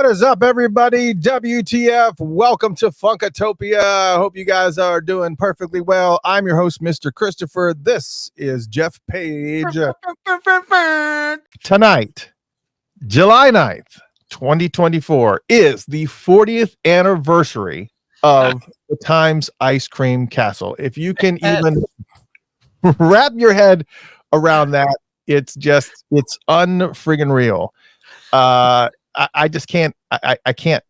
What is up, everybody? WTF? Welcome to Funkatopia. Hope you guys are doing perfectly well. I'm your host, Mr. Christopher. This is Jeff Page. Tonight, July 9th, 2024, is the 40th anniversary of the Times Ice Cream Castle. If you can even wrap your head around that, it's unfriggin' real. I just can't. I can't.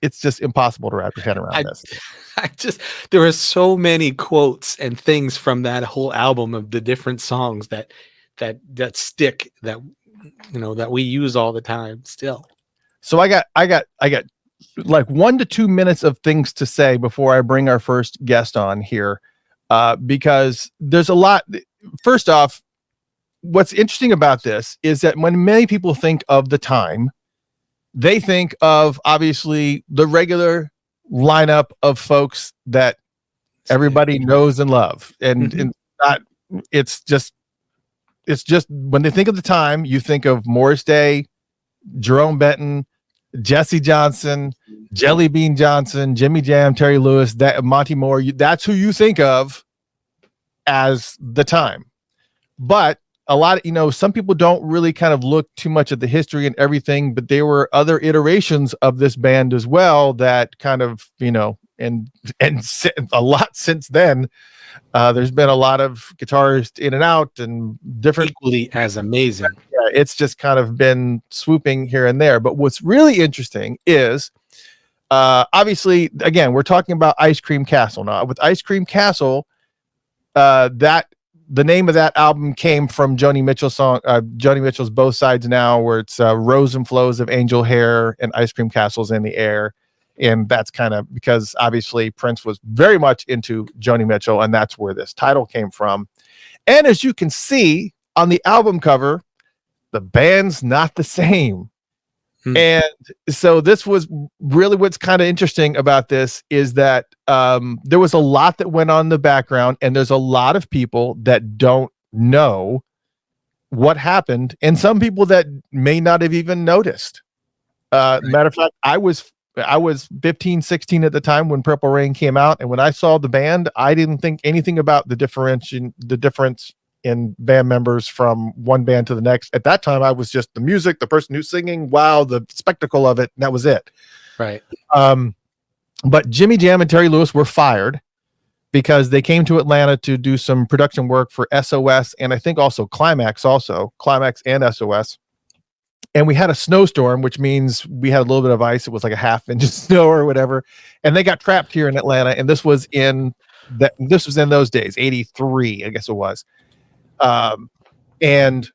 It's just impossible to wrap your head around this. There are so many quotes and things from that whole album of the different songs that stick, that we use all the time still. So I got like 1 to 2 minutes of things to say before I bring our first guest on here, because there's a lot. First off, what's interesting about this is that when many people think of the time, they think of obviously the regular lineup of folks that everybody knows and love. And it's just when they think of the time, you think of Morris Day, Jerome Benton, Jesse Johnson, Jellybean Johnson, Jimmy Jam, Terry Lewis, that Monte Moir. That's who you think of as the time. But a lot of, some people don't really kind of look too much at the history and everything, but there were other iterations of this band as well that kind of, and a lot since then. There's been a lot of guitarists in and out and different. Equally as amazing. Yeah, it's just kind of been swooping here and there. But what's really interesting is, obviously, again, we're talking about Ice Cream Castle now. With Ice Cream Castle, the name of that album came from Joni Mitchell's song, Joni Mitchell's Both Sides Now, where it's Rows and Flows of Angel Hair and Ice Cream Castles in the Air. And that's kind of because obviously Prince was very much into Joni Mitchell, and that's where this title came from. And as you can see on the album cover, the band's not the same. And so this was really what's kind of interesting about this is that there was a lot that went on in the background, and there's a lot of people that don't know what happened, and some people that may not have even noticed. Matter of fact, I was 15, 16 at the time when Purple Rain came out, and when I saw the band, I didn't think anything about the difference in band members from one band to the next. At that time, I was just the music, the person who's singing, wow, the spectacle of it, and that was it. Right. But Jimmy Jam and Terry Lewis were fired because they came to Atlanta to do some production work for SOS, and I think also Climax and SOS. And we had a snowstorm, which means we had a little bit of ice. It was like a half inch of snow or whatever. And they got trapped here in Atlanta. And this was in those days, 83, I guess it was. And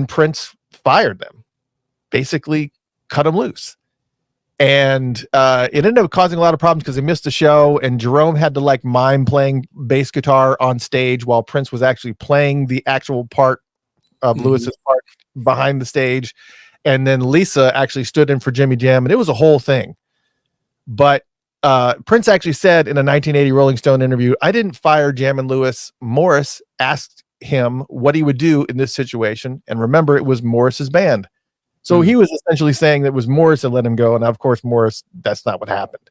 Prince fired them, basically cut them loose. And it ended up causing a lot of problems because they missed the show, and Jerome had to mime playing bass guitar on stage while Prince was actually playing the actual part of Lewis's part behind the stage. And then Lisa actually stood in for Jimmy Jam, and it was a whole thing. But Prince actually said in a 1980 Rolling Stone interview, "I didn't fire Jam and Lewis. Morris asked him what he would do in this situation. And remember, it was Morris's band." So he was essentially saying that it was Morris that let him go. And of course, Morris, that's not what happened.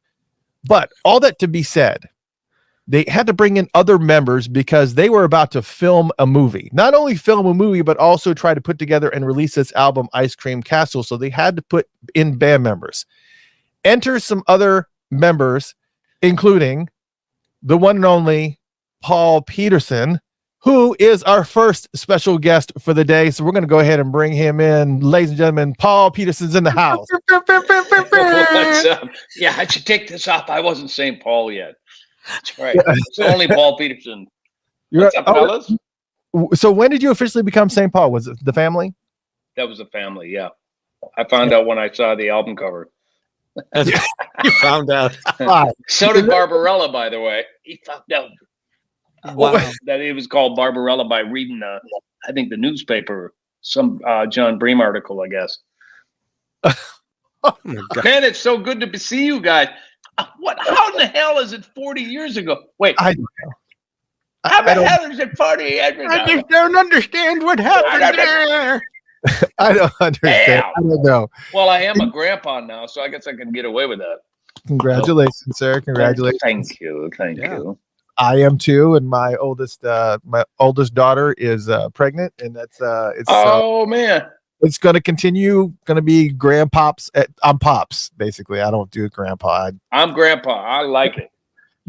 But all that to be said, they had to bring in other members because they were about to film a movie. Not only film a movie, but also try to put together and release this album, Ice Cream Castle. So they had to put in band members. Enter some other members, including the one and only Paul Peterson, who is our first special guest for the day. So we're going to go ahead and bring him in. Ladies and gentlemen, Paul Peterson's in the house. What's up? Yeah, I should take this off. I wasn't St. Paul yet. That's right. It's only Paul Peterson. What's up, fellas? So when did you officially become St. Paul? Was it the family? That was the family, yeah. I found out when I saw the album cover. You found out. So did Barbarella, by the way. He found out that it was called Barbarella by reading, I think, the newspaper, some John Bream article, I guess. Man, it's so good to see you guys. How in the hell is it 40 years ago? Wait. I don't know. How the hell is it 40 years ago? I just don't understand what happened there. I don't understand. Damn. I don't know. Well, I am a grandpa now, so I guess I can get away with that. Congratulations, sir. Congratulations. Thank you. Thank you. I am too, and my oldest daughter is pregnant, and that's it's man, it's going to continue. Going to be grandpops. I'm pops basically. I don't do grandpa. I'm grandpa. I like it.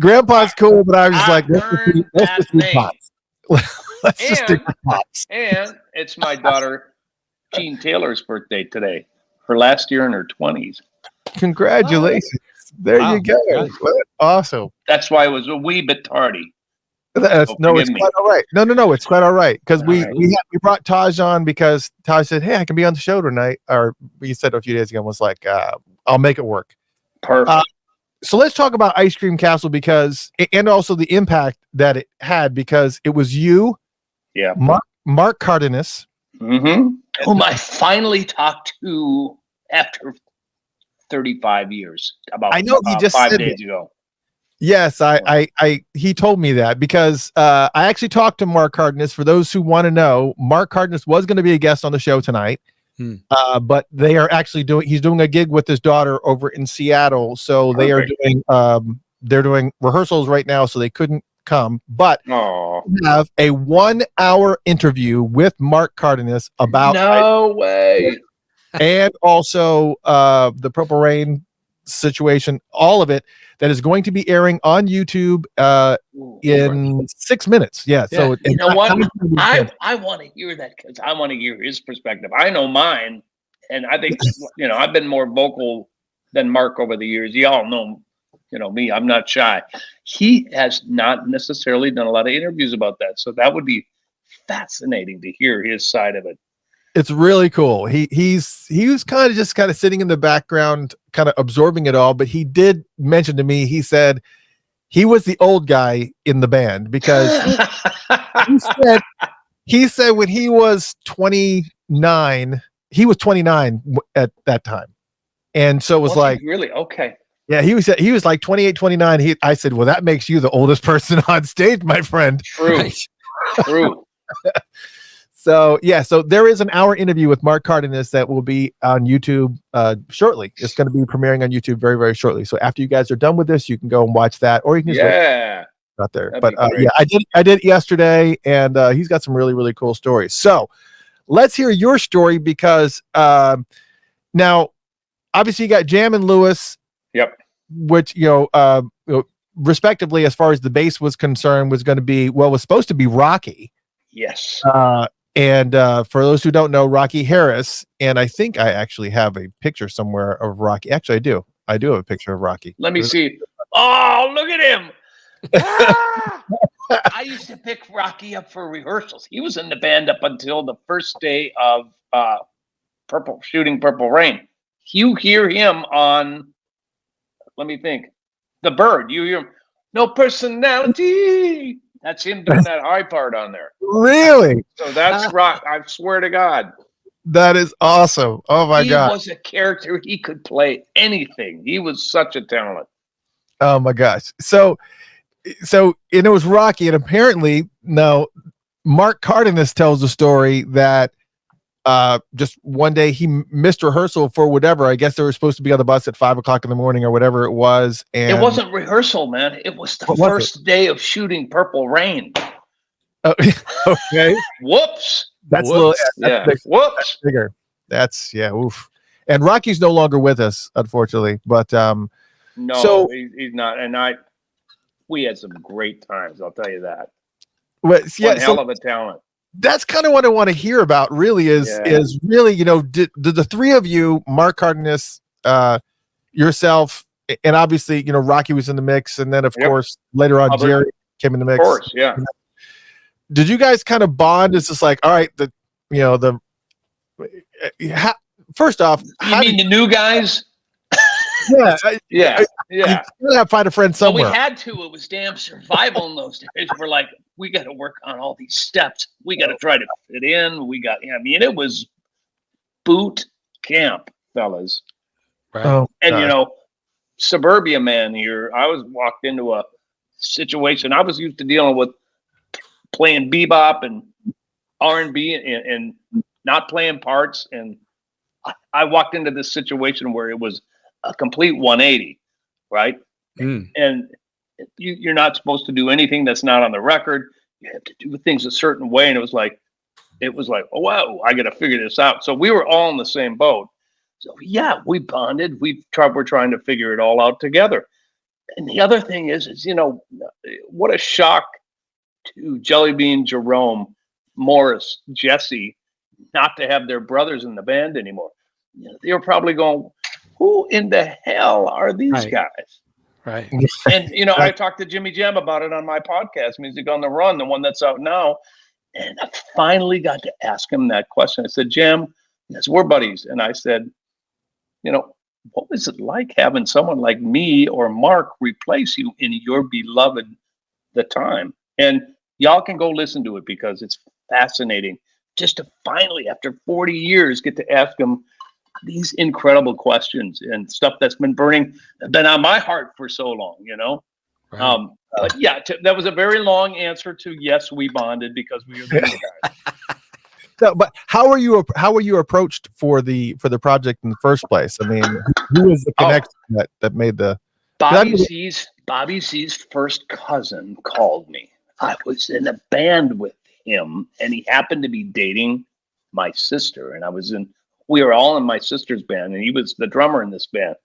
Grandpa's cool, but I was just like, earned let's that just do name. pops. Let's just stick with pops. And it's my daughter Jean Taylor's birthday today. Her last year in her 20s. Congratulations. There you go. Awesome. That's why it was a wee bit tardy. No, it's quite all right. No, it's quite all right. Because we brought Taj on because Taj said, hey, I can be on the show tonight. Or he said a few days ago, was like, I'll make it work. Perfect. So let's talk about Ice Cream Castle and also the impact that it had, because it was you, Mark Cardenas, whom I finally talked to after 35 years. I know he just 5 days ago. Yes, he told me that because I actually talked to Mark Cardenas. For those who want to know, Mark Cardenas was going to be a guest on the show tonight. But they are actually he's doing a gig with his daughter over in Seattle. So they are they're doing rehearsals right now, so they couldn't come. But we have a 1-hour interview with Mark Cardenas about No way. and also the Purple Rain situation, all of it, that is going to be airing on YouTube in 6 minutes. Yeah. So you know what? I want to hear that because I want to hear his perspective. I know mine, and I think I've been more vocal than Mark over the years. Y'all know, me. I'm not shy. He has not necessarily done a lot of interviews about that, so that would be fascinating to hear his side of it. It's really cool. He was kind of sitting in the background, kind of absorbing it all. But he did mention to me, he said he was the old guy in the band because he said when he was 29, he was 29 at that time. And so it was really? Okay. Yeah, he was like 28, 29. I said, well, that makes you the oldest person on stage, my friend. True. True. So there is an hour interview with Mark Cardenas that will be on YouTube shortly. It's going to be premiering on YouTube very, very shortly. So after you guys are done with this, you can go and watch that, or you can just wait out there. But I did it yesterday, and he's got some really, really cool stories. So let's hear your story because now obviously you got Jam and Lewis. Yep. Which respectively, as far as the bass was concerned, was supposed to be Rocky. Yes. And for those who don't know, Rocky Harris, and I think I actually have a picture somewhere of Rocky. Actually, I do have a picture of Rocky. Let me see. Oh, look at him. I used to pick Rocky up for rehearsals. He was in the band up until the first day of Shooting Purple Rain. You hear him on, let me think, The Bird. You hear him, no personality. That's him doing that high part on there. Really? So that's rock. I swear to God. That is awesome. Oh my God. He was a character. He could play anything. He was such a talent. Oh my gosh. So and it was Rocky, and apparently now Mark Cardenas tells the story that just one day he missed rehearsal for whatever. I guess they were supposed to be on the bus at 5:00 in the morning or whatever it was. And it wasn't rehearsal, man. It was the first day of Shooting Purple Rain. Oh, okay. Whoops. That's Whoops. That's bigger. That's oof. And Rocky's no longer with us, unfortunately. But no, he's not. And we had some great times. I'll tell you that. One hell of a talent. That's kind of what I want to hear about. Really is really, did the three of you, Mark Cardenas, yourself, and obviously Rocky was in the mix, and then of course later on Hubbard. Jerry came in the mix. Of course, yeah. Did you guys kind of bond? It's just like, all right, first off, you mean the new guys? Yeah. You gotta find a friend somewhere. Well, we had to. It was damn survival in those days. We're like, we got to work on all these steps. We got to try to fit in. It was boot camp, fellas. Right. And suburbia man here. I was walked into a situation. I was used to dealing with playing bebop and R&B and not playing parts. And I walked into this situation where it was a complete 180, right? And you're not supposed to do anything that's not on the record. You have to do things a certain way. And it was like, oh, wow, I got to figure this out. So we were all in the same boat. So yeah, we bonded. We're trying to figure it all out together. And the other thing is, you know, what a shock to Jellybean, Jerome, Morris, Jesse, not to have their brothers in the band anymore. You know, they were probably going, who in the hell are these guys? Right. And, you know, I talked to Jimmy Jam about it on my podcast, Music on the Run, the one that's out now. And I finally got to ask him that question. I said, Jam, yes, we're buddies. And I said, you know, what was it like having someone like me or Mark replace you in your beloved The Time? And y'all can go listen to it because it's fascinating just to finally, after 40 years, get to ask him these incredible questions and stuff that's been on my heart for so long, you know? Right. That was a very long answer to yes, we bonded because we were the guys. So, but how were you approached for the project in the first place? I mean, who was the connection that made the Bobby C's first cousin called me. I was in a band with him, and he happened to be dating my sister, and we were all in my sister's band, and he was the drummer in this band.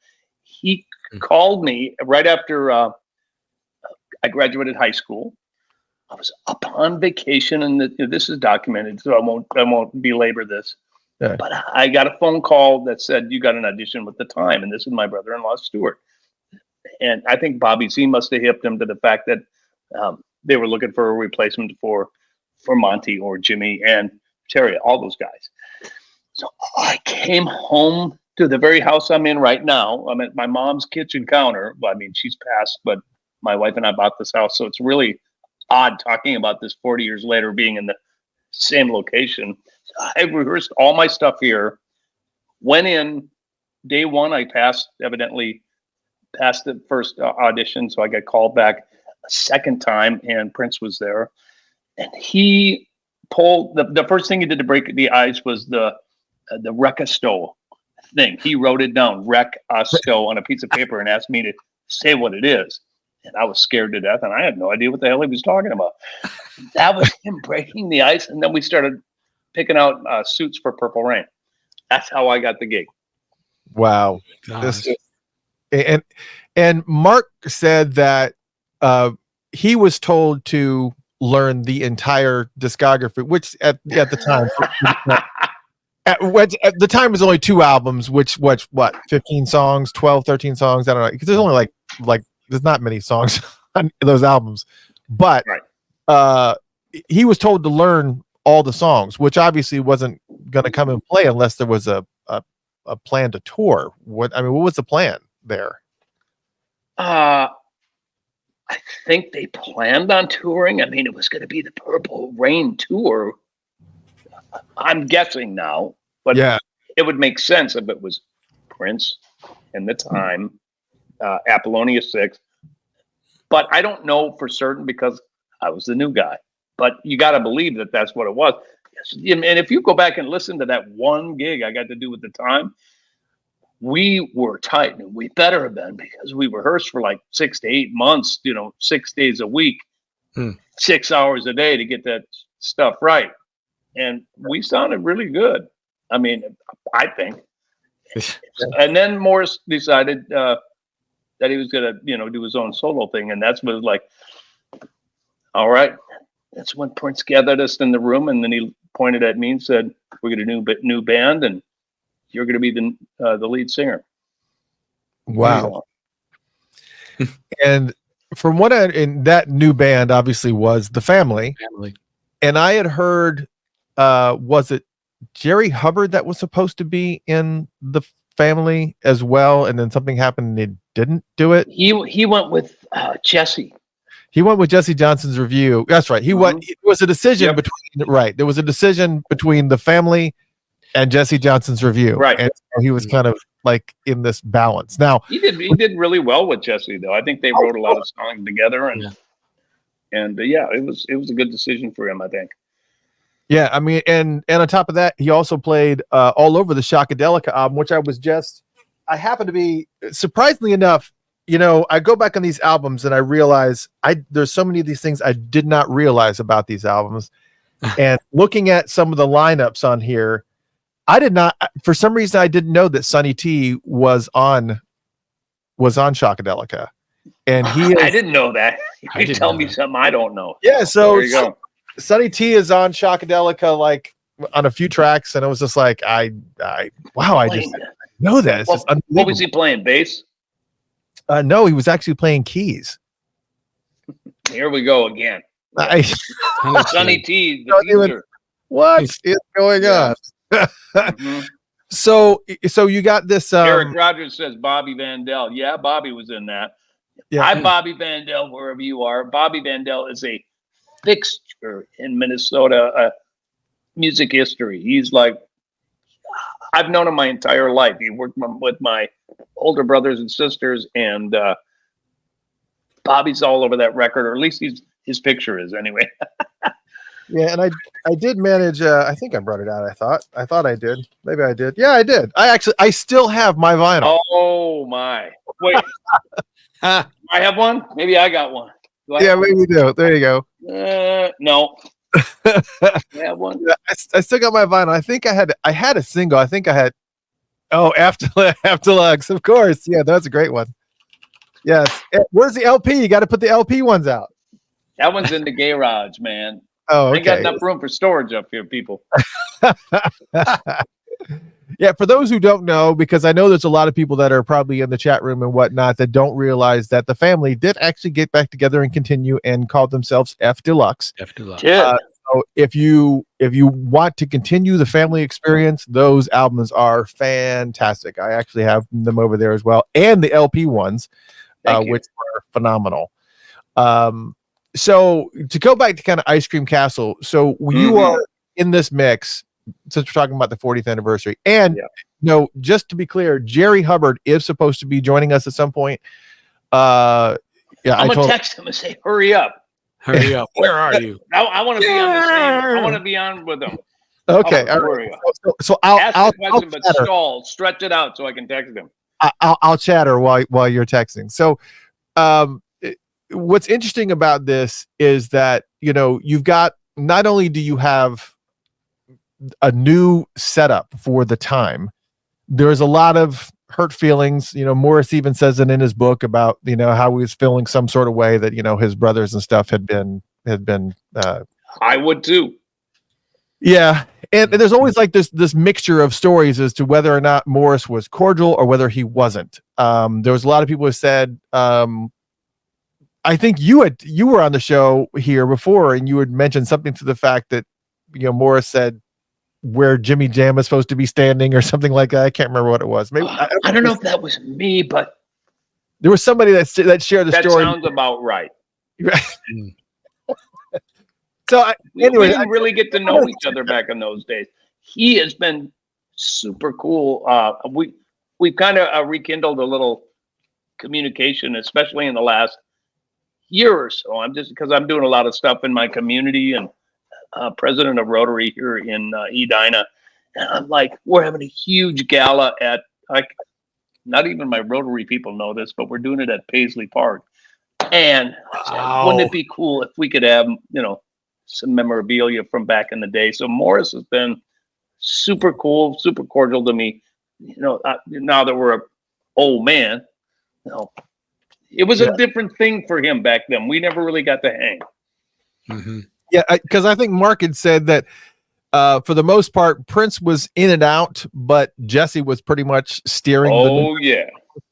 He called me right after I graduated high school. I was up on vacation, and this is documented, so I won't belabor this. Yeah. But I got a phone call that said, you got an audition with The Time, and this is my brother-in-law, Stuart. And I think Bobby C must have hipped him to the fact that they were looking for a replacement for Monte or Jimmy and Terry, all those guys. So I came home to the very house I'm in right now. I'm at my mom's kitchen counter. Well, I mean, she's passed, but my wife and I bought this house. So it's really odd talking about this 40 years later being in the same location. So I rehearsed all my stuff here. Went in day one. I evidently passed the first audition. So I got called back a second time, and Prince was there. And he pulled the first thing he did to break the ice was the Rec-a-Sto thing. He wrote it down, Rec-a-Sto, on a piece of paper and asked me to say what it is. And I was scared to death, and I had no idea what the hell he was talking about. That was him breaking the ice, and then we started picking out suits for Purple Rain. That's how I got the gig. Wow. And Mark said that he was told to learn the entire discography, which at the time at the time was only 2 albums, which 15 songs, 12, 13 songs, I don't know, because there's only like there's not many songs on those albums, but he was told to learn all the songs, which obviously wasn't going to come in play unless there was a plan to tour. What was the plan there? I think they planned on touring. I mean, it was going to be the Purple Rain tour. I'm guessing now, but it would make sense if it was Prince and The Time, Apollonia 6. But I don't know for certain because I was the new guy. But you got to believe that that's what it was. And if you go back and listen to that one gig I got to do with The Time, we were tight, and we better have been, because we rehearsed for like 6 to 8 months, 6 days a week, 6 hours a day to get that stuff right. And we sounded really good. I mean, I think. And then Morris decided that he was going to, do his own solo thing. And that's was like, all right. That's when Prince gathered us in the room, and then he pointed at me and said, we're going to do a new band, and you're going to be the lead singer. Wow. And from what in that new band obviously was the Family. And I had heard, was it Jerry Hubbard that was supposed to be in the Family as well, and then something happened and they didn't do it? He went with Jesse. He went with Jesse Johnson's Review. That's right. It was a decision there was a decision between the Family and Jesse Johnson's Review. Right. And so he was kind of like in this balance. Now he did really well with Jesse, though. I think they wrote a lot of songs together, and it was a good decision for him, I think. Yeah, I mean, and on top of that, he also played all over the Shockadelica album, which I happen to be, surprisingly enough, I go back on these albums and I realize there's so many of these things I did not realize about these albums. And looking at some of the lineups on here, I did not, for some reason, I didn't know that Sonny T was on Shockadelica. And I didn't know that. You tell me something I don't know. Yeah, so there you go. Sonny T is on Shockadelica, like on a few tracks, and it was just like, I just know that. It's just unbelievable. What was he playing? Bass? No, he was actually playing keys. Here we go again. Sonny T. What is going on? Mm-hmm. So you got this. Eric Rogers says Bobby Vandell. Yeah, Bobby was in that. Yeah. Hi, Bobby Vandell, wherever you are. Bobby Vandell is a fixture in Minnesota music history. He's like, I've known him my entire life. He worked with my older brothers and sisters, and Bobby's all over that record, or at least his picture is anyway. Yeah, and I did manage. I think I brought it out. I thought I did. Maybe I did. Yeah, I did. I still have my vinyl. Oh my! Wait, I have one. Maybe I got one. Yeah, maybe you do. There you go. No. Yeah, one. I still got my vinyl. I think I had a single. I think I had. Oh, Afterlux, of course. Yeah, that's a great one. Yes. Where's the LP? You got to put the LP ones out. That one's in the garage, man. Oh, okay. I ain't got enough room for storage up here, people. Yeah, for those who don't know, because I know there's a lot of people that are probably in the chat room and whatnot that don't realize that the family did actually get back together and continue and called themselves F Deluxe. F Deluxe. Yeah. So if you want to continue the family experience, those albums are fantastic. I actually have them over there as well, and the LP ones, which are phenomenal. So to go back to kind of Ice Cream Castle, so you are in this mix since we're talking about the 40th anniversary, and just to be clear, Jerry Hubbard is supposed to be joining us at some point. I'm gonna text him and say, "Hurry up, hurry up! Where are you?" I want to be on the same. I want to be on with them. Okay, so I'll ask the question, but stall, stretch it out so I can text him. I'll chatter while you're texting. So, what's interesting about this is that you've got, not only do you have a new setup for the time, there's a lot of hurt feelings. Morris even says it in his book about how he was feeling some sort of way that his brothers and stuff had been I would too. Yeah, and there's always like this mixture of stories as to whether or not Morris was cordial or whether he wasn't. There was a lot of people who said, I think you were on the show here before, and you had mentioned something to the fact that Morris said where Jimmy Jam is supposed to be standing or something like that. I can't remember what it was. Maybe I don't know if that was me, but there was somebody that shared the story. That sounds about right. So anyway, we didn't really get to know each other back in those days. He has been super cool. We've kind of rekindled a little communication, especially in the last year or so. Because I'm doing a lot of stuff in my community and president of Rotary here in Edina. And I'm like, we're having a huge gala at, not even my Rotary people know this, but we're doing it at Paisley Park. And wouldn't it be cool if we could have, some memorabilia from back in the day? So Morris has been super cool, super cordial to me. Now that we're an old man, it was a different thing for him back then. We never really got to hang. Mm-hmm. Yeah, because I think Mark had said that for the most part, Prince was in and out, but Jesse was pretty much steering.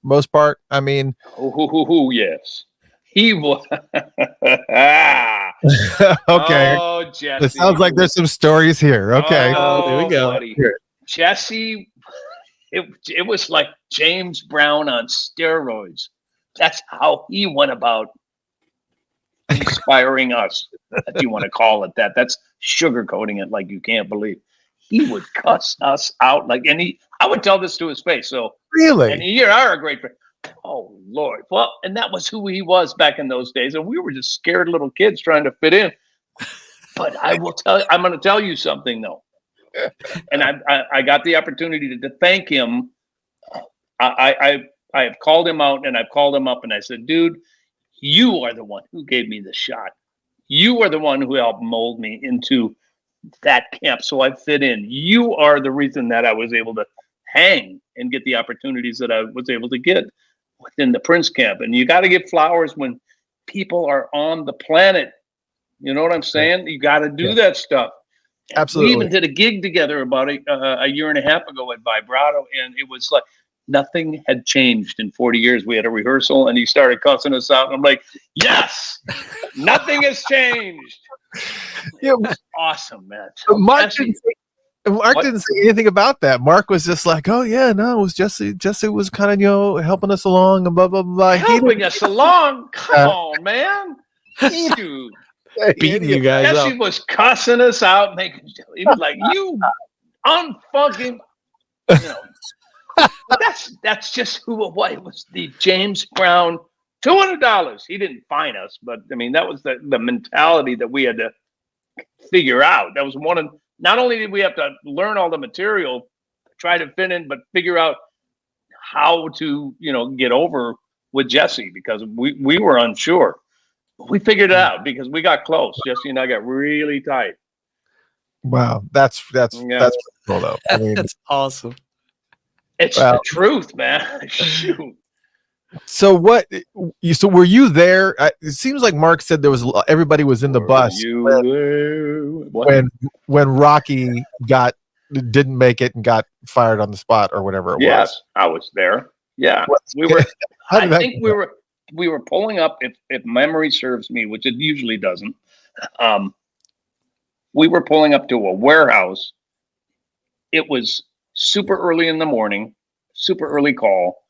Most part. I mean, yes, he was. Okay. Oh, Jesse. It sounds like there's some stories here. Okay. Oh, there we go. Buddy. Jesse, it was like James Brown on steroids. That's how he went about inspiring us, if you want to call it that. That's sugarcoating it like you can't believe. He would cuss us out I would tell this to his face. So really, and you are a great friend. Oh Lord. Well, and that was who he was back in those days. And we were just scared little kids trying to fit in. But I will tell you, I'm going to tell you something though. And I got the opportunity to thank him. I have called him out and I've called him up and I said, dude, you are the one who gave me the shot. You are the one who helped mold me into that camp so I fit in. You are the reason that I was able to hang and get the opportunities that I was able to get within the Prince camp. And you got to give flowers when people are on the planet. You know what I'm saying? You got to do that stuff. Absolutely. We even did a gig together about a year and a half ago at Vibrato, and it was like nothing had changed in 40 years. We had a rehearsal, and he started cussing us out. And I'm like, yes, nothing has changed. Yeah, awesome, man. So Mark didn't say anything about that. Mark was just like, "Oh yeah, no, it was Jesse. Jesse was kind of helping us along and blah blah blah." Helping us along? Come on, man. Dude. Beating you guys Jesse up. was cussing us out, he was like, "You unfucking," That's just who it was. It was the James Brown $200. He didn't fine us, but I mean that was the mentality that we had to figure out. That was one of. Not only did we have to learn all the material, try to fit in, but figure out how to get over with Jesse because we were unsure. We figured it out because we got close. Jesse and I got really tight. Wow, that's cool though. I mean, That's awesome. It's the truth, man. Shoot. So were you there? It seems like Mark said everybody was in the bus when Rocky didn't make it and got fired on the spot or whatever it was. Yes, I was there. Yeah, we were. I think we were pulling up, if memory serves me, which it usually doesn't. We were pulling up to a warehouse. It was super early in the morning, super early call.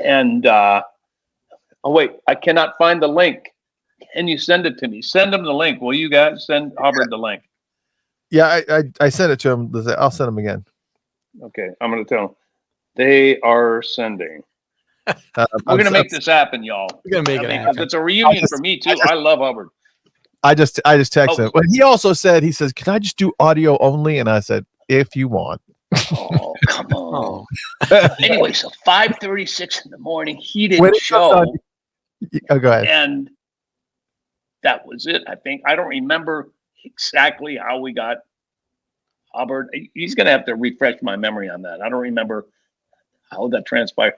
And wait, I cannot find the link. Can you send it to me? Send them the link. Will you guys send Hubbard the link? Yeah, I sent it to him. I'll send him again. Okay, I'm going to tell them. They are sending. We're going to make this happen, y'all. We're going to make it happen. It's a reunion for me, too. I love Hubbard. I just texted him. But he also says, can I just do audio only? And I said, if you want. Oh, come on. Anyway, so 5:36 in the morning, he didn't show. Oh, go ahead. And that was it. I think I don't remember exactly how we got Hubbard. He's going to have to refresh my memory on that. I don't remember how that transpired.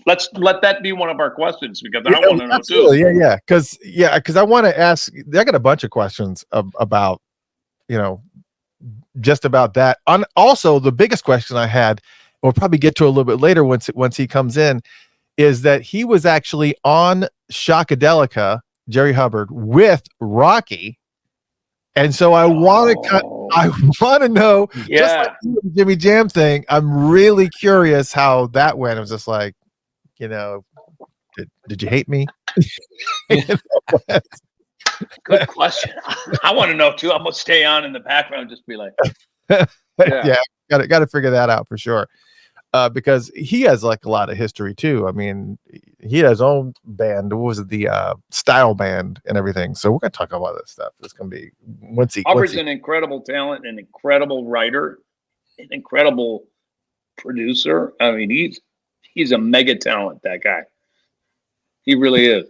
Let's let that be one of our questions because I want to know too. Yeah. Because I want to ask. I got a bunch of questions about, just about that. Also, the biggest question I had, we'll probably get to a little bit later once he comes in, is that he was actually on Shockadelica, Jerry Hubbard, with Rocky. And so I want to know, just like the Jimmy Jam thing, I'm really curious how that went. I was just like, did you hate me? Good question. I want to know too. I'm gonna stay on in the background and just be like, yeah, got to figure that out for sure. Because he has like a lot of history too. I mean, he has his own band. What was it? The Style Band and everything. So we're gonna talk about this stuff. It's gonna be Hubbard's an incredible talent, an incredible writer, an incredible producer. I mean, he's a mega talent. That guy, he really is.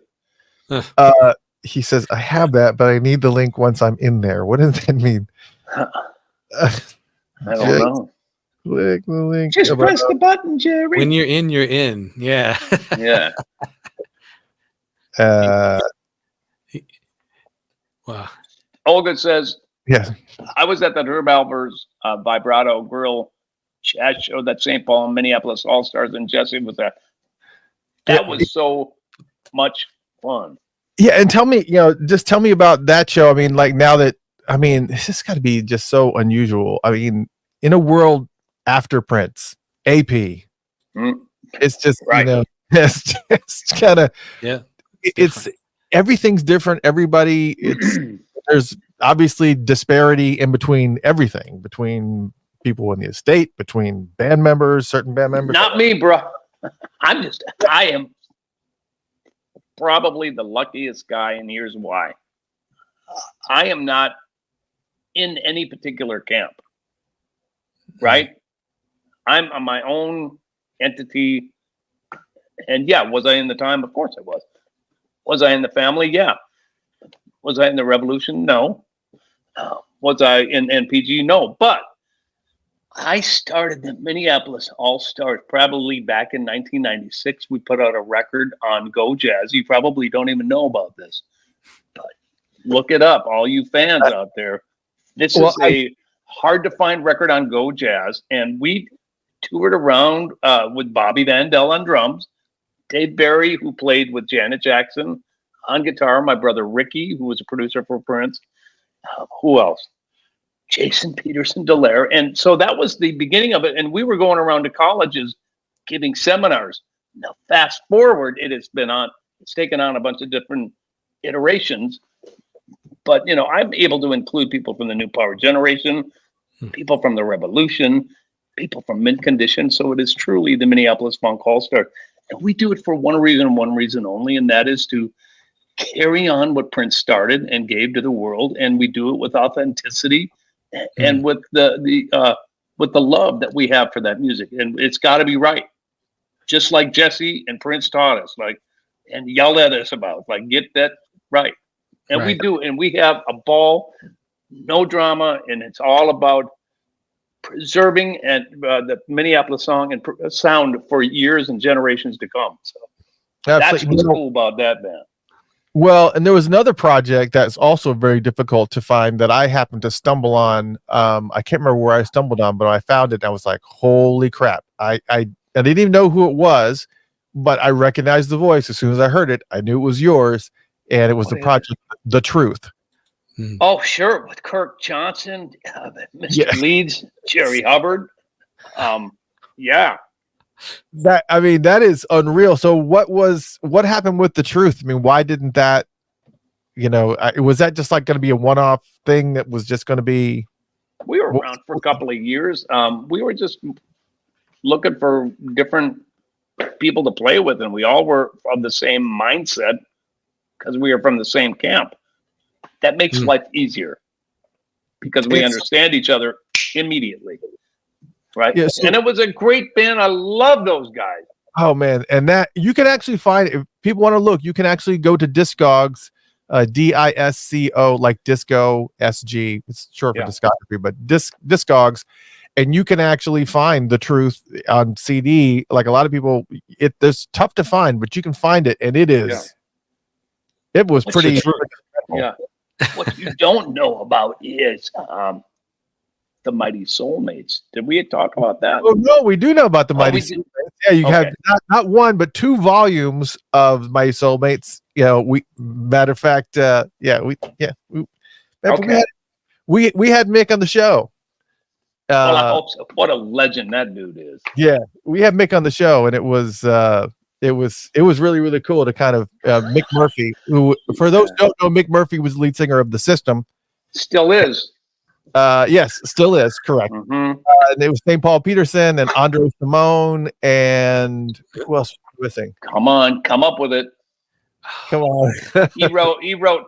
He says, I have that, but I need the link once I'm in there. What does that mean? I don't know. Click the link. Just press the button, Jerry. When you're in, you're in. Yeah. Yeah. Wow. Olga says, yes. I was at the Herb Alvar's Vibrato Grill chat show that St. Paul and Minneapolis All-Stars, and Jesse was there. That was so much fun. Yeah, and tell me, just tell me about that show. I mean, like this has got to be just so unusual. I mean, in a world after Prince, AP, it's just, right. It's just kind of, it's everything's different. Everybody, there's obviously disparity in between everything, between people in the estate, between certain band members. Not me, bro. I am probably the luckiest guy, and here's why. I am not in any particular camp, right? I'm on my own entity. And yeah, was I in the time? Of course I was. Was I in the family? Yeah. Was I in the revolution? No. Was I in NPG? No. But I started the Minneapolis All-Stars probably back in 1996. We put out a record on Go Jazz. You probably don't even know about this, but look it up, all you fans out there. This is a hard-to-find record on Go Jazz, and we toured around with Bobby Vandell on drums, Dave Barry, who played with Janet Jackson on guitar, my brother Ricky, who was a producer for Prince. Who else? Jason Peterson Delaire. And so that was the beginning of it. And we were going around to colleges giving seminars. Now, fast forward, it's taken on a bunch of different iterations. But, I'm able to include people from the New Power Generation, people from the Revolution, people from Mint Condition. So it is truly the Minneapolis Funk All-Star. And we do it for one reason only, and that is to carry on what Prince started and gave to the world. And we do it with authenticity and with the love that we have for that music. And it's got to be right. Just like Jesse and Prince taught us, and yelled at us about, get that right. And we do. And we have a ball, no drama. And it's all about preserving and the Minneapolis song and sound for years and generations to come. So that's what's cool about that band. Well, and there was another project that's also very difficult to find that I happened to stumble on. I can't remember where I stumbled on, but I found it and I was like, holy crap. I didn't even know who it was, but I recognized the voice. As soon as I heard it, I knew it was yours. And it was the project, The Truth. Oh, sure. With Kirk Johnson, Mr. Leeds, Jerry Hubbard. Yeah. That is unreal. So what happened with The Truth? I mean, why didn't that, was that just like going to be a one-off thing that was just going to be? We were around for a couple of years. We were just looking for different people to play with, and we all were of the same mindset because we were from the same camp. That makes life easier because we understand each other immediately. Right. Yeah, and it was a great band. I love those guys. Oh man. And that you can actually find, if people want to look, you can actually go to Discogs, DISCO, like Disco SG. It's short for discography, but Discogs. And you can actually find The Truth on CD. Like a lot of people, it's tough to find, but you can find it. And it is, it was pretty. Yeah. What you don't know about is, the Mighty Soulmates. Did we talk about that? Oh no, we do know about the Mighty Soulmates. Yeah, you have not one but two volumes of Mighty Soulmates. Matter of fact, we had Mick on the show. Well, I hope so. What a legend that dude is. Yeah, we had Mick on the show, and it was really, really cool to kind of Mick Murphy, who, for those who don't know, Mick Murphy was the lead singer of The System. Still is. Yes, still is, correct. And it was St. Paul Peterson and Andre Simone and who else was missing? Come on, come up with it. Come on. he wrote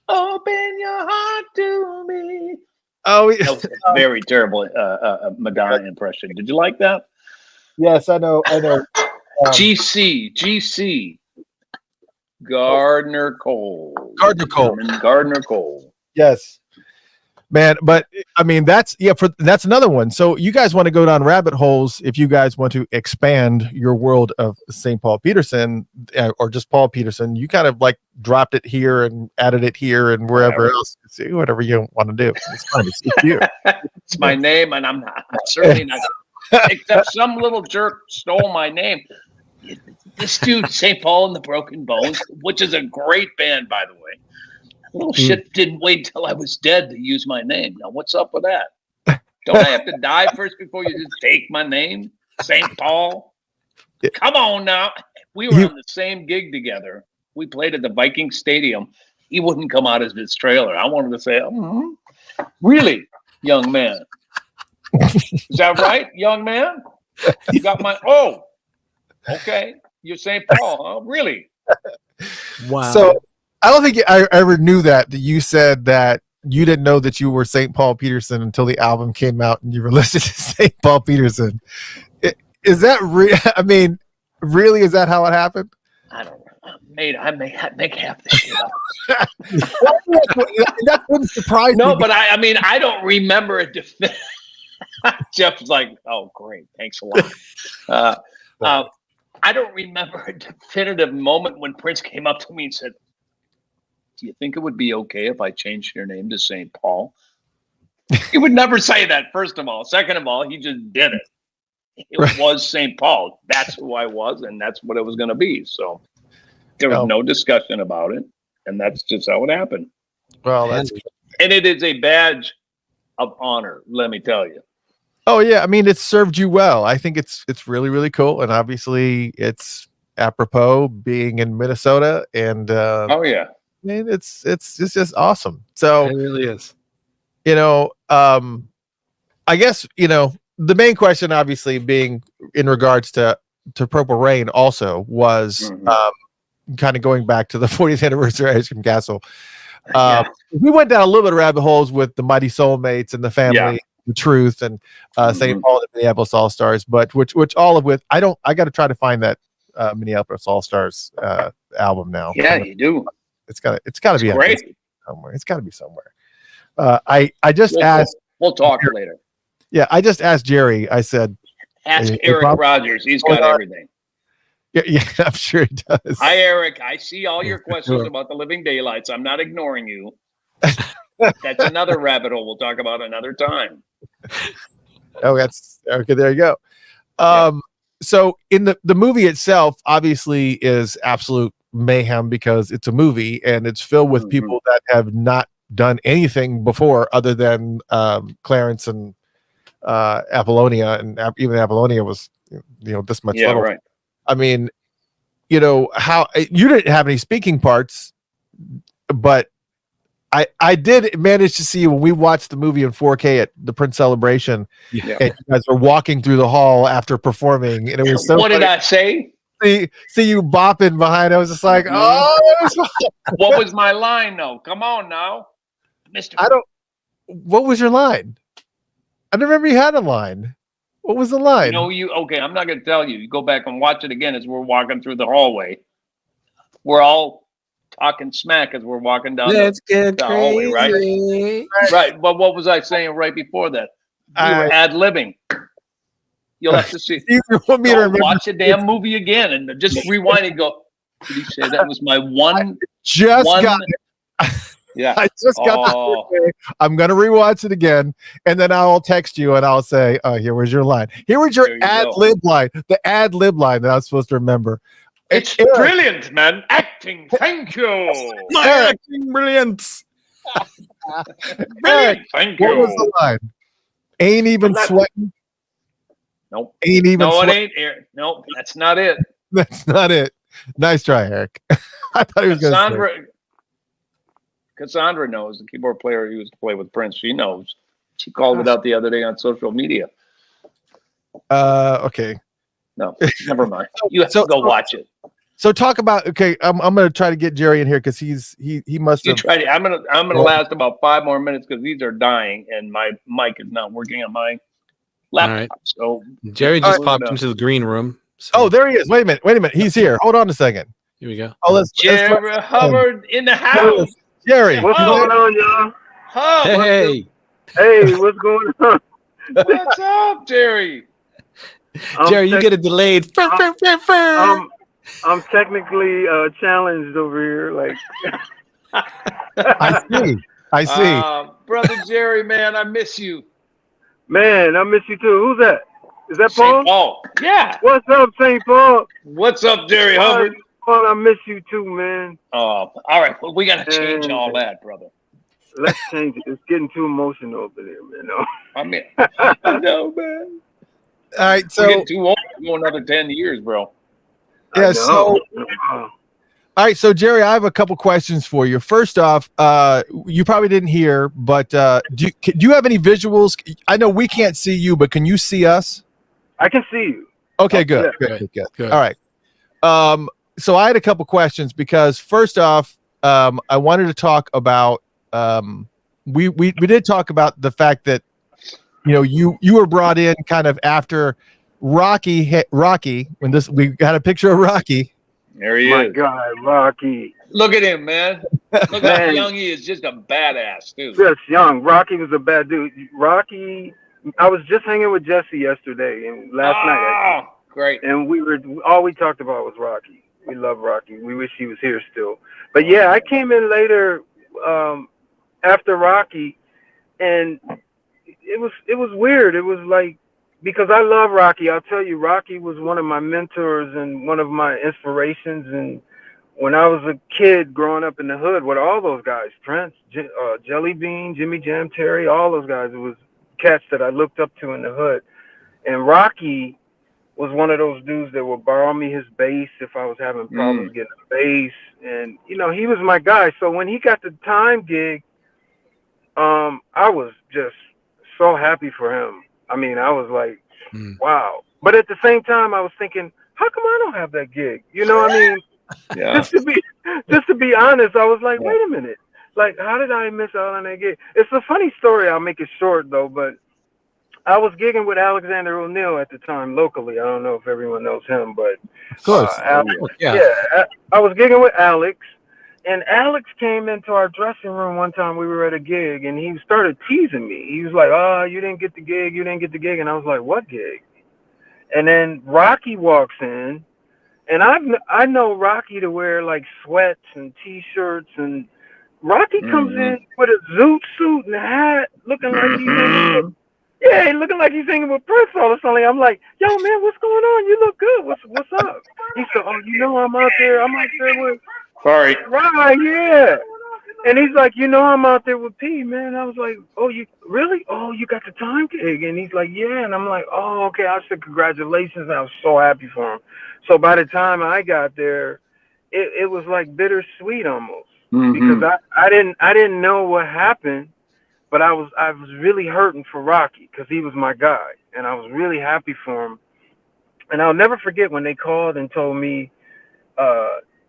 "Open Your Heart to Me." Oh, that was a very terrible Madonna impression. Did you like that? Yes, I know. GC Gardner Cole. Gardner Cole. Yes. Man, but I mean that's another one. So you guys want to go down rabbit holes if you guys want to expand your world of St. Paul Peterson or just Paul Peterson. You kind of like dropped it here and added it here and wherever else. See, whatever you want to do. It's fine. It's you. It's my name, and I'm certainly not. Except some little jerk stole my name. This dude, St. Paul and the Broken Bones, which is a great band, by the way. Little shit didn't wait till I was dead to use my name. Now, what's up with that? Don't I have to die first before you just take my name? St. Paul? Come on now. We were on the same gig together. We played at the Viking Stadium. He wouldn't come out of his trailer. I wanted to say, really, young man? Is that right, young man? You got my, okay. You're St. Paul, huh? Really? Wow. So, I don't think I ever knew that you said that you didn't know that you were St. Paul Peterson until the album came out and you were listed as St. Paul Peterson. Is that real? I mean, really, is that how it happened? I don't know. I make half the shit up. That wouldn't surprise me. No, but I mean, I don't remember it. Jeff's like, oh, great. Thanks a lot. I don't remember a definitive moment when Prince came up to me and said, do you think it would be okay if I changed your name to St. Paul? He would never say that, first of all. Second of all, he just did it. It was St. Paul. That's who I was, and that's what it was going to be. So there was no discussion about it, and that's just how it happened. Well, and it is a badge of honor, let me tell you. Oh yeah, I mean, it's served you well. I think it's really, really cool, and obviously it's apropos being in Minnesota, and oh yeah, I mean, it's just awesome. So it really is. I guess the main question, obviously, being in regards to Purple Rain, also was kind of going back to the 40th anniversary of Ice Cream Castle. We went down a little bit of rabbit holes with the Mighty Soulmates and the Family, the Truth, and St. Paul and Minneapolis All Stars, but which all of with I got to try to find that Minneapolis All Stars album now. Yeah, you do. It's got to be great somewhere. It's got to be somewhere. I just asked. We'll talk later. Yeah, I just asked Jerry. I said, ask Eric Rogers. He's got everything. Yeah, I'm sure he does. Hi, Eric. I see all your questions about the Living Daylights. I'm not ignoring you. That's another rabbit hole we'll talk about another time. Oh, that's okay. There you go. So in the movie itself, obviously, is absolute mayhem because it's a movie and it's filled with people that have not done anything before other than Clarence and Apollonia, and even Apollonia was this much little. Right. I mean, how you didn't have any speaking parts, but I did manage to see when we watched the movie in 4K at the Prince Celebration, and you guys were walking through the hall after performing, and it was so. What did I say? See you bopping behind. I was just like, What was my line though? Come on now, Mr. What was your line? I don't remember you had a line. What was the line? Okay, I'm not going to tell you. You go back and watch it again as we're walking through the hallway. We're all talking smack as we're walking down the hallway, right? Right. But what was I saying right before that? We were ad-libbing. You'll have to see. Watch the damn movie again and just rewind and go, did he say that was my one? Got it. Yeah, I just got the I'm gonna rewatch it again, and then I'll text you and I'll say, "Oh, here was your line. Here was your ad lib line. The ad lib line that I was supposed to remember." It's brilliant, man. Acting. Thank you. My acting brilliance. Brilliant. Thank you. What was the line? Ain't even sweating. Nope. Ain't even. No, it ain't. Nope. That's not it. That's not it. Nice try, Eric. I thought he was going to say. Cassandra knows, the keyboard player who used to play with Prince. She knows. She called it out the other day on social media. Okay. No, never mind. You have to go watch it. So talk about. Okay, I'm going to try to get Jerry in here because he must have. I'm gonna last about 5 more minutes because these are dying and my mic is not working on my laptop. Right. So Jerry just popped into the green room. So. Oh, there he is. Wait a minute. He's here. Hold on a second. Here we go. Oh, let's Jerry Hubbard in the house. Jerry, what's going on, y'all? Hey, what's going on? What's up, Jerry? Jerry, you get a delayed. I'm technically challenged over here. Like, I see. Brother Jerry, man, I miss you. Man, I miss you too. Who's that? Is that Paul? St. Paul. Yeah. What's up, St. Paul? What's up, Jerry Hubbard? Paul, I miss you too, man. Oh, all right. Well, we got to change all that, brother. Let's change it. It's getting too emotional over there, man. No. I mean, I know, man. All right, so we're getting too old to go another 10 years, bro. Yeah. So, all right. So, Jerry, I have a couple questions for you. First off, you probably didn't hear, but do you have any visuals? I know we can't see you, but can you see us? I can see you. Okay, good. All right. So I had a couple questions because first off, I wanted to talk about we did talk about the fact that, you know, you were brought in kind of after Rocky when we got a picture of Rocky. There he My is. God, Rocky. Look at him, man. Look how Man. young he is. Just a badass, too. Just young. Rocky was a bad dude. Rocky, I was just hanging with Jesse yesterday and last night. Great. And all we talked about was Rocky. We love Rocky. We wish he was here still. But yeah, I came in later after Rocky, and it was weird. It was like, because I love Rocky. I'll tell you, Rocky was one of my mentors and one of my inspirations. And when I was a kid growing up in the hood with all those guys, Prince, Jellybean, Jimmy Jam, Terry, all those guys, it was cats that I looked up to in the hood. And Rocky was one of those dudes that would borrow me his bass if I was having problems getting a bass. And, you know, he was my guy. So when he got the Time gig, I was just so happy for him. I mean, I was like, wow. But at the same time, I was thinking, how come I don't have that gig? You know what I mean? Yeah. Just to be honest, I was like, wait a minute. Like, how did I miss out on that gig? It's a funny story. I'll make it short, though. But I was gigging with Alexander O'Neill at the time locally. I don't know if everyone knows him, but Of course. I was gigging with Alex. And Alex came into our dressing room one time. We were at a gig, and he started teasing me. He was like, "Oh, you didn't get the gig. You didn't get the gig." And I was like, "What gig?" And then Rocky walks in, and I know Rocky to wear like sweats and T-shirts, and Rocky comes in with a zoot suit and a hat, looking like he's looking like he's hanging with Prince all of a sudden. I'm like, "Yo, man, what's going on? You look good. What's up?" He said, "Oh, you know, I'm out there with." Sorry. Right, yeah. And he's like, you know, I'm out there with P, man. I was like, oh, you really? Oh, you got the Time gig? And he's like, yeah. And I'm like, oh, okay. I said, congratulations. And I was so happy for him. So by the time I got there, it was like bittersweet almost, because I didn't know what happened, but I was really hurting for Rocky because he was my guy, and I was really happy for him. And I'll never forget when they called and told me,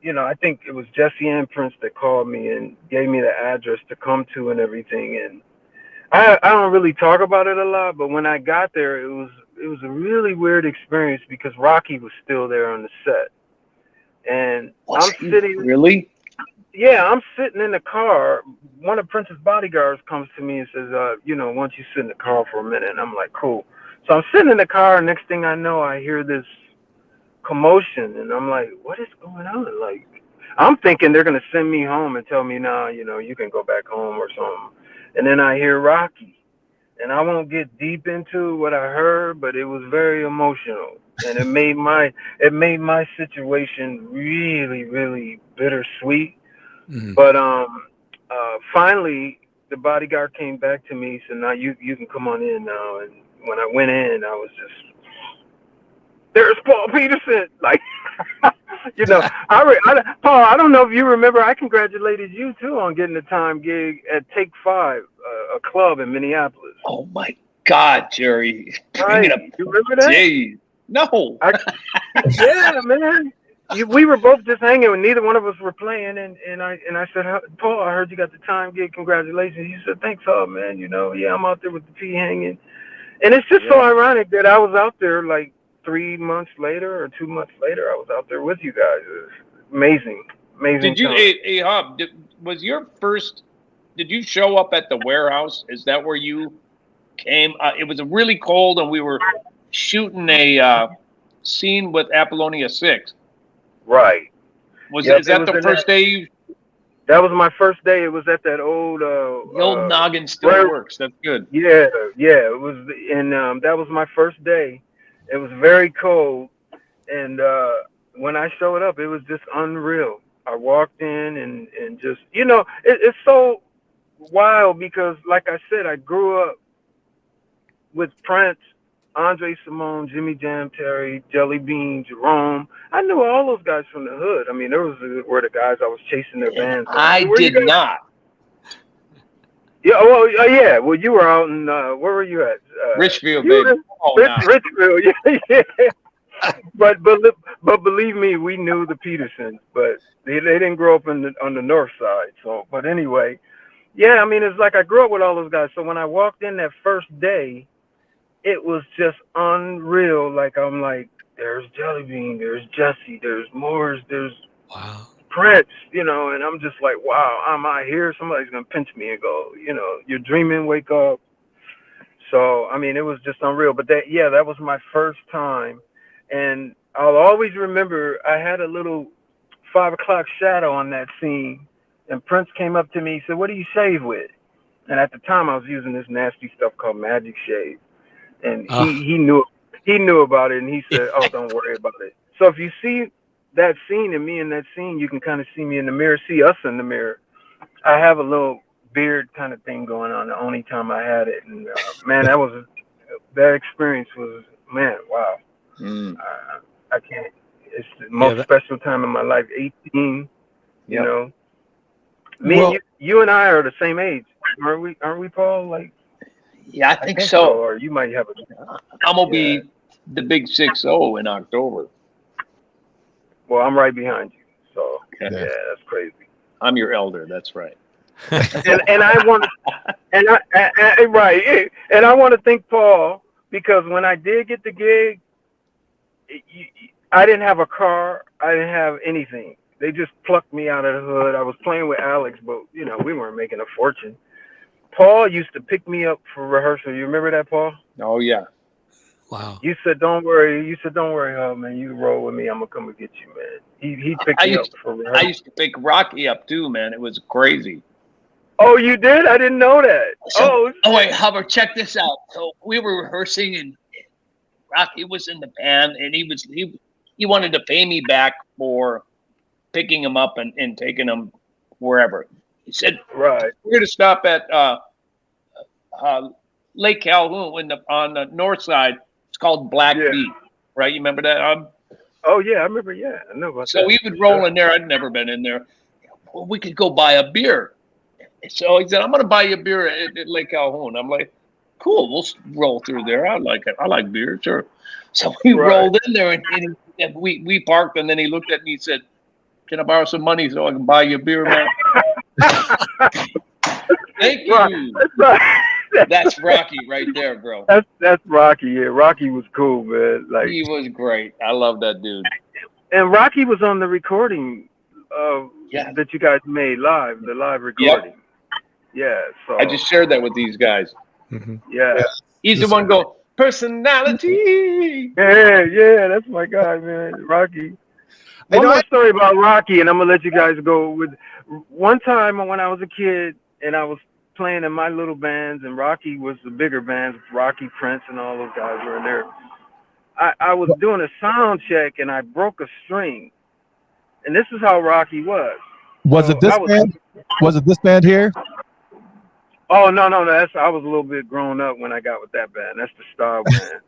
you know, I think it was Jesse and Prince that called me and gave me the address to come to and everything. And I don't really talk about it a lot, but when I got there, it was a really weird experience because Rocky was still there on the set. And I'm sitting. Really? Yeah, I'm sitting in the car. One of Prince's bodyguards comes to me and says, you know, why don't you sit in the car for a minute? And I'm like, cool. So I'm sitting in the car, and next thing I know, I hear this commotion, and I'm like, what is going on? Like, I'm thinking they're gonna send me home and tell me, nah, you know, you can go back home or something. And then I hear Rocky, and I won't get deep into what I heard, but it was very emotional, and it made my situation really, really bittersweet. But finally the bodyguard came back to me and said, now you can come on in now. And when I went in, I was just, there's Paul Peterson. Like, you know, Paul, I don't know if you remember, I congratulated you too on getting the Time gig at Take 5, a club in Minneapolis. Oh my God, Jerry! Right. You remember that? Jeez. No. Yeah, man. We were both just hanging, and neither one of us were playing. And I said, Paul, I heard you got the Time gig. Congratulations. He said, thanks, man. You know, yeah, I'm out there with the P hanging. And it's just so ironic that I was out there like 3 months later or 2 months later. I was out there with you guys. It was amazing. Did you, hey, Hub, did you show up at the warehouse? Is that where you came? It was really cold, and we were shooting a scene with Apollonia 6. Right. Is that the first day? That was my first day. It was at that old. The old noggin still works. That's good. Yeah. It was, and that was my first day. It was very cold, and when I showed up, it was just unreal. I walked in and just, you know, it's so wild because, like I said, I grew up with Prince, Andre Simone, Jimmy Jam, Terry, Jellybean, Jerome. I knew all those guys from the hood. I mean, were the guys I was chasing their bands. I did not. Yeah, well, yeah. Well, you were out in where were you at? Richfield, baby. Richfield, yeah. But believe me, we knew the Petersons, but they didn't grow up on the north side. So, but anyway, Yeah, I mean, it's like I grew up with all those guys. So when I walked in that first day, it was just unreal. Like, I'm like, there's Jellybean, there's Jesse, there's Moors, there's Wow. Prince, and I'm just like, wow, I'm out here. Somebody's going to pinch me and go, you're dreaming, wake up. So, I mean, it was just unreal. But that was my first time. And I'll always remember I had a little 5 o'clock shadow on that scene. And Prince came up to me, he said, what do you shave with? And at the time I was using this nasty stuff called Magic Shave. And he knew about it, and he said, oh, don't worry about it. So if you see that scene and me in that scene, you can kind of see me in the mirror, see us in the mirror. I have a little beard kind of thing going on the only time I had it. And man, that experience was, man, wow. I can't, it's the most special time in my life, 18, you know. You and I are the same age, aren't we, Paul? Like, yeah, I think so. Or you might have I'm gonna be the big 6-0 in October. Well, I'm right behind you, so okay. Yeah, that's crazy. I'm your elder. That's right. and I want to, right, and I want to thank Paul, because when I did get the gig, I didn't have a car, I didn't have anything. They just plucked me out of the hood. I was playing with Alex, but we weren't making a fortune. Paul used to pick me up for rehearsal. You remember that, Paul? Oh yeah. Wow. You said, don't worry, oh man, you roll with me. I'm gonna come and get you, man. He picked me up for rehearsal. I used to pick Rocky up too, man. It was crazy. Oh, you did? I didn't know that. So, wait, Hubbard, check this out. So we were rehearsing, and Rocky was in the band, and he wanted to pay me back for picking him up and taking him wherever. He said, right, we're going to stop at Lake Calhoun on the north side. It's called Black Beach, right? You remember that? Oh, yeah, I remember, I know about that. So we would roll in there. I'd never been in there. Well, we could go buy a beer. So he said, I'm going to buy you a beer at Lake Calhoun. I'm like, cool, we'll roll through there. I like it. I like beer, sure. So we rolled in there, and we parked, and then he looked at me and said, can I borrow some money so I can buy you a beer, man? Thank you. That's Rocky right there, bro. That's Rocky. Yeah, Rocky was cool, man. Like, he was great. I love that dude. And Rocky was on the recording that you guys made live, the live recording. Yep. Yeah. So I just shared that with these guys. Mm-hmm. Yeah. He's the one go, personality. Yeah, that's my guy, man. Rocky. One more story about Rocky, and I'm gonna let you guys go with. One time when I was a kid and I was playing in my little bands, and Rocky was the bigger bands, Rocky, Prince, and all those guys were in there. I was doing a sound check, and I broke a string, and this is how Rocky was. Was it this band? Was it this band here? Oh no! I was a little bit grown up when I got with that band. That's the Star band.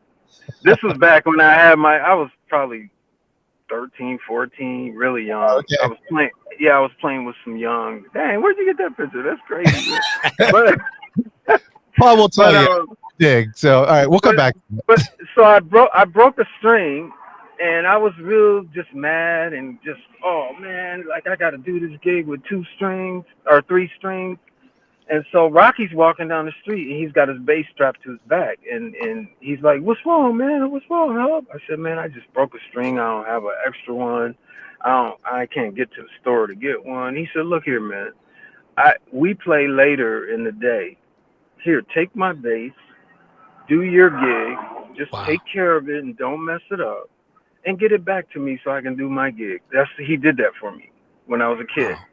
This was back when I was probably 13, 14, really young. Okay. I was playing with some young. Dang, where'd you get that picture? That's crazy. But Paul will tell you. Dig. So all right, we'll come back. But so I broke a string, and I was real just mad and just, oh man, like I got to do this gig with 2 strings or 3 strings. And so Rocky's walking down the street, and he's got his bass strapped to his back, and he's like, "What's wrong, man? What's wrong, Hub?" I said, "Man, I just broke a string. I don't have an extra one. I can't get to the store to get one." He said, "Look here, man. We play later in the day. Here, take my bass, do your gig, just take care of it and don't mess it up, and get it back to me so I can do my gig." He did that for me when I was a kid. Wow.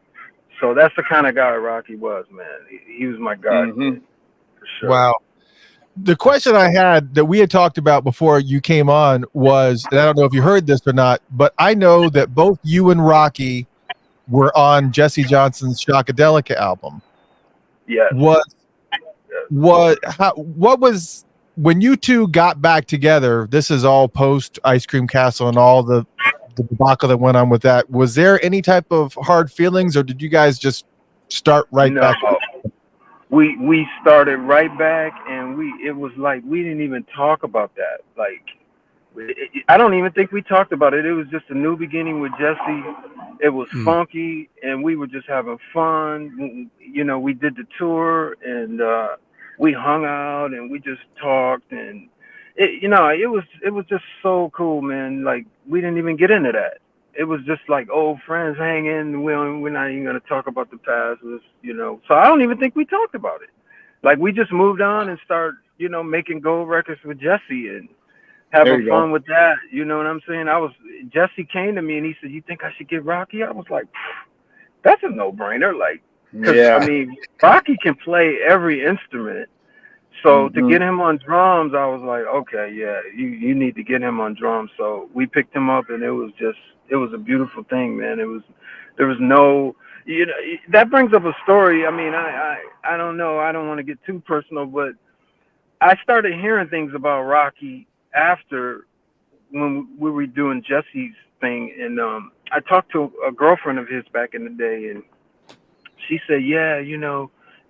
So that's the kind of guy Rocky was, man. He was my guy, for sure. Wow. The question I had that we had talked about before you came on was, and I don't know if you heard this or not, but I know that both you and Rocky were on Jesse Johnson's Shockadelica album. Yeah. What was, when you two got back together, this is all post Ice Cream Castle and all the debacle that went on with that. Was there any type of hard feelings, or did you guys just start back? We started right back, and it was like we didn't even talk about that. Like, I don't even think we talked about it. It was just a new beginning with Jesse. It was funky, and we were just having fun. You know, we did the tour, and we hung out, and we just talked, and it was just so cool, man. Like, we didn't even get into that. It was just like old friends hanging. We're not even gonna talk about the past, So I don't even think we talked about it. Like, we just moved on and started, making gold records with Jesse and having fun with that. You know what I'm saying? Jesse came to me and he said, "You think I should get Rocky?" I was like, "That's a no-brainer." Like, I mean, Rocky can play every instrument. So to get him on drums, I was like, okay, yeah, you need to get him on drums. So we picked him up, and it was a beautiful thing, man. There was no, that brings up a story. I mean, I don't know. I don't want to get too personal, but I started hearing things about Rocky after when we were doing Jesse's thing. And I talked to a girlfriend of his back in the day, and she said, yeah,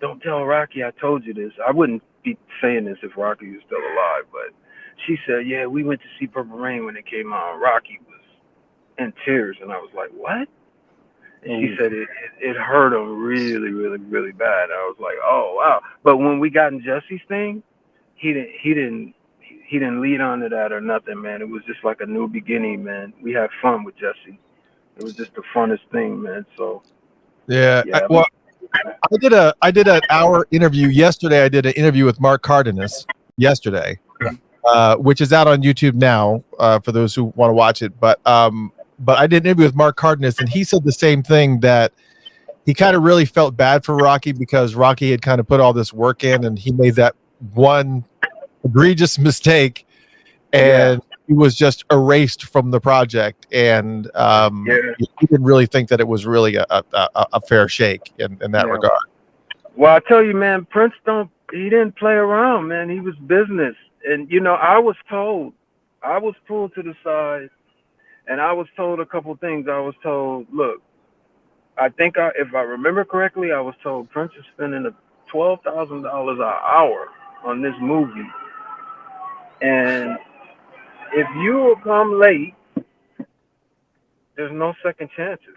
don't tell Rocky I told you this. I wouldn't be saying this if Rocky was still alive, but she said, yeah, we went to see Purple Rain when it came out. Rocky was in tears, and I was like, what? And she said it hurt him really, really, really bad. I was like, oh wow. But when we got in Jesse's thing, he didn't lead on to that or nothing, man. It was just like a new beginning, man. We had fun with Jesse. It was just the funnest thing, man. So yeah. I did an hour interview yesterday. I did an interview with Mark Cardenas yesterday, which is out on YouTube now for those who want to watch it. But I did an interview with Mark Cardenas, and he said the same thing, that he kind of really felt bad for Rocky because Rocky had kind of put all this work in, and he made that one egregious mistake, and he was just erased from the project. And he didn't really think that it was really a fair shake in that regard. Well, I tell you, man, Prince he didn't play around, man. He was business. And, I was pulled to the side, and I was told a couple things. I was told, look, I think if I remember correctly, I was told Prince is spending $12,000 an hour on this movie. And if you will come late, there's no second chances.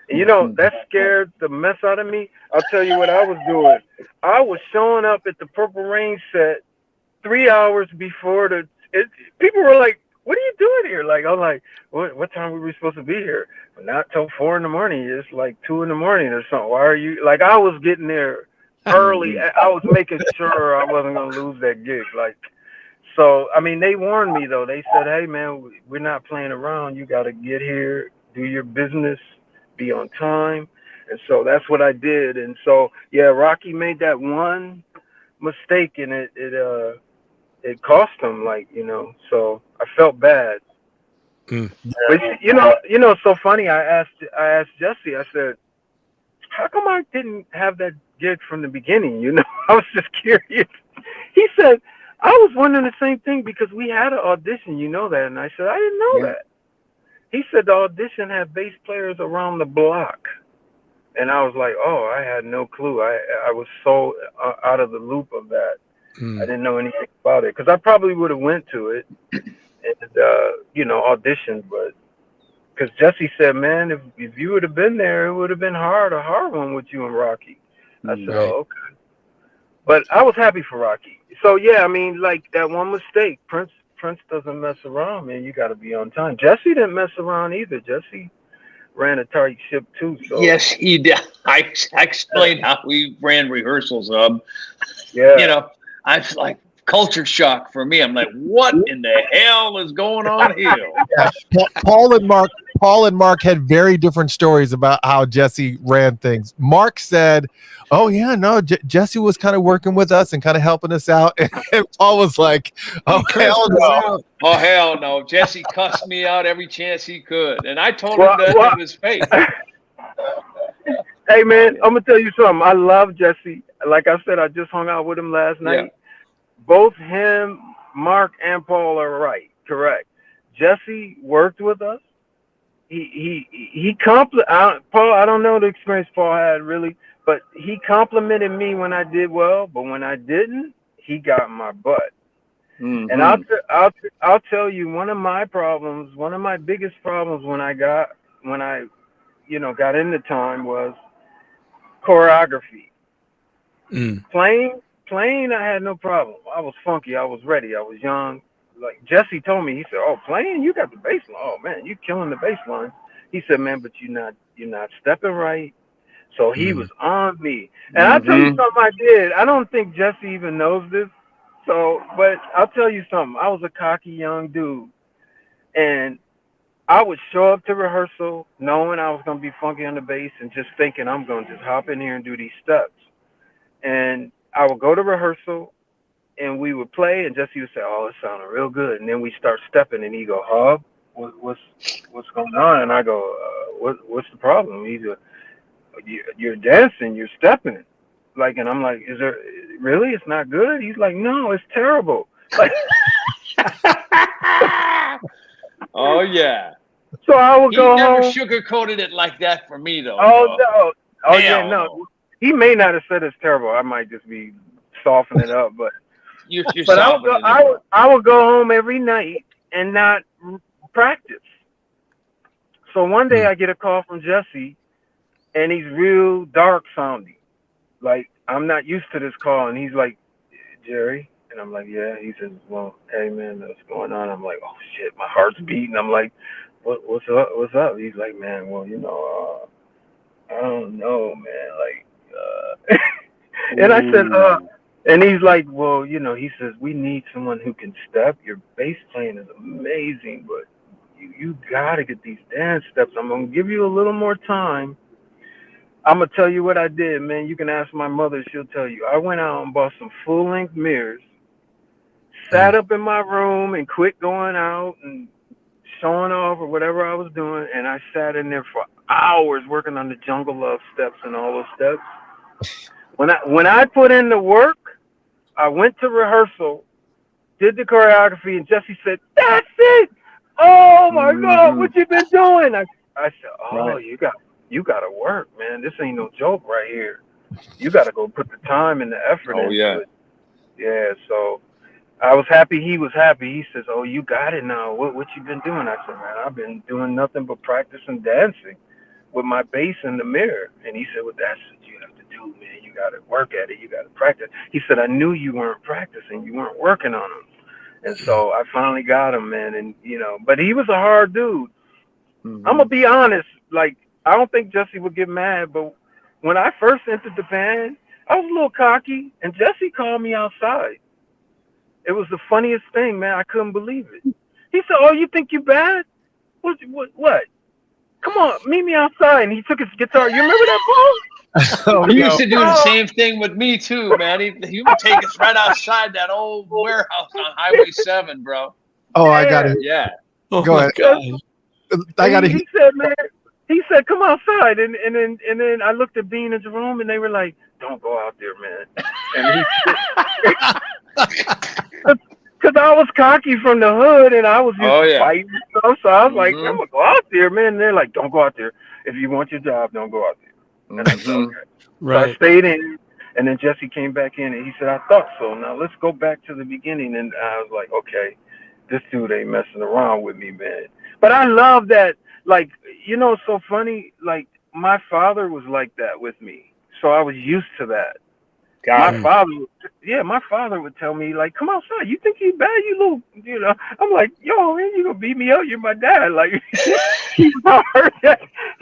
And that scared the mess out of me. I'll tell you what I was doing. I was showing up at the Purple Rain set 3 hours before people were like, what are you doing here? Like, I'm like, what time were we supposed to be here? Not till 4 a.m. It's like 2 a.m. or something. Why are you, like, I was getting there early. I was making sure I wasn't going to lose that gig. Like, so, I mean, they warned me, though. They said, hey, man, we're not playing around. You got to get here, do your business, be on time. And so that's what I did. And so, yeah, Rocky made that one mistake, and it cost him, so I felt bad. But, it's so funny. I asked Jesse, I said, how come I didn't have that gig from the beginning? I was just curious. He said, I was wondering the same thing because we had an audition, that. And I said, I didn't know that. He said the audition had bass players around the block. And I was like, oh, I had no clue. I was so out of the loop of that. I didn't know anything about it because I probably would have went to it and, auditioned. But because Jesse said, man, if you would have been there, it would have been a hard one with you and Rocky. I said, oh, okay. But I was happy for Rocky. So, yeah, I mean, like that one mistake, Prince doesn't mess around, man. You got to be on time. Jesse didn't mess around either. Jesse ran a tight ship too. So. Yes, he did. I explained how we ran rehearsals. Yeah. I was like, culture shock for me. I'm like, what in the hell is going on here? Yeah. Paul and Mark had very different stories about how Jesse ran things. Mark said, oh yeah, no, Jesse was kind of working with us and kind of helping us out. And Paul was like, oh hell no. Oh hell no. Jesse cussed me out every chance he could. And I told him that in his face. Hey man, I'm gonna tell you something. I love Jesse. Like I said, I just hung out with him last night. Yeah. Both him, Mark, and Paul are right. Correct. Jesse worked with us. Paul. I don't know the experience Paul had really, but he complimented me when I did well. But when I didn't, he got my butt. Mm-hmm. And I'll tell you one of my biggest problems when I got into time was choreography. Playing, I had no problem. I was funky. I was ready. I was young. Like Jesse told me, he said, "Oh, playing, you got the bass line. Oh man, you killing the bass line." He said, "Man, but you're not stepping right." So he was on me. And I'll tell you something I did. I don't think Jesse even knows this. So, but I'll tell you something. I was a cocky young dude, and I would show up to rehearsal knowing I was going to be funky on the bass and just thinking I'm going to just hop in here and do these steps. And I would go to rehearsal and we would play and Jesse would say, "Oh, it sounded real good." And then we start stepping and he go, "Hub, what's going on?" And I go, what's the problem? He's "You're dancing, you're stepping." Like, and I'm like, "Is there really? It's not good?" He's like, "No, it's terrible." Like, oh yeah. So I would go never home. sugarcoated it like that for me though. Oh no. Oh Hell yeah, no. He may not have said it's terrible. I might just be softening it up, but but I would go home every night and not practice. So one day I get a call from Jesse, and he's real dark sounding. Like, I'm not used to this call, and he's like, "Jerry," and I'm like, "Yeah." He says, "Well, hey man, what's going on?" I'm like, "Oh shit, my heart's beating." I'm like, "What's up? What's up?" He's like, "Man, well, I don't know, man. Like, and I said, and he's like, "Well, he says, we need someone who can step. Your bass playing is amazing, but you gotta get these dance steps. I'm gonna give you a little more time. I'm gonna tell you what I did, man. You can ask my mother; she'll tell you. I went out and bought some full-length mirrors, sat up in my room, and quit going out and showing off or whatever I was doing. And I sat in there for hours working on the Jungle Love steps and all those steps. When I put in the work, I went to rehearsal, did the choreography, and Jesse said, "That's it! Oh my God, what you been doing?" I said, "Oh, right. You got to work, man. This ain't no joke right here. You got to go put the time and the effort into it." Yeah, so I was happy. He was happy. He says, "Oh, you got it now. What you been doing?" I said, "Man, I've been doing nothing but practicing dancing with my bass in the mirror." And he said, "Well, that's what you have to do, man. You got to work at it. You got to practice." He said, "I knew you weren't practicing. You weren't working on them." And so I finally got him, man. And, but he was a hard dude. I'm going to be honest. Like, I don't think Jesse would get mad, but when I first entered the band, I was a little cocky, and Jesse called me outside. It was the funniest thing, man. I couldn't believe it. He said, "Oh, you think you bad? What? Come on, meet me outside." And he took his guitar. You remember that, Paul? He used to do the same thing with me too, man. He would take us right outside that old warehouse on Highway 7, bro. Oh, I got it. Yeah. Oh, go ahead. I got it. He said, "Man," he said, "Come outside." And then I looked at Bean and Jerome, and they were like, "Don't go out there, man." And because I was cocky from the hood, and I was used to fighting and stuff, so I was like, "I'm gonna go out there, man." And they're like, "Don't go out there. If you want your job, don't go out there." And I said, "Okay." Right. So I stayed in, and then Jesse came back in, and he said, "I thought so. Now let's go back to the beginning." And I was like, "Okay, this dude ain't messing around with me, man." But I love that. Like, it's so funny. Like, my father was like that with me, so I was used to that. My father would tell me, like, "Come outside. You think you bad? You little, I'm like, "Yo, man, you gonna beat me up? You're my dad." Like, he was hard.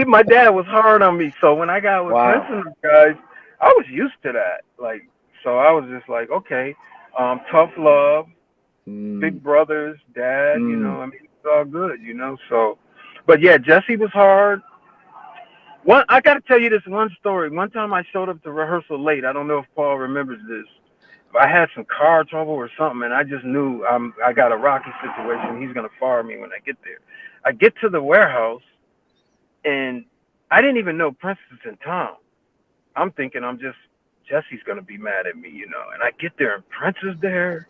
My dad was hard on me. So when I got with Prince and those guys, I was used to that. Like, so I was just like, okay, tough love, big brothers, dad. I mean, it's all good. So, but yeah, Jesse was hard. I got to tell you this one story. One time I showed up to rehearsal late. I don't know if Paul remembers this. I had some car trouble or something, and I just knew I got a rocky situation. He's going to fire me when I get there. I get to the warehouse, and I didn't even know Prince was in town. I'm thinking Jesse's going to be mad at me, And I get there, and Prince is there.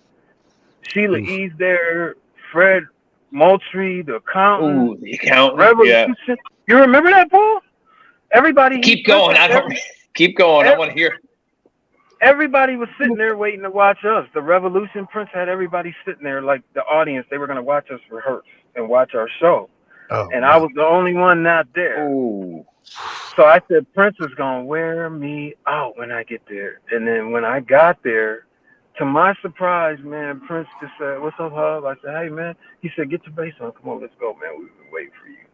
Sheila E's there. Fred Moultrie, the accountant. Ooh, the accountant. Revolution. Yeah. You remember that, Paul? Everybody keep going. Keep going. I want to hear. Everybody was sitting there waiting to watch us. The Revolution Prince had everybody sitting there like the audience. They were going to watch us rehearse and watch our show. Oh, and I was the only one not there. Ooh. So I said, Prince is going to wear me out when I get there. And then when I got there, to my surprise, man, Prince just said, "What's up, Hub?" I said, "Hey, man." He said, "Get your bass on. Come on, let's go, man. We've been waiting for you."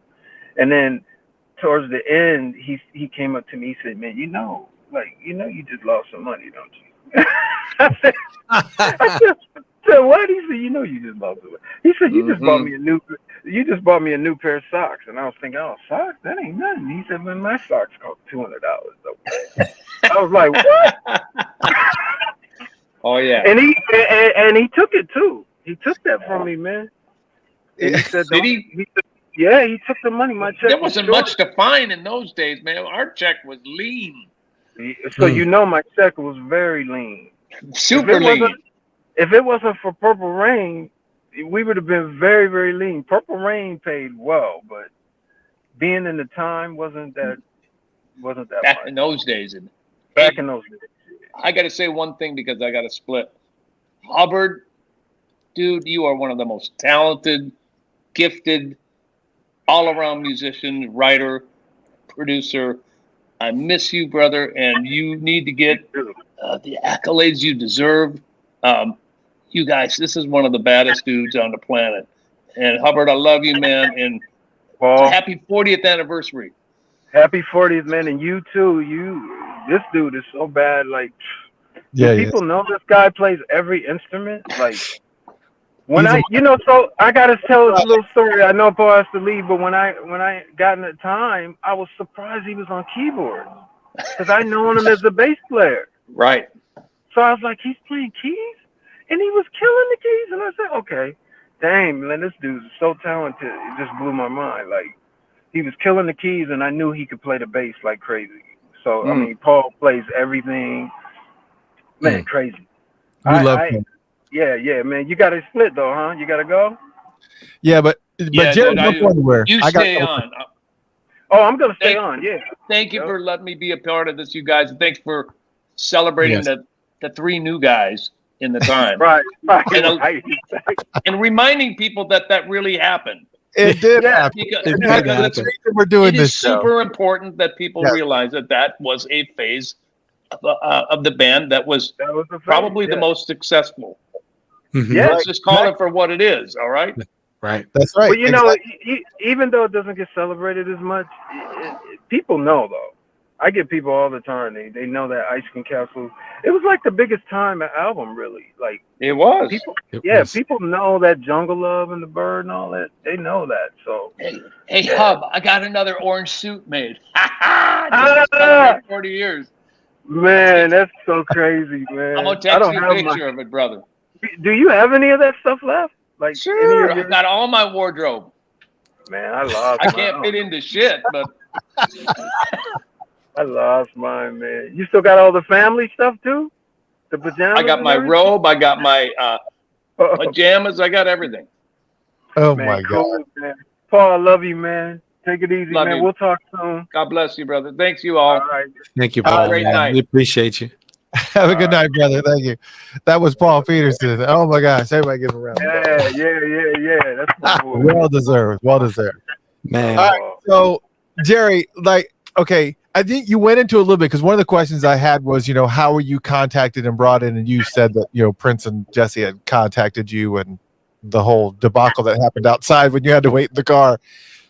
And then towards the end, he came up to me. He said, "Man, you just lost some money, don't you?" I said, "What?" He said, "You just lost some money." He said, "You just bought me a new pair of socks." And I was thinking, "Oh, socks? That ain't nothing." He said, "Man, my socks cost $200." Okay. I was like, "What?" Oh yeah. And he took it too. He took that from me, man. And he said, Did he? Yeah, he took the money. My check. There wasn't much to find in those days, man. Our check was lean. So my check was very lean. Super lean. If it wasn't for Purple Rain, we would have been very, very lean. Purple Rain paid well, but being in the time wasn't that Back much. in those days. Back in those days. I got to say one thing because I got to split. Hubbard, dude, you are one of the most talented, gifted, all-around musician, writer, producer. I miss you, brother, and you need to get the accolades you deserve. You guys, this is one of the baddest dudes on the planet. And Hubbard, I love you, man, and Paul, happy 40th anniversary. Happy 40th, man, and you too. This dude is so bad. Like, people know this guy plays every instrument. Like, so I gotta tell this little story. I know Paul has to leave, but when I got in the time, I was surprised he was on keyboards because I known him as a bass player. Right. So I was like, he's playing keys, and he was killing the keys, and I said, okay, dang, man, this dude's so talented. It just blew my mind. Like, he was killing the keys, and I knew he could play the bass like crazy. So I mean, Paul plays everything. Man, crazy. We love him. Yeah, man. You got to split though, huh? You got to go. Yeah, but Jerry, don't go anywhere. You stay on. Oh, I'm gonna stay on. Yeah. Thank you for letting me be a part of this, you guys. Thanks for celebrating the three new guys in the time. Right. And reminding people that really happened. It did happen. Because we're doing it this is super important that people realize that was a phase of the band that was probably the most successful. Yeah, let's just call it for what it is. All right. Right. That's right. But you know, even though it doesn't get celebrated as much, people know though. I get people all the time. They know that Ice Cream Castle. It was like the biggest time album, really. Like it was. People know that Jungle Love and the Bird and all that. They know that. So hey, Hub, I got another orange suit made. 40 years. Man, that's so crazy, man. I'm gonna text you a picture of it, brother. Do you have any of that stuff left? Like, sure, I got all my wardrobe. Man, I can't fit into shit, but I lost mine, man. You still got all the family stuff too? The pajamas? I got my robe. I got my pajamas. I got everything. Oh, man, my God. Man. Paul, I love you, man. Take it easy, man. We'll talk soon. God bless you, brother. Thanks, you all. All right. Thank you, Paul. Great night. We appreciate you. Have a good night, brother. Thank you. That was Paul Peterson. Oh, my gosh. Everybody give him a round. Yeah. That's my boy. Well deserved. Man. All right. So, Jerry, okay, I think you went into a little bit because one of the questions I had was, how were you contacted and brought in? And you said that, Prince and Jesse had contacted you and the whole debacle that happened outside when you had to wait in the car.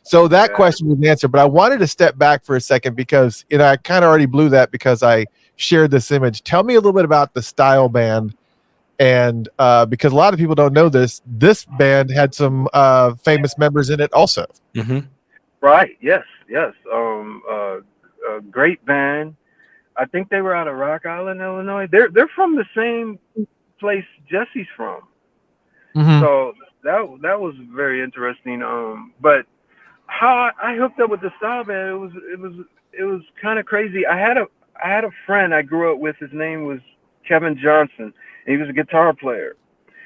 So that question was answered, but I wanted to step back for a second because, I kind of already blew that because I shared this image. Tell me a little bit about the Style Band. And because a lot of people don't know this band had some famous members in it also. Mm-hmm. Right. Yes. A great band. I think they were out of Rock Island, Illinois. They're from the same place Jesse's from. Mm-hmm. So that was very interesting. But how I hooked up with the Style Band, it was kind of crazy. I had a friend I grew up with. His name was Kevin Johnson, and he was a guitar player.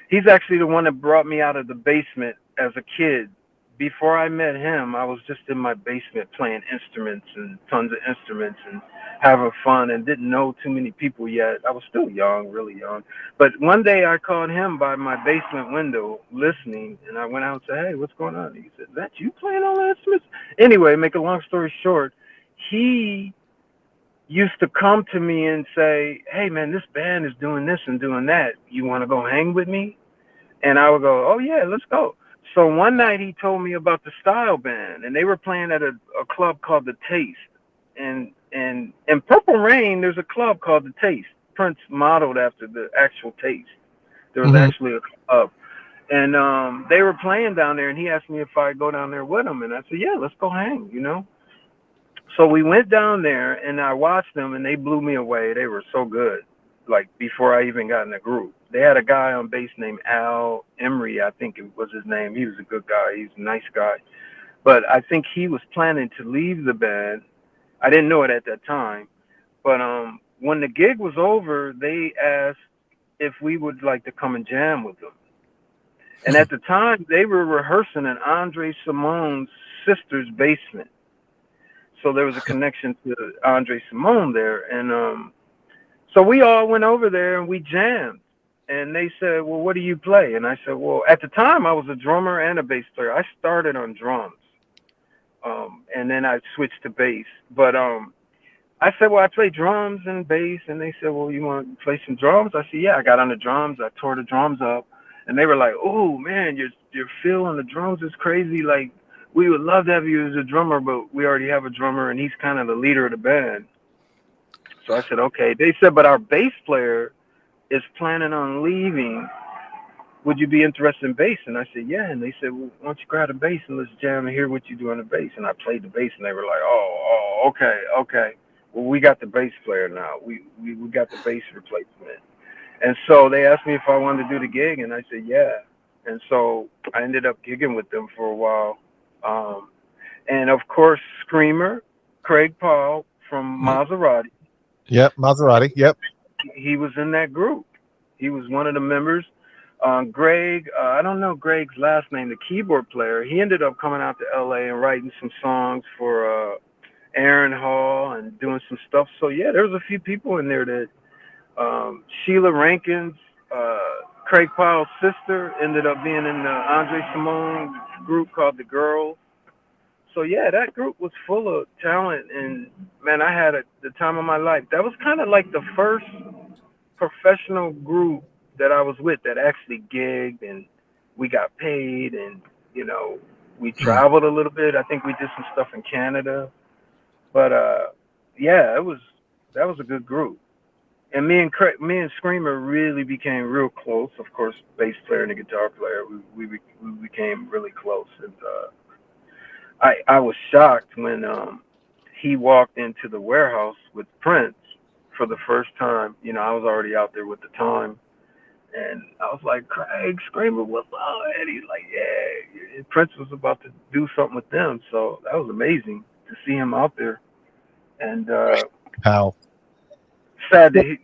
He's actually the one that brought me out of the basement as a kid. Before I met him, I was just in my basement playing instruments and tons of instruments and having fun and didn't know too many people yet. I was still young, really young. But one day I caught him by my basement window listening, and I went out and said, "Hey, what's going on?" He said, "That you playing all the instruments?" Anyway, make a long story short, he used to come to me and say, "Hey man, this band is doing this and doing that. You want to go hang with me?" And I would go, "Oh yeah, let's go." So one night he told me about the Style Band, and they were playing at a club called the Taste. And in Purple Rain, there's a club called the Taste. Prince modeled after the actual Taste. There was actually a club, and they were playing down there. And he asked me if I'd go down there with him, and I said, "Yeah, let's go hang." So we went down there, and I watched them, and they blew me away. They were so good. Like before I even got in the group, they had a guy on bass named Al Emery, I think it was his name. He was a good guy. He's a nice guy, but I think he was planning to leave the band. I didn't know it at that time, but when the gig was over, they asked if we would like to come and jam with them. And at the time, they were rehearsing in Andre Simone's sister's basement. So there was a connection to Andre Simone there. And so we all went over there and we jammed. And they said, "Well, what do you play?" And I said, "Well, at the time, I was a drummer and a bass player. I started on drums. And then I switched to bass. But I said, "Well, I play drums and bass." And they said, "Well, you want to play some drums?" I said, "Yeah." I got on the drums. I tore the drums up. And they were like, "Oh, man, your feel on the drums is crazy. Like, we would love to have you as a drummer, but we already have a drummer, and he's kind of the leader of the band." So I said, "Okay." They said, "But our bass player is planning on leaving. Would you be interested in bass?" And I said, "Yeah." And they said, "Well, why don't you grab a bass and let's jam and hear what you do on the bass?" And I played the bass, and they were like, "Oh, okay. Well, we got the bass player now. We got the bass replacement." And so they asked me if I wanted to do the gig, and I said, "Yeah." And so I ended up gigging with them for a while. And of course, Screamer, Craig Paul from Maserati. Yep, Maserati. Yep. He was in that group. He was one of the members. Greg, I don't know Greg's last name, the keyboard player. He ended up coming out to LA and writing some songs for Aaron Hall and doing some stuff. So yeah, there was a few people in there that Sheila Rankin's Craig Powell's sister ended up being in the Andre Simone group called The Girls. So yeah, that group was full of talent, and man, I had the time of my life. That was kind of like the first professional group that I was with that actually gigged, and we got paid, and we traveled a little bit. I think we did some stuff in Canada, but yeah, that was a good group. And me and Screamer really became real close. Of course, bass player and the guitar player, we became really close. And I was shocked when he walked into the warehouse with Prince for the first time. I was already out there with the time, and I was like, "Craig, Screamer, what's up?" And he's like, "Yeah." Prince was about to do something with them, so that was amazing to see him out there. And How sad that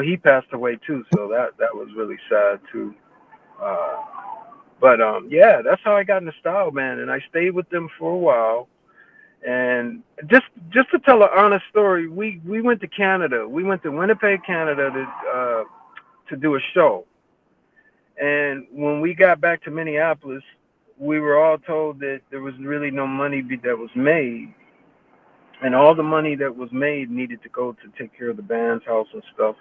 he passed away too, so that was really sad too. But yeah, that's how I got in the Style Band, and I stayed with them for a while. And just to tell an honest story, we went to Canada. We went to Winnipeg, Canada to do a show. And when we got back to Minneapolis, we were all told that there was really no money that was made. And all the money that was made needed to go to take care of the band's house and stuff.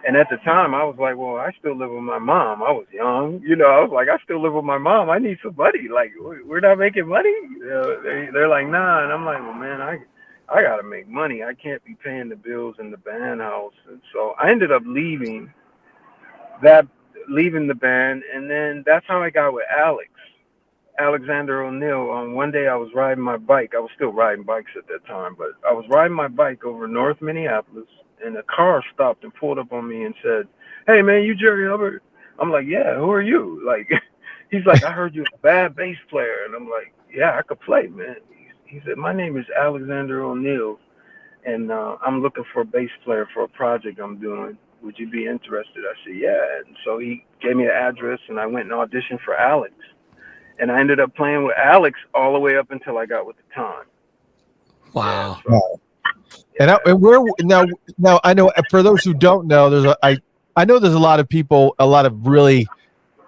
And at the time, I was like, "Well, I still live with my mom." I was young, I was like, "I still live with my mom. I need some money. Like, we're not making money." They're like, "Nah." And I'm like, "Well, man, I got to make money. I can't be paying the bills in the band house." And so I ended up leaving the band. And then that's how I got with Alexander O'Neill. One day I was riding my bike. I was still riding bikes at that time, but I was riding my bike over North Minneapolis, and a car stopped and pulled up on me and said, "Hey man, you Jerry Hubbard?" I'm like, "Yeah, who are you?" Like, he's like, "I heard you're a bad bass player." And I'm like, "Yeah, I could play, man." He said, "My name is Alexander O'Neill, and I'm looking for a bass player for a project I'm doing. Would you be interested?" I said, "Yeah." And so he gave me an address, and I went and auditioned for Alex. And I ended up playing with Alex all the way up until I got with the time. Wow. Yeah, so, And we're now. I know for those who don't know, I know there's a lot of people, a lot of really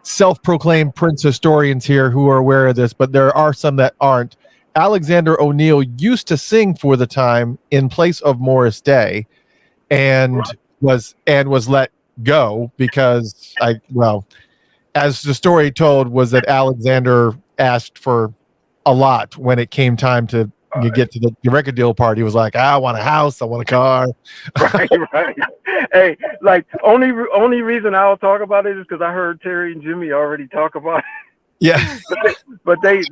self-proclaimed Prince historians here who are aware of this, but there are some that aren't. Alexander O'Neal used to sing for the Time in place of Morris Day, and was let go because as the story told, was that Alexander asked for a lot when it came time to get to the record deal part. He was like, I want a house, I want a car. Right. Hey, like only reason I'll talk about it is because I heard Terry and Jimmy already talk about it. Yeah. but they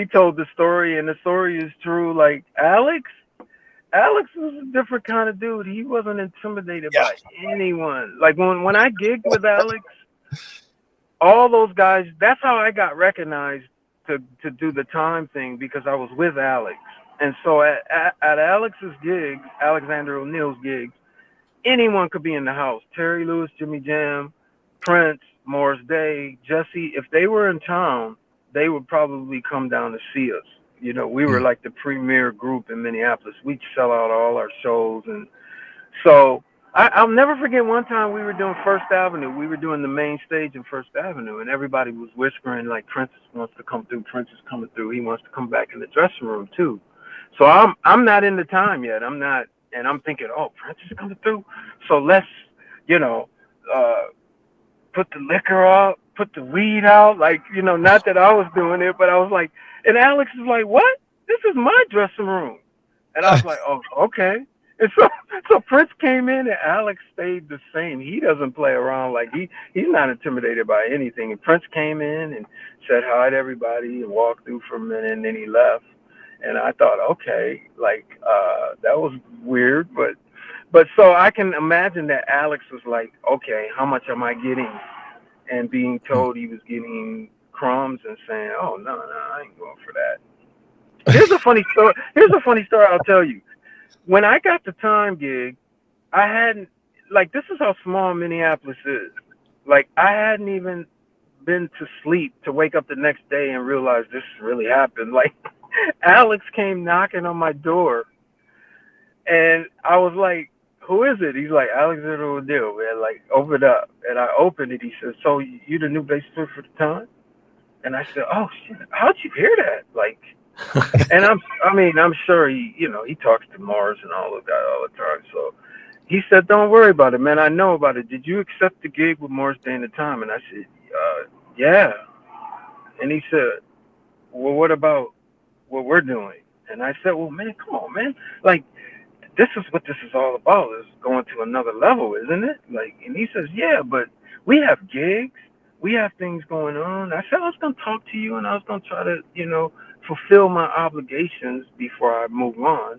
told the story, and the story is true. Like Alex was a different kind of dude. He wasn't intimidated by anyone. Like when I gigged with Alex, all those guys, that's how I got recognized to do the Time thing, because I was with Alex. And so at Alex's gigs, Alexander O'Neal's gigs, anyone could be in the house. Terry Lewis, Jimmy Jam, Prince, Morris Day, Jesse. If they were in town, they would probably come down to see us. You know, we were like the premier group in Minneapolis. We'd sell out all our shows. And so I'll never forget one time we were doing First Avenue. We were doing the main stage in First Avenue, and everybody was whispering like, Prince wants to come through. Prince is coming through. He wants to come back in the dressing room too. So I'm not in the Time yet. I'm not, and I'm thinking, oh, Prince is coming through. So let's, put the liquor out, put the weed out. Like, not that I was doing it, but I was like, and Alex is like, what? This is my dressing room. And I was like, oh, okay. And so Prince came in, and Alex stayed the same. He doesn't play around. Like he's not intimidated by anything. And Prince came in and said hi to everybody and walked through for a minute, and then he left. And I thought, okay, that was weird, but so I can imagine that Alex was like, okay, how much am I getting? And being told he was getting crumbs and saying, oh, no, I ain't going for that. Here's a funny story I'll tell you. When I got the Time gig, I hadn't, this is how small Minneapolis is. I hadn't even been to sleep to wake up the next day and realize this really happened. Alex came knocking on my door, and I was like, who is it? He's like, Alexander O'Neal, man. Open it up. And I opened it. He said, so you the new bass player for the Time? And I said, oh, shit, how'd you hear that? And I'm sure he talks to Mars and all of that all the time. So he said, don't worry about it, man. I know about it. Did you accept the gig with Morris Day and the Time? And I said, yeah. And he said, well, what about what we're doing? And I said, well, man, come on, man. This is what this is all about, is going to another level, isn't it? And he says, yeah, but we have gigs. We have things going on. I said, I was going to talk to you, and I was going to try to, fulfill my obligations before I move on.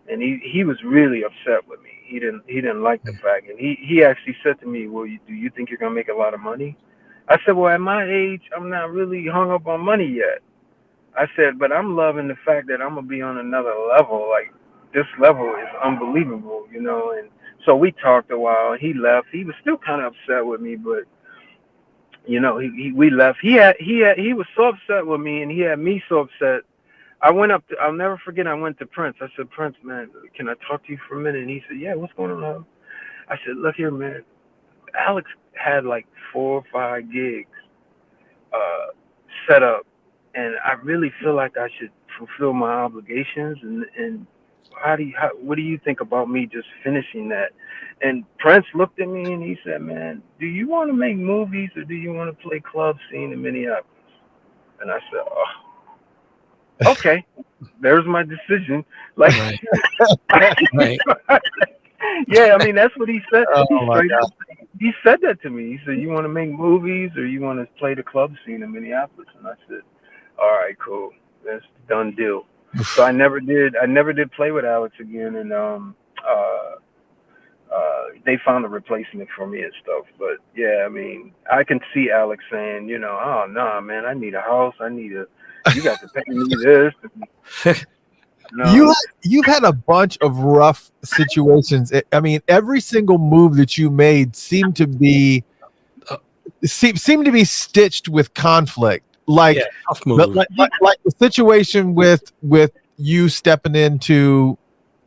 And he was really upset with me. He didn't like the fact. And he actually said to me, well, do you think you're going to make a lot of money? I said, well, at my age, I'm not really hung up on money yet. I said, but I'm loving the fact that I'm going to be on another level. This level is unbelievable, and so we talked a while. He left. He was still kind of upset with me, but we left. He was so upset with me, and he had me so upset. I'll never forget, I went to Prince. I said, Prince, man, can I talk to you for a minute? And he said, yeah, what's going on? I said, look here, man. Alex had 4 or 5 gigs set up, and I really feel like I should fulfill my obligations, and what do you think about me just finishing that? And Prince looked at me and he said, man, do you want to make movies, or do you want to play club scene in Minneapolis? And I said, oh, okay, there's my decision. Right. Yeah, that's what he said. Oh, he said that to me. He said, you want to make movies, or you want to play the club scene in Minneapolis? And I said, all right, cool, that's a done deal. So I never did play with Alex again, and they found a replacement for me and stuff. But yeah, I can see Alex saying, oh no, man, I need a house. You got to pay me this. No. You've had a bunch of rough situations. Every single move that you made seemed to be stitched with conflict. The situation with you stepping into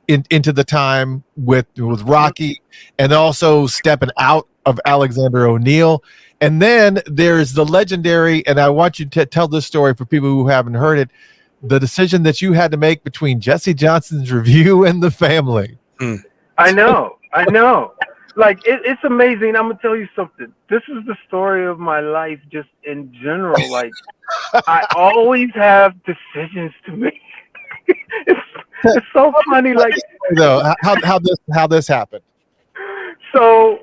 the Time with Rocky, and also stepping out of Alexander O'Neal. And then there's the legendary, and I want you to tell this story for people who haven't heard it, the decision that you had to make between Jesse Johnson's Review and The Family. I know. Like, it's amazing. I'm going to tell you something. This is the story of my life just in general. Like, I always have decisions to make. It's so funny. Like, though, how this happened. So,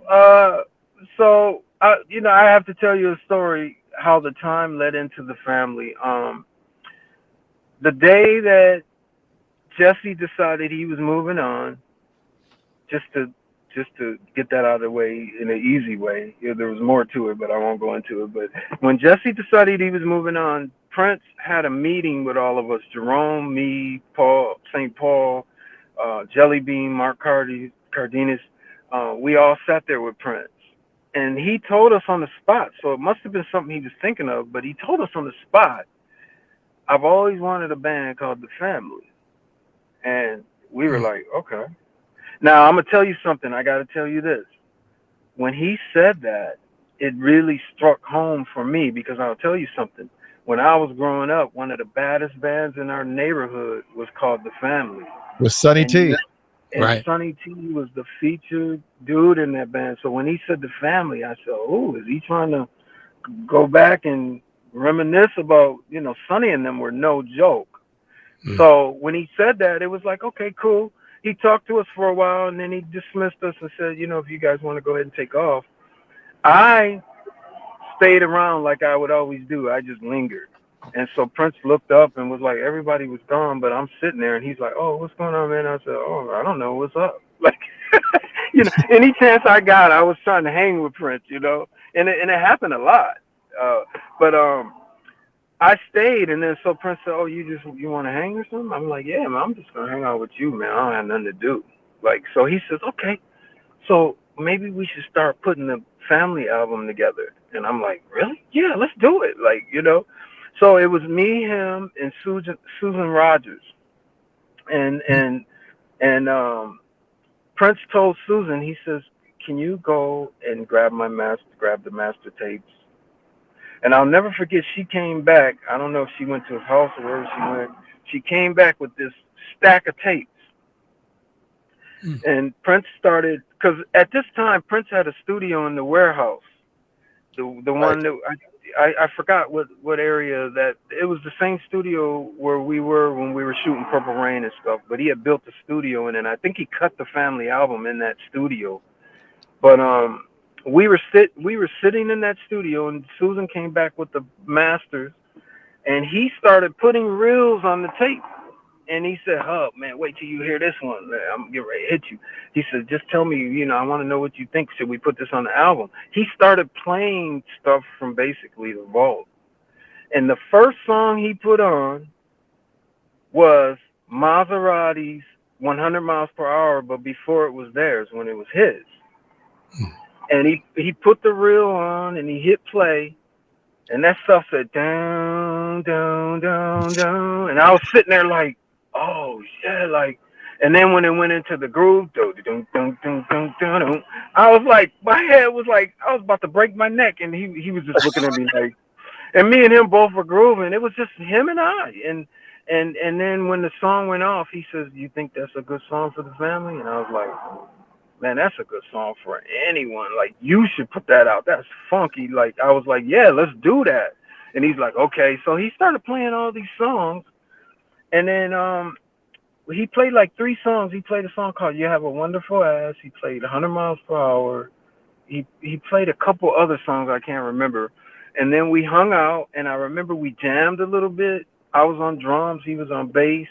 you know, I have to tell you a story how the time led into The Family. The day that Jesse decided he was moving on, just to get that out of the way in an easy way. You know, there was more to it, but I won't go into it. But when Jesse decided he was moving on, Prince had a meeting with all of us: Jerome, me, Paul, St. Paul, Jellybean, Mark Cardenas. We all sat there with Prince, and he told us on the spot. So it must have been something he was thinking of, but he told us on the spot, "I've always wanted a band called The Family." And we were like, okay. Now, I'm going to tell you something. I got to tell you this. When he said that, it really struck home for me, because I'll tell you something. When I was growing up, one of the baddest bands in our neighborhood was called The Family. With Sonny T. And Right. Sonny T was the featured dude in that band. So when he said The Family, I said, oh, is he trying to go back and reminisce about, you know, Sonny and them were no joke. So when he said that, it was like, okay, cool. He talked to us for a while, and then he dismissed us and said, you know, if you guys want to go ahead and take off. I stayed around like I would always do. I just lingered. And so Prince looked up and was like, everybody was gone, but I'm sitting there, and he's like, oh, what's going on, man? I said, oh, I don't know. What's up? Like, you know, any chance I got, I was trying to hang with Prince, you know, and it happened a lot. But I stayed, and then so Prince said, oh, you want to hang or something? I'm like, yeah, man, I'm just going to hang out with you, man. I don't have nothing to do. Like, so he says, okay, so maybe we should start putting the Family album together. And I'm like, really? Yeah, let's do it. Like, you know, so it was me, him, and Susan Rogers. And Prince told Susan, he says, can you go and grab the master tapes? And I'll never forget, she came back. I don't know if she went to his house or wherever she went. She came back with this stack of tapes. And Prince started, because at this time, Prince had a studio in the warehouse. The one that, I forgot what area that, it was the same studio where we were when we were shooting Purple Rain and stuff. But he had built a studio, and then I think he cut the Family album in that studio. But we were sitting in that studio, and Susan came back with the masters, and he started putting reels on the tape. And he said, "Hub, man, wait till you hear this one. Man, I'm getting ready to hit you." He said, "Just tell me, you know, I want to know what you think. Should we put this on the album?" He started playing stuff from basically the vault. And the first song he put on was Maserati's 100 Miles Per Hour, but before it was theirs, when it was his. And he put the reel on, and he hit play, and that stuff said, down, down, down, down. And I was sitting there like, oh, shit, like, and then when it went into the groove, I was like, my head was like, I was about to break my neck, and he was just looking at me like, and me and him both were grooving. It was just him and I. And then when the song went off, he says, "You think that's a good song for the Family?" And I was like, man, that's a good song for anyone. Like, you should put that out. That's funky. Like, I was like, yeah, let's do that. And he's like, okay. So he started playing all these songs. And then he played like 3 songs. He played a song called You Have a Wonderful Ass. He played 100 Miles Per Hour. He played a couple other songs I can't remember. And then we hung out, and I remember we jammed a little bit. I was on drums. He was on bass.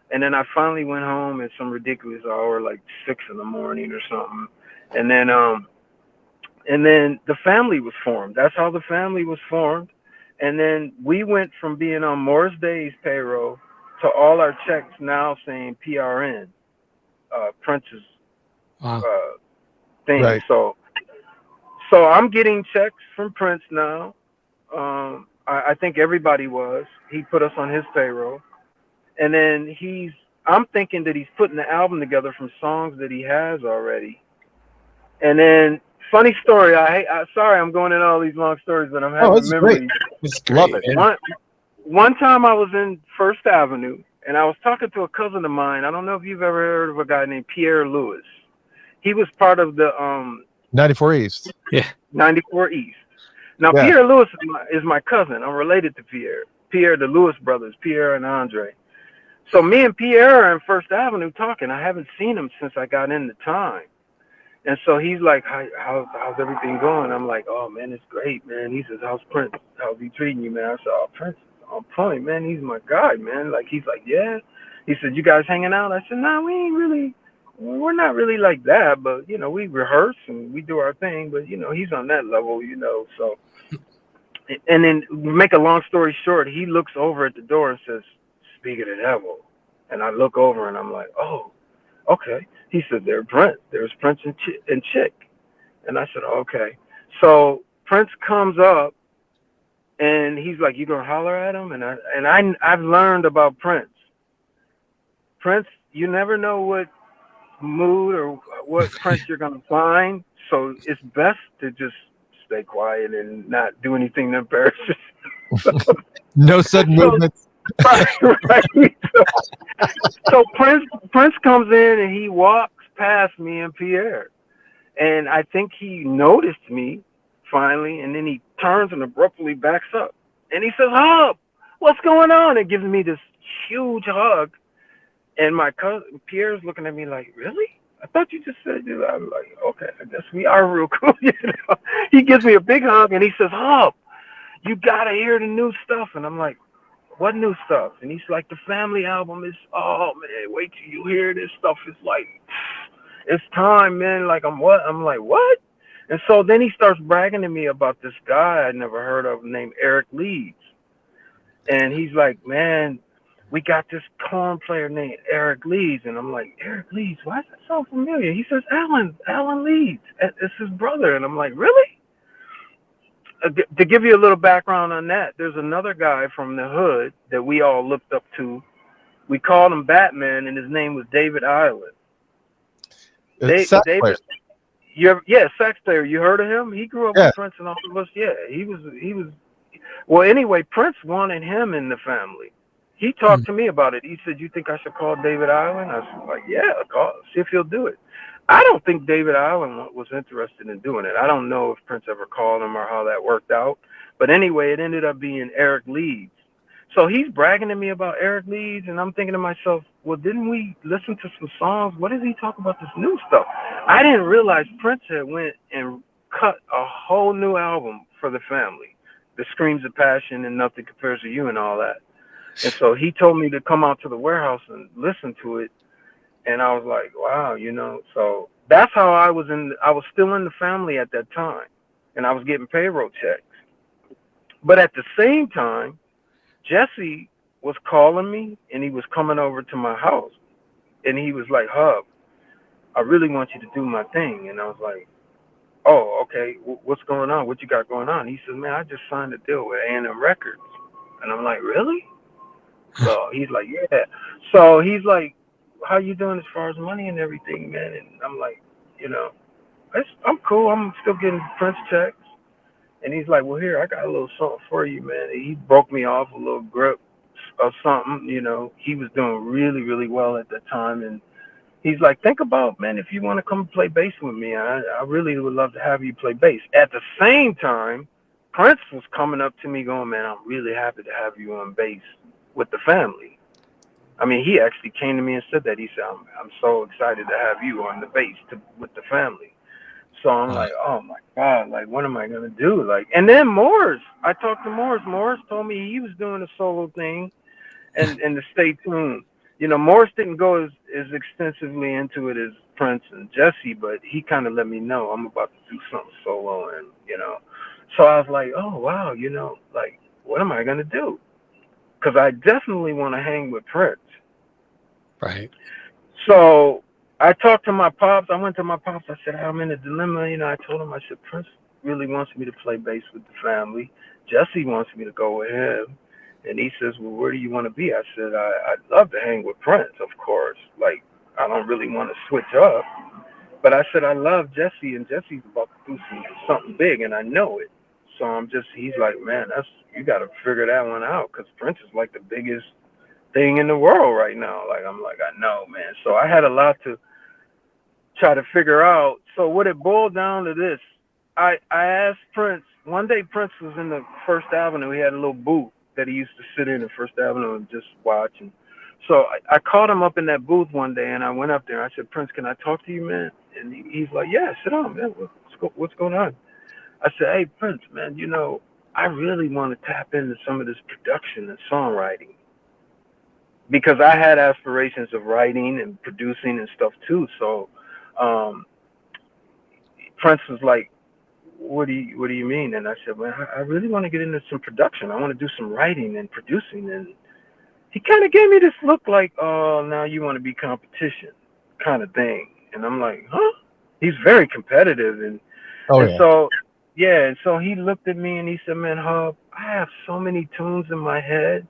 And then I finally went home at some ridiculous hour, like 6 in the morning or something. And then the Family was formed. That's how the Family was formed. And then we went from being on Morris Day's payroll to all our checks now saying PRN, Prince's thing. Right. So I'm getting checks from Prince now. I think everybody was. He put us on his payroll. And then I'm thinking that he's putting the album together from songs that he has already. And then funny story. I sorry I'm going in all these long stories, but I'm having it's great. memories. It's Love great. it. man. One time I was in First Avenue, and I was talking to a cousin of mine. I don't know if you've ever heard of a guy named Pierre Lewis. He was part of the 94 East. 94 East. Now, Yeah. Pierre Lewis is my cousin. I'm related to Pierre. Pierre, the Lewis brothers, Pierre and Andre. So me and Pierre are in First Avenue talking. I haven't seen him since I got into time. And so he's like, how's everything going? I'm like, oh, man, it's great, man. He says, how's Prince? How's he treating you, man? I said, oh, Prince is on point, man. He's my guy, man. Like, he's like, yeah. He said, you guys hanging out? I said, no, we're not really like that. But, you know, we rehearse and we do our thing. But, you know, he's on that level, you know. So, and then make a long story short, he looks over at the door and says, speak of the devil. And I look over and I'm like, oh, okay. He said, there's Prince and Chick. And I said, okay. So Prince comes up and he's like, you gonna holler at him? And I've learned about Prince. Prince, you never know what mood or what Prince you're gonna find. So it's best to just stay quiet and not do anything to embarrass yourself. No sudden movements. Right. So Prince comes in and he walks past me and Pierre, and I think he noticed me finally, and then he turns and abruptly backs up, and he says, "Hub, what's going on?" And gives me this huge hug, and my cousin Pierre's looking at me like, "Really? I thought you just said you." I'm like, "Okay, I guess we are real cool." You know? He gives me a big hug and he says, "Hub, you gotta hear the new stuff," and I'm like, what new stuff? And he's like, the family album is, oh man, wait till you hear this stuff. It's like, it's time, man. Like, I'm like, what? And so then he starts bragging to me about this guy I'd never heard of named Eric Leeds. And he's like, man, we got this corn player named Eric Leeds. And I'm like, Eric Leeds, why does that sound familiar? He says, Alan Leeds. It's his brother. And I'm like, really? To give you a little background on that, there's another guy from the hood that we all looked up to. We called him Batman, and his name was David Island. David, sax player. You heard of him? He grew up with Prince and all of us. Yeah, he was. Well, anyway, Prince wanted him in the family. He talked to me about it. He said, "You think I should call David Island?" I was like, "Yeah, call. See if he'll do it." I don't think David Island was interested in doing it. I don't know if Prince ever called him or how that worked out. But anyway, it ended up being Eric Leeds. So he's bragging to me about Eric Leeds, and I'm thinking to myself, well, didn't we listen to some songs? What does he talk about this new stuff? I didn't realize Prince had went and cut a whole new album for the family, The Screams of Passion and Nothing Compares to You and all that. And so he told me to come out to the warehouse and listen to it. And I was like, wow, you know, so that's how I was still in the family at that time. And I was getting payroll checks. But at the same time, Jesse was calling me and he was coming over to my house. And he was like, Hub, I really want you to do my thing. And I was like, oh, okay, what's going on? What you got going on? He says, man, I just signed a deal with A&M Records. And I'm like, really? So he's like, yeah. So he's like, how you doing as far as money and everything, man? And I'm like, you know, I'm cool. I'm still getting Prince checks. And he's like, well, here, I got a little something for you, man. And he broke me off a little grip of something, you know. He was doing really, really well at the time. And he's like, think about, man, if you want to come play bass with me, I really would love to have you play bass. At the same time, Prince was coming up to me going, man, I'm really happy to have you on bass with the family. I mean, he actually came to me and said that. He said, I'm so excited to have you on the bass with the family. So I'm like, oh my God, like, what am I going to do? Like, and then Morris, I talked to Morris. Morris told me he was doing a solo thing and to stay tuned. You know, Morris didn't go as extensively into it as Prince and Jesse, but he kind of let me know I'm about to do something solo. And, you know, so I was like, oh, wow, you know, like, what am I going to do? Because I definitely want to hang with Prince. Right. So I talked to my pops. I went to my pops. I said, I'm in a dilemma. You know, I told him, I said, Prince really wants me to play bass with the family. Jesse wants me to go with him. And he says, well, where do you want to be? I said, I'd love to hang with Prince, of course. Like, I don't really want to switch up. But I said I love Jesse, and Jesse's about to do something big, and I know it. So he's like, man, you got to figure that one out, because Prince is like the biggest thing in the world right now. Like, I'm like, I know, man. So I had a lot to try to figure out. So what it boiled down to this, I asked Prince, one day Prince was in the First Avenue. He had a little booth that he used to sit in First Avenue and just watch. And so I called him up in that booth one day, and I went up there. I said, Prince, can I talk to you, man? And he's like, yeah, sit down, man. What's going on? I said, hey, Prince, man, I really want to tap into some of this production and songwriting, because I had aspirations of writing and producing and stuff too. So Prince was like, what do you mean? And I said, man, I really want to get into some production. I want to do some writing and producing. And he kind of gave me this look like, oh, now you want to be competition kind of thing. And I'm like, huh? He's very competitive. And so he looked at me and he said, man, Hub, I have so many tunes in my head,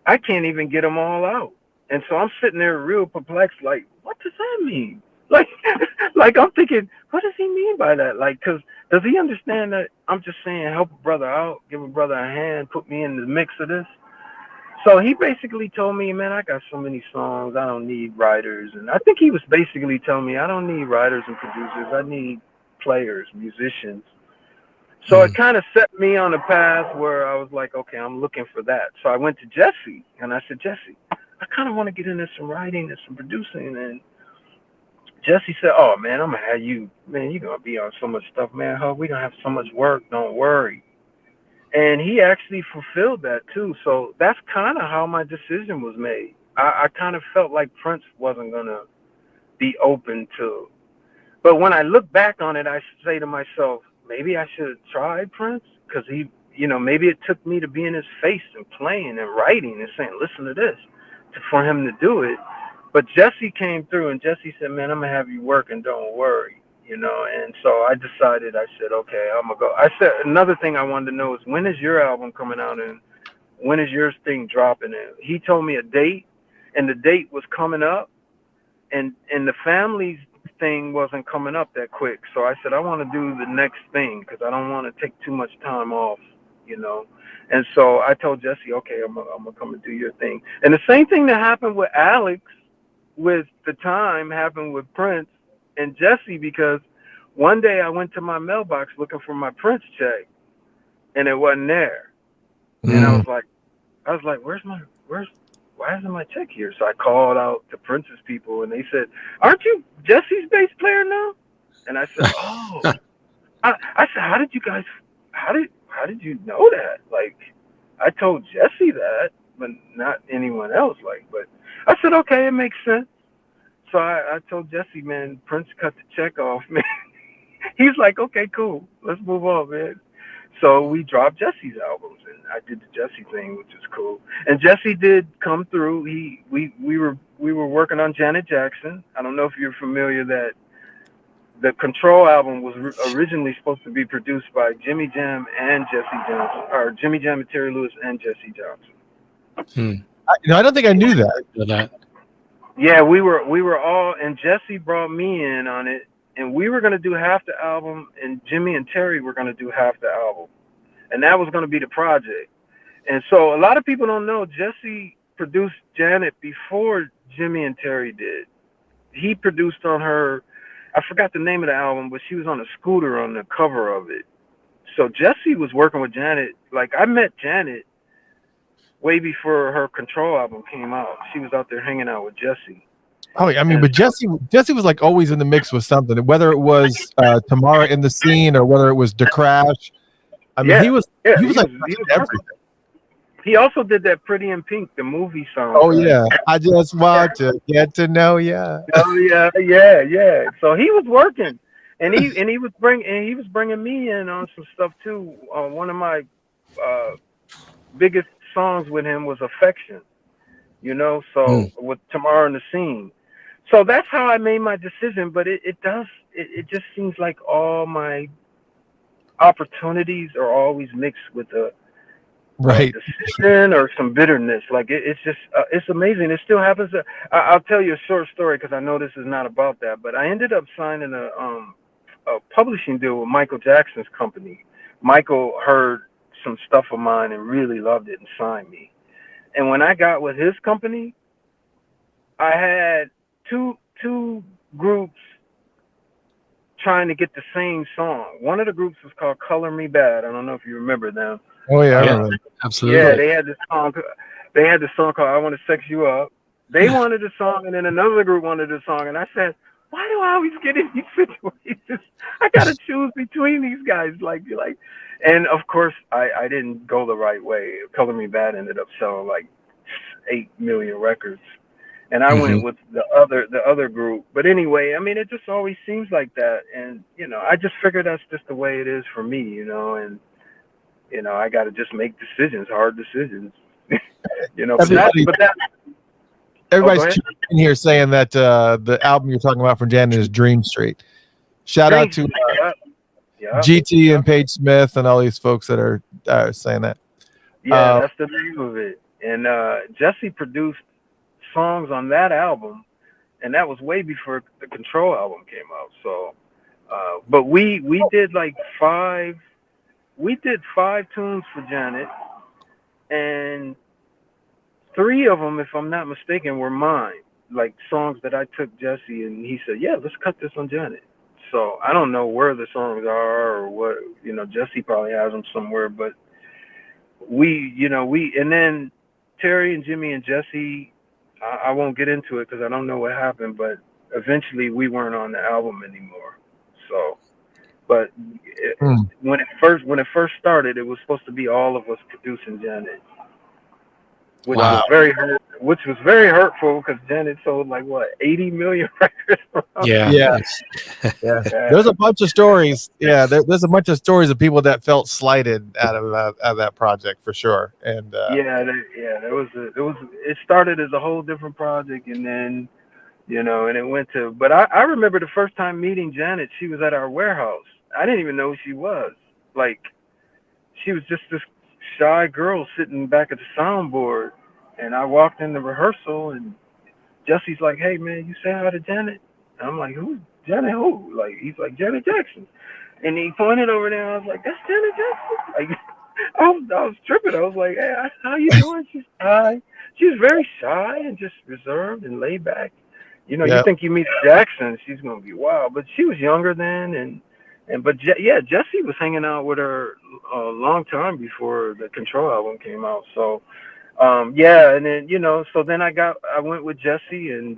I can't even get them all out. And so I'm sitting there real perplexed, like, what does that mean? Like, I'm thinking, what does he mean by that? Like, does he understand that I'm just saying help a brother out, give a brother a hand, put me in the mix of this? So he basically told me, man, I got so many songs, I don't need writers. And I think he was basically telling me, I don't need writers and producers, I need players, musicians. So it kind of set me on a path where I was like, okay, I'm looking for that. So I went to Jesse, and I said, Jesse, I kind of want to get into some writing and some producing. And Jesse said, oh, man, I'm going to have you, man, you're going to be on so much stuff, man. We're going to have so much work, don't worry. And he actually fulfilled that, too. So that's kind of how my decision was made. I kind of felt like Prince wasn't going to be open to. But when I look back on it, I say to myself, maybe I should have tried Prince, because he, maybe it took me to be in his face and playing and writing and saying, listen to this, for him to do it. But Jesse came through, and Jesse said, man, I'm going to have you working, don't worry, And so I decided, I said, okay, I'm going to go. I said, another thing I wanted to know is, when is your album coming out, and when is your thing dropping? And he told me a date, and the date was coming up, and the family's thing wasn't coming up that quick. So I said, I want to do the next thing, because I don't want to take too much time off, And so I told Jesse, okay, I'm going to come and do your thing. And the same thing that happened with Alex, with the time, happened with Prince and Jesse, because one day I went to my mailbox looking for my Prince check, and it wasn't there. And I was like, why isn't my check here? So I called out to Prince's people, and they said, aren't you Jesse's bass player now? And I said, oh. I said, how did you know that? Like, I told Jesse that, but not anyone else. But I said, okay, it makes sense. So I told Jesse, man, Prince cut the check off, man. He's like, okay, cool, let's move on, man. So we dropped Jesse's albums, and I did the Jesse thing, which is cool. And Jesse did come through. We were working on Janet Jackson. I don't know if you're familiar that the Control album was originally supposed to be produced by Jimmy Jam and Jesse Johnson, or Jimmy Jam and Terry Lewis and Jesse Johnson. I don't think I knew that. Yeah, we were all, and Jesse brought me in on it, and we were going to do half the album, and Jimmy and Terry were going to do half the album, and that was going to be the project. And so a lot of people don't know, Jesse produced Janet before Jimmy and Terry did. He produced on her, I forgot the name of the album, but she was on a scooter on the cover of it. So Jesse was working with Janet. Like, I met Janet way before her Control album came out. She was out there hanging out with Jesse. Oh, I mean, but Jesse was like always in the mix with something, whether it was Tamara in the Scene or whether it was Da Crash. I mean, he was everything. He also did that Pretty in Pink, the movie song. Oh, yeah. I just want to get to know ya. Oh, yeah. So he was working, and he was bringing me in on some stuff too. One of my biggest songs with him was Affection, so with Tamara in the Scene. So that's how I made my decision, but it just seems like all my opportunities are always mixed with Right. decision or some bitterness. Like it's just it's amazing. It still happens. I'll tell you a short story because I know this is not about that, but I ended up signing a publishing deal with Michael Jackson's company. Michael heard some stuff of mine and really loved it and signed me. And when I got with his company, I had two groups trying to get the same song. One of the groups was called Color Me Bad. I don't know if you remember them. Oh yeah, I remember. Absolutely. Yeah, they had this song. They had this song called "I Want to Sex You Up." They wanted a song, and then another group wanted a song. And I said, "Why do I always get in these situations? I gotta choose between these guys." Like, and of course, I didn't go the right way. "Color Me Bad" ended up selling like 8 million records, and I went with the other group. But anyway, I mean, it just always seems like that, and I just figured that's just the way it is for me, and. I got to just make decisions, hard decisions. Everybody's in here saying that the album you're talking about from Janet is Dream Street. Shout out to GT and Paige Smith and all these folks that are saying that. Yeah, that's the name of it. And Jesse produced songs on that album, and that was way before the Control album came out. So, but we did like 5 tunes for Janet, and 3 of them, if I'm not mistaken, were mine, like songs that I took Jesse, and he said, yeah, let's cut this on Janet. So I don't know where the songs are or what, Jesse probably has them somewhere, but and then Terry and Jimmy and Jesse, I won't get into it because I don't know what happened, but eventually we weren't on the album anymore. So. But when it first started, it was supposed to be all of us producing Janet, which was very hurtful because Janet sold like 80 million records. Yeah. There's a bunch of stories. Yeah, there's a bunch of stories of people that felt slighted out of that project for sure. And it started as a whole different project, and then and it went to. But I remember the first time meeting Janet. She was at our warehouse. I didn't even know who she was. Like, she was just this shy girl sitting back at the soundboard. And I walked in the rehearsal, and Jesse's like, hey, man, you say hi to Janet? And I'm like, who? Janet who? Like, he's like, Janet Jackson. And he pointed over there, and I was like, that's Janet Jackson? Like, I was tripping. I was like, hey, how you doing? She's hi. She was very shy and just reserved and laid back. You think you meet Jackson, she's going to be wild. But she was younger then, but Jesse was hanging out with her a long time before the Control album came out. So, and then so then I went with Jesse, and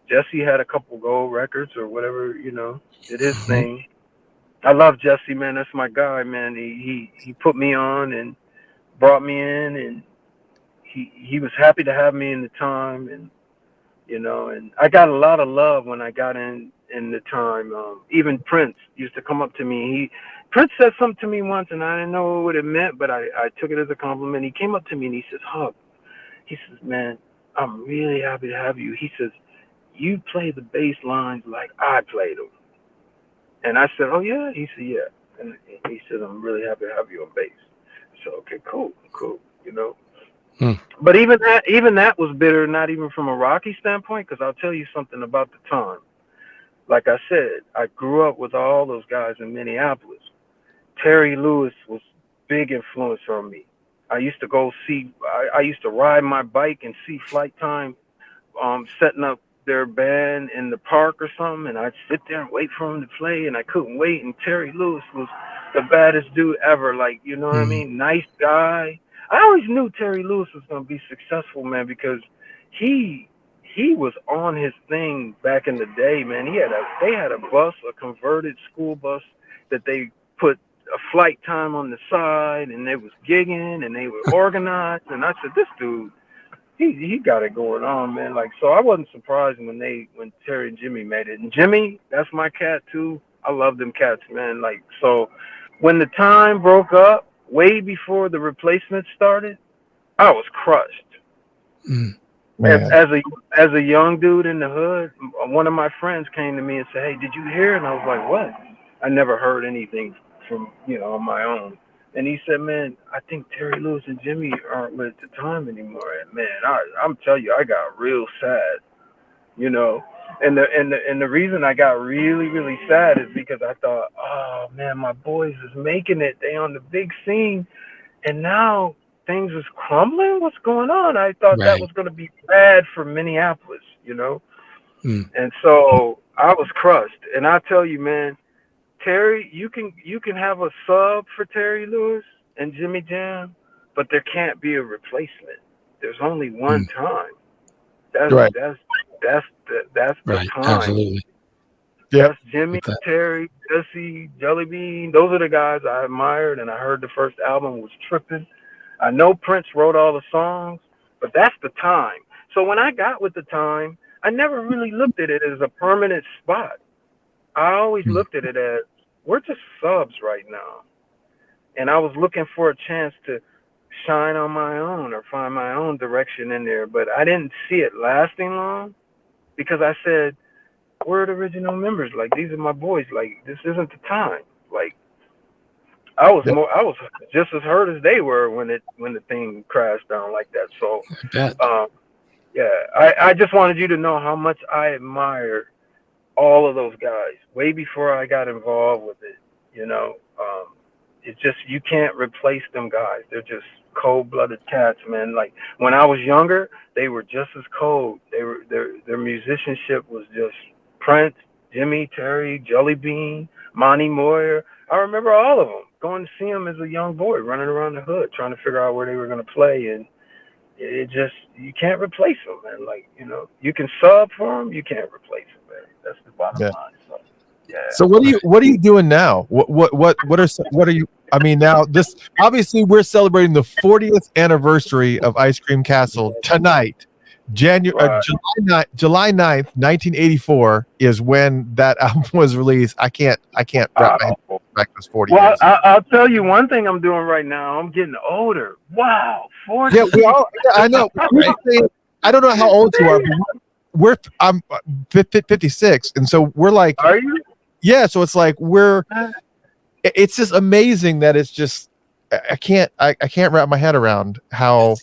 Jesse had a couple gold records or whatever, did his thing. I love Jesse, man. That's my guy, man. He put me on and brought me in, and he was happy to have me in the time, and and I got a lot of love when I got in the time. Even Prince used to come up to me. Prince said something to me once, and I didn't know what it meant, but I took it as a compliment. He came up to me and he says, Hub, he says, man, I'm really happy to have you. He says, you play the bass lines like I played them. And I said, oh, yeah? He said, yeah. And he said, I'm really happy to have you on bass. So, okay, cool. But even that was bitter, not even from a Rocky standpoint, because I'll tell you something about the time. Like I said, I grew up with all those guys in Minneapolis. Terry Lewis was big influence on me. I used to go see, I used to ride my bike and see Flight Time setting up their band in the park or something, and I'd sit there and wait for them to play, and I couldn't wait. And Terry Lewis was the baddest dude ever. Like, you know what I mean? Nice guy. I always knew Terry Lewis was going to be successful, man, because he was on his thing back in the day, man. They had a bus, a converted school bus that they put a Flight Time on the side, and they was gigging, and they were organized. And I said, this dude, he got it going on, man. Like, so I wasn't surprised when Terry and Jimmy made it. And Jimmy, that's my cat too. I love them cats, man. Like, so when the time broke up, way before the Replacements started, I was crushed. As a young dude in the hood, one of my friends came to me and said, hey, did you hear? And I was like, what? I never heard anything from, on my own. And he said, man, I think Terry Lewis and Jimmy aren't with the time anymore. And man, I'm telling you, I got real sad, you know. And the reason I got really, really sad is because I thought, oh man, my boys is making it. They on the big scene. And now things is crumbling. What's going on? I thought that Right. was going to be bad for Minneapolis, you know? Mm. And so I was crushed. And I tell you, man, Terry, you can have a sub for Terry Lewis and Jimmy Jam, but there can't be a replacement. There's only one time. That's Right. that's the Right. time. Absolutely. Yep. That's Jimmy, Terry, Jesse, Jellybean. Those are the guys I admired, and I heard the first album was tripping. I know Prince wrote all the songs, but that's the time. So when I got with the time, I never really looked at it as a permanent spot. I always looked at it as, we're just subs right now. And I was looking for a chance to shine on my own or find my own direction in there. But I didn't see it lasting long because I said, we're the original members. Like, these are my boys. Like, this isn't the time. Like, I was just as hurt as they were when the thing crashed down like that. So, yeah, I just wanted you to know how much I admire all of those guys way before I got involved with it. You know, it's just, you can't replace them guys. They're just cold-blooded cats, man. Like, when I was younger, they were just as cold. Their musicianship was just Prince, Jimmy, Terry, Jellybean, Monte Moir. I remember all of them going to see them as a young boy, running around the hood, trying to figure out where they were going to play. And it just, you can't replace them, man. Like, you know, you can sub for them, you can't replace them, man. That's the bottom line. So, yeah. So what are you doing now? What are you? I mean, now this, obviously we're celebrating the 40th anniversary of Ice Cream Castle tonight. July 9th, 1984 is when that album was released. I can't wrap my head back those 40 years. I'll tell you one thing I'm doing right now. I'm getting older. Wow, 40. Yeah, I know. I don't know how old you are, but I'm 56, and so we're like, are you? Yeah, so it's like it's just amazing that it's just I can't wrap my head around how.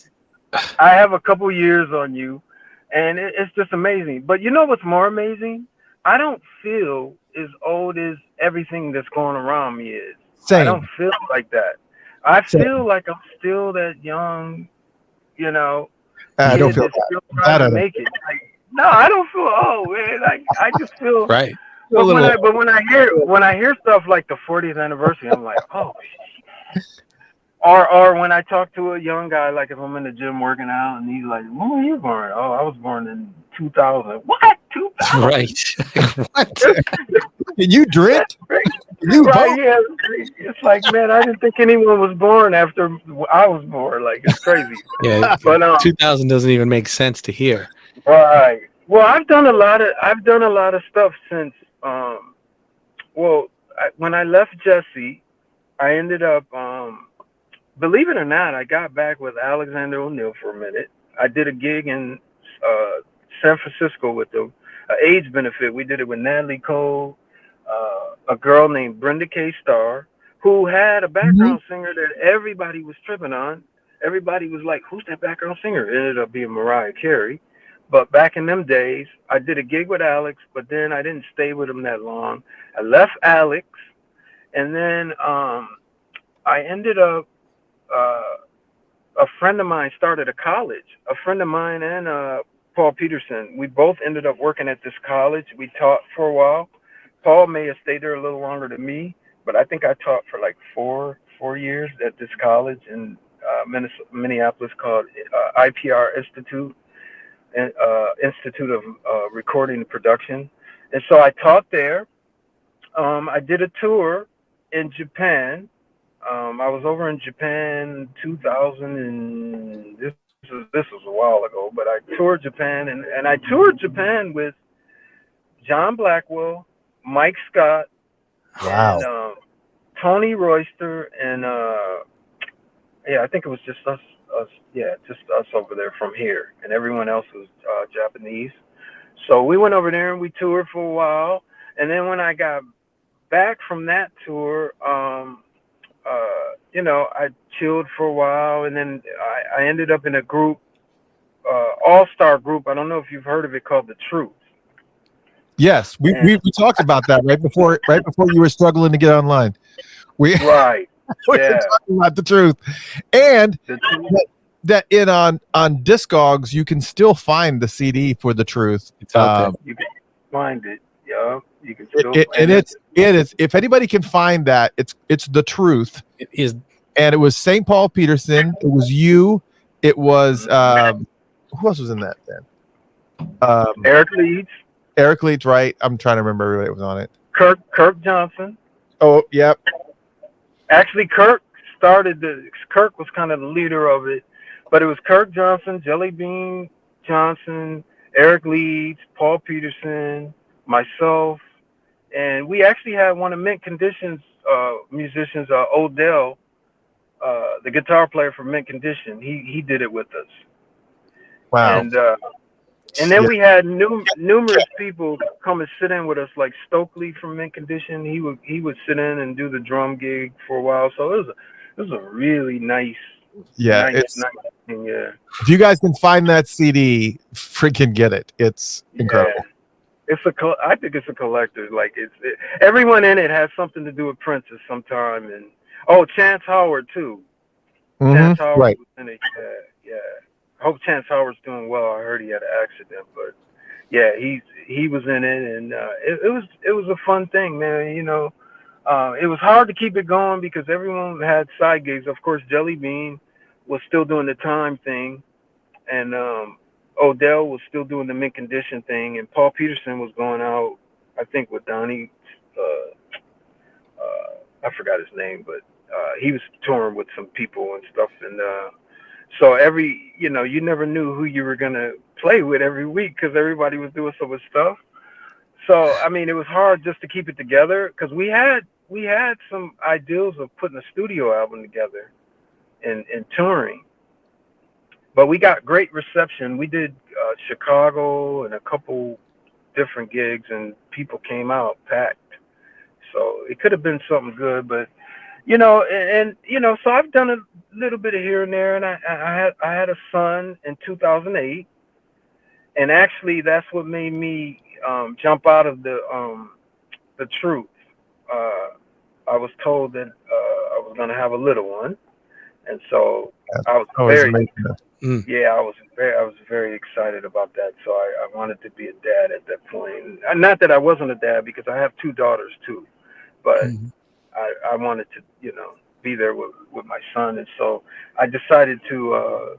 I have a couple years on you, and it's just amazing. But you know what's more amazing? I don't feel as old as everything that's going around me is. Same. I don't feel like that. I feel like I'm still that young, you know. I don't feel still trying to make it. Like, no, I don't feel old, man. Like, I just feel right. But when I hear stuff like the 40th anniversary, I'm like, oh shit. Or when I talk to a young guy, like if I'm in the gym working out and he's like, when were you born? Oh, I was born in 2000. What? 2000? Right. What? Can you drink? You right? Yeah. It's like, man, I didn't think anyone was born after I was born. Like, it's crazy. Yeah. But 2000 doesn't even make sense to hear. Right. Well, I've done a lot of stuff since. When I left Jesse, I ended up, believe it or not, I got back with Alexander O'Neal for a minute. I did a gig in San Francisco with the AIDS benefit. We did it with Natalie Cole, a girl named Brenda K. Starr, who had a background singer that everybody was tripping on. Everybody was like, who's that background singer? It ended up being Mariah Carey. But back in them days, I did a gig with Alex, but then I didn't stay with him that long. I left Alex, and then I ended up, a friend of mine started a college. A friend of mine and Paul Peterson, we both ended up working at this college. We taught for a while. Paul may have stayed there a little longer than me, but I think I taught for like four years at this college in Minneapolis called IPR Institute. Institute of Recording and Production. And so I taught there. I did a tour in Japan. I was over in Japan 2000, and this was a while ago, but I toured Japan, and I toured Japan with John Blackwell, Mike Scott, wow, and Tony Royster, and I think it was just us, just us over there from here, and everyone else was Japanese. So we went over there and we toured for a while, and then when I got back from that tour, I chilled for a while, and then I ended up in a group, all-star group. I don't know if you've heard of it, called The Truth. Yes, we talked about that right before you were struggling to get online. We Right. we were talking about The Truth, and that on Discogs you can still find the CD for The Truth. It's out there. You can find it. Yeah, you can still and it is. If anybody can find that, it's The Truth. It is. And it was St. Paul Peterson. It was you. It was who else was in that then? Eric Leeds. Eric Leeds, right? I'm trying to remember everybody that was on it. Kirk Johnson. Oh, yep. Actually, Kirk was kind of the leader of it, but it was Kirk Johnson, Jellybean Johnson, Eric Leeds, Paul Peterson, myself, and we actually had one of Mint Condition's musicians, Odell, the guitar player for Mint Condition. He did it with us. Wow. And then we had numerous people come and sit in with us, like Stokely from Mint Condition. He would sit in and do the drum gig for a while. So it was a really nice. Nice thing, yeah. If you guys can find that CD, freaking get it. It's incredible. Yeah. I think it's a collector. Like everyone in it has something to do with Prince at some time, and Chance Howard too. Mm-hmm. Chance Howard was in it. Yeah. I hope Chance Howard's doing well. I heard he had an accident, but yeah, he was in it, and it was a fun thing, man. It was hard to keep it going because everyone had side gigs. Of course, Jellybean was still doing the time thing, and Odell was still doing the Mint Condition thing, and Paul Peterson was going out, I think, with Donnie. I forgot his name, but he was touring with some people and stuff, and so you never knew who you were gonna play with every week because everybody was doing so much stuff. So I mean, it was hard just to keep it together because we had some ideals of putting a studio album together and touring, but we got great reception. We did Chicago and a couple different gigs, and people came out packed. So it could have been something good, but so I've done a little bit of here and there, and I had a son in 2008, and actually that's what made me jump out of the Truth. I was told that I was going to have a little one, and so I was I was very excited about that. So I wanted to be a dad at that point. Not that I wasn't a dad, because I have two daughters too, but I wanted to, be there with my son. And so I decided to,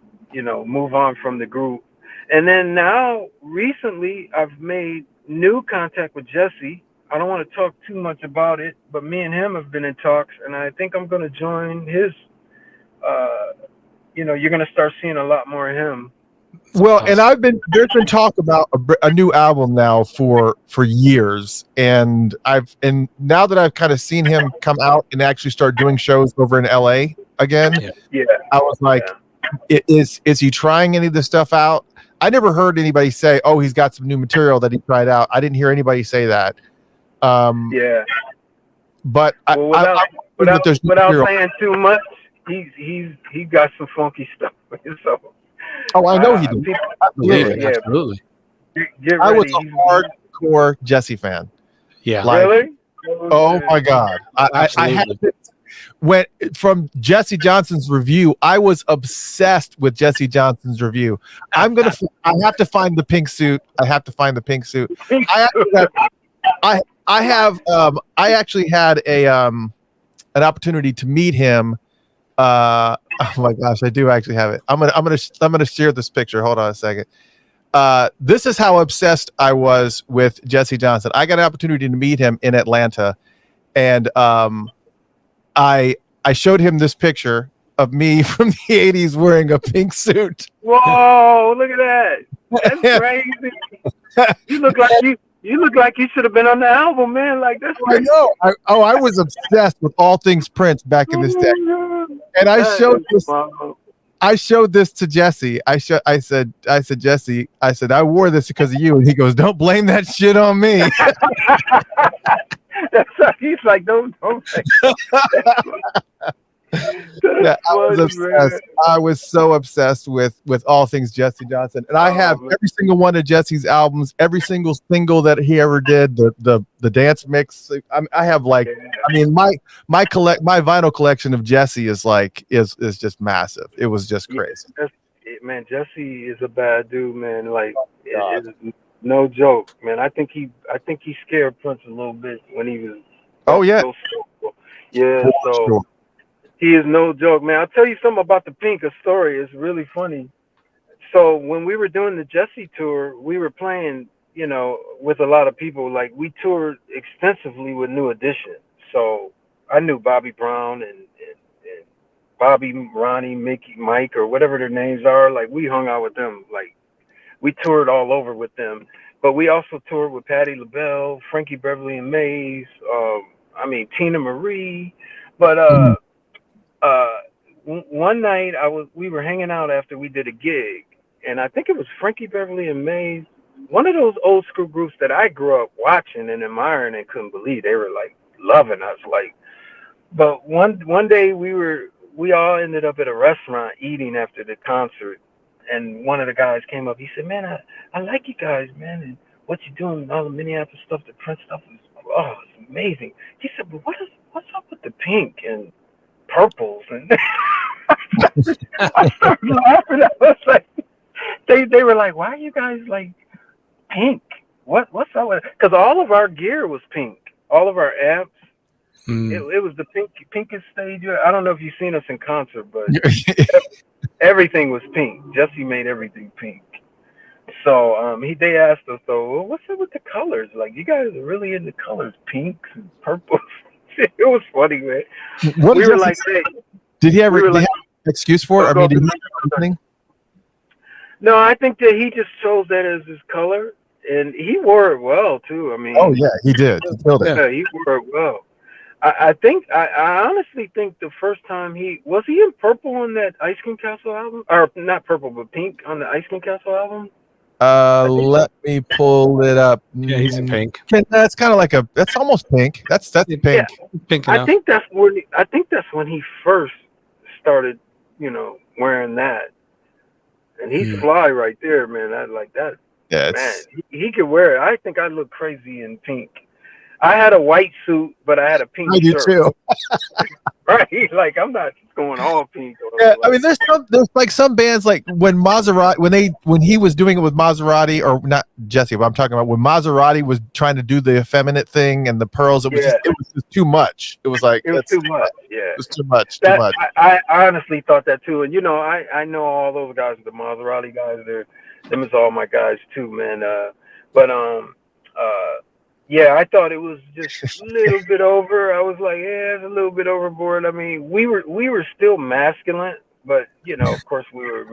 move on from the group. And then now, recently, I've made new contact with Jesse. I don't want to talk too much about it, but me and him have been in talks, and I think I'm going to join his, you're going to start seeing a lot more of him. Well, and there's been talk about a new album now for years, and now that I've kind of seen him come out and actually start doing shows over in LA again, I was like, is he trying any of this stuff out? I never heard anybody say, "Oh, he's got some new material that he tried out." I didn't hear anybody say that. But without saying too much, he got some funky stuff. So. Oh, I know he did. Absolutely. I was a hardcore Jesse fan. Yeah. Really? Oh my God! I had from Jesse Johnson's review. I was obsessed with Jesse Johnson's review. I have to find the pink suit. I actually had an opportunity to meet him. Oh my gosh, I do actually have it. I'm gonna share this picture. Hold on a second. This is how obsessed I was with Jesse Johnson. I got an opportunity to meet him in Atlanta, and I showed him this picture of me from the 80s wearing a pink suit. Whoa, look at that. That's crazy. You look like you should have been on the album, man. Like that's crazy. I know. I was obsessed with all things Prince back in this day. And I showed this to Jesse. I said, Jesse, I wore this because of you. And he goes, "Don't blame that shit on me." He's like, don't. Yeah, I was funny, obsessed. man. I was so obsessed with all things Jesse Johnson, and I have Man. every single one of Jesse's albums, every single single that he ever did, the dance mix. I have like, I mean, my vinyl collection of Jesse is just massive. It was just crazy. Man, Jesse is a bad dude, man. Like, God. it's no joke, man. I think he scared Prince a little bit when he was. Oh yeah, Yeah. for So sure. he is no joke, man. I'll tell you something about the Pink. A story. It's really funny. So when we were doing the Jesse tour, we were playing, with a lot of people. Like, we toured extensively with New Edition. So I knew Bobby Brown and Bobby, Ronnie, Mickey, Mike, or whatever their names are. Like, we hung out with them. Like, we toured all over with them. But we also toured with Patti LaBelle, Frankie Beverly and Mays, Tina Marie. But one night we were hanging out after we did a gig, and I think it was Frankie Beverly and Mays, one of those old school groups that I grew up watching and admiring and couldn't believe they were like loving us. Like, but one day we all ended up at a restaurant eating after the concert, and one of the guys came up. He said, "Man, I like you guys, man, and what you doing, all the Minneapolis stuff, the Prince stuff is it's amazing." He said, "But what's up with the Pink and purples?" And I started laughing. I was like, they were like, "Why are you guys like pink? What's up with it?" Because all of our gear was pink, all of our amps. It was the pinkest stage. I don't know if you've seen us in concert, but everything was pink. Jesse made everything pink. So they asked us though, well, what's up with the colors? Like, you guys are really into colors, pinks and purples. It was funny, man. What we were like, hey, did he ever have an excuse for it? I mean, did he have anything? No, I think that he just chose that as his color, and he wore it well too. I mean, oh yeah, he did. He killed it. Yeah, he wore it well. I honestly think the first time he in purple on that Ice Cream Castle album, or not purple, but pink on the Ice Cream Castle album. Let me pull it up. Yeah, he's in pink. That's kind of like that's almost pink. That's pink. Yeah, pink enough. I think that's when he first started, wearing that. And he's fly right there, man. I like that. Yeah, man, he could wear it. I think I look crazy in pink. I had a white suit, but I had a pink shirt. I do too. Right? Like, I'm not going all pink. Yeah, I mean, there's like some bands, like when Maserati, when he was doing it with Maserati, or not Jesse, but I'm talking about when Maserati was trying to do the effeminate thing and the pearls. It was just too much. It was like it was too much. Yeah, it was too much. I honestly thought that too, and I know all those guys, the Maserati guys. Them is all my guys too, man. Yeah, I thought it was just a little bit over. I was like, yeah, it's a little bit overboard. I mean, we were still masculine, but of course we were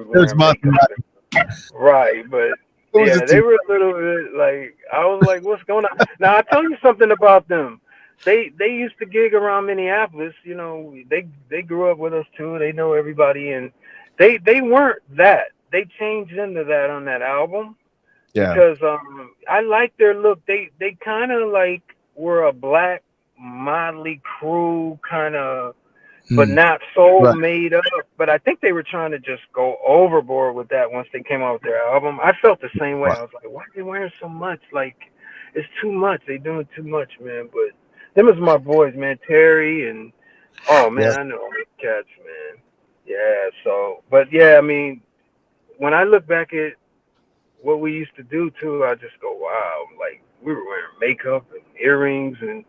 right. But yeah, they were a little bit like, I was like, what's going on? Now I'll tell you something about them. They used to gig around Minneapolis. They grew up with us too. They know everybody, and they weren't that. They changed into that on that album. Yeah. Because I like their look. They kind of like were a black Motley Crue kind of, but not so made up. But I think they were trying to just go overboard with that once they came out with their album. I felt the same way. I was like, why are they wearing so much? Like, it's too much. They doing too much, man. But them is my boys, man. Terry and I know all these cats, man. Yeah. So, but yeah, I mean, when I look back at what we used to do too, I just go, wow, like we were wearing makeup and earrings, and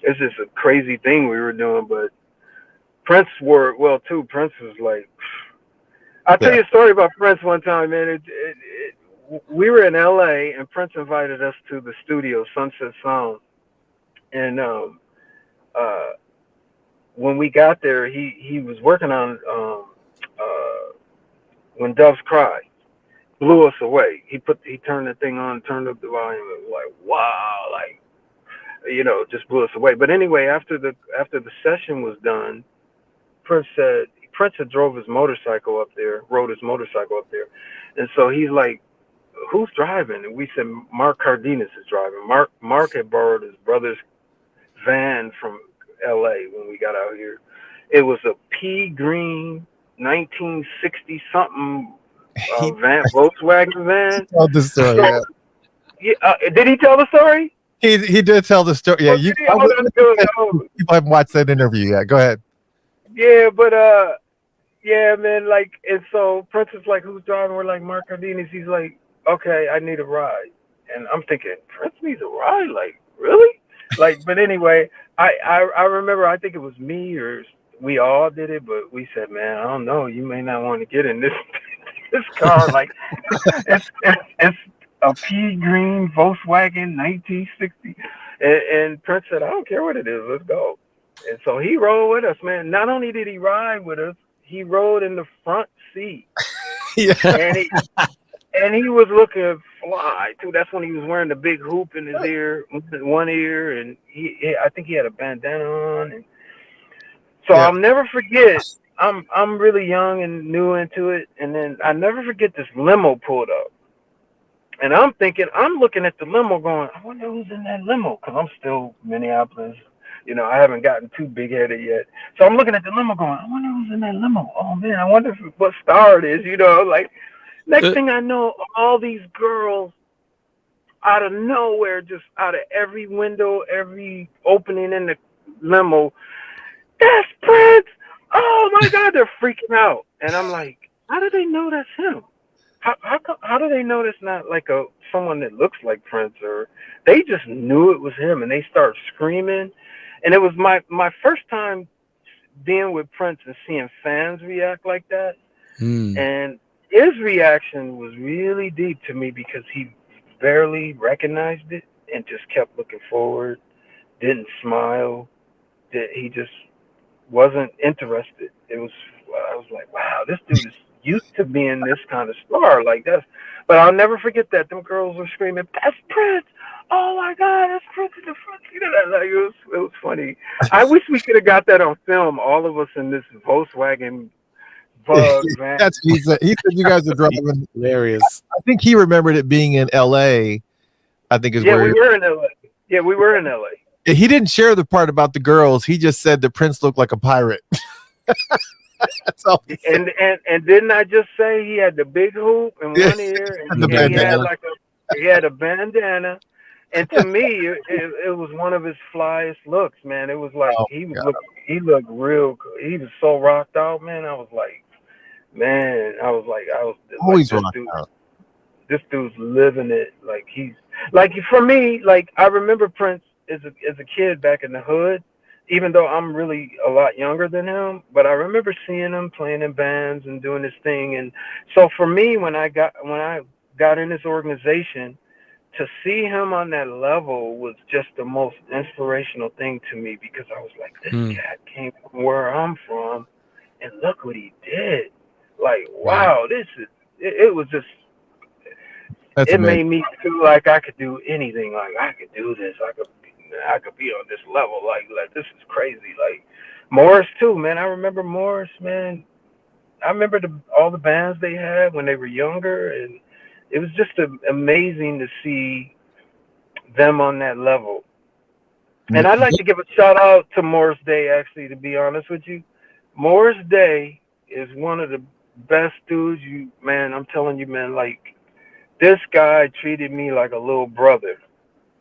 it's just a crazy thing we were doing. But Prince wore it well too. Prince was like, I'll tell you a story about Prince one time, man. We were in LA and Prince invited us to the studio, Sunset Sound. And when we got there, he was working on When Doves Cry. Blew us away. He turned the thing on, turned up the volume, and like, wow, like, just blew us away. But anyway, after the session was done, Prince had drove his motorcycle up there, rode his motorcycle up there, and so he's like, who's driving? And we said, Mark Cardenas is driving. Mark had borrowed his brother's van from LA when we got out here. It was a pea green 1960 something van, Volkswagen van. Told the story. So, did he tell the story? He did tell the story. Yeah, people haven't watched that interview yet. Go ahead. Yeah, but yeah, man, like, and so Prince is like, who's driving? We're like, Mark Cardenas. He's like, okay, I need a ride. And I'm thinking, Prince needs a ride? Like, really? Like, but anyway, I remember, I think it was me or we all did it, but we said, man, I don't know, you may not want to get in this car. Like, it's a pea green Volkswagen 1960. And Prince said, I don't care what it is, let's go. And so he rode with us, man. Not only did he ride with us, he rode in the front seat. Yeah. And he was looking fly too. That's when he was wearing the big hoop in his ear, one ear, and I think he had a bandana on. And so I'll never forget. I'm really young and new into it, and then I never forget this limo pulled up, and I'm looking at the limo, going, I wonder who's in that limo, because I'm still Minneapolis. You know, I haven't gotten too big-headed yet. So I'm looking at the limo going, I wonder who's in that limo. Oh, man, I wonder what star it is, you know. Like, next thing I know, all these girls out of nowhere, just out of every window, every opening in the limo, that's Prince! Oh, my God, they're freaking out. And I'm like, how do they know that's him? How do they know that's not like someone that looks like Prince? Or they just knew it was him, and they start screaming. And it was my first time being with Prince and seeing fans react like that. And his reaction was really deep to me because he barely recognized it and just kept looking forward, didn't smile. He just wasn't interested. I was like, wow, this dude is used to being this kind of star. Like, but I'll never forget that. Them girls were screaming, that's Prince! Oh my God, that's Prince in the front seat. Like, it was funny. I wish we could have got that on film, all of us in this Volkswagen Bug van. That's what he said. He said you guys are driving. Hilarious. I think he remembered it being in L.A. I think is where we were in L.A. Yeah, we were in L.A. He didn't share the part about the girls. He just said the Prince looked like a pirate. That's all he said. And didn't I just say he had the big hoop in one ear, and he had a bandana. And to me, it was one of his flyest looks, man. It was like he looked real. He was so rocked out, man. I was always rocked out. This dude's living it. Like, he's like, for me, like, I remember Prince as a kid back in the hood, even though I'm really a lot younger than him. But I remember seeing him playing in bands and doing his thing. And so for me, when I got in this organization, to see him on that level was just the most inspirational thing to me, because I was like, this cat came from where I'm from, and look what he did. Like, wow, it was just, it made me feel like I could do anything. Like, I could do this. I could be on this level. Like this is crazy. Like, Morris too, man. I remember Morris, man. I remember all the bands they had when they were younger, and it was just amazing to see them on that level. And I'd like to give a shout out to Morris Day, actually, to be honest with you. Morris Day is one of the best dudes, I'm telling you, man, like, this guy treated me like a little brother.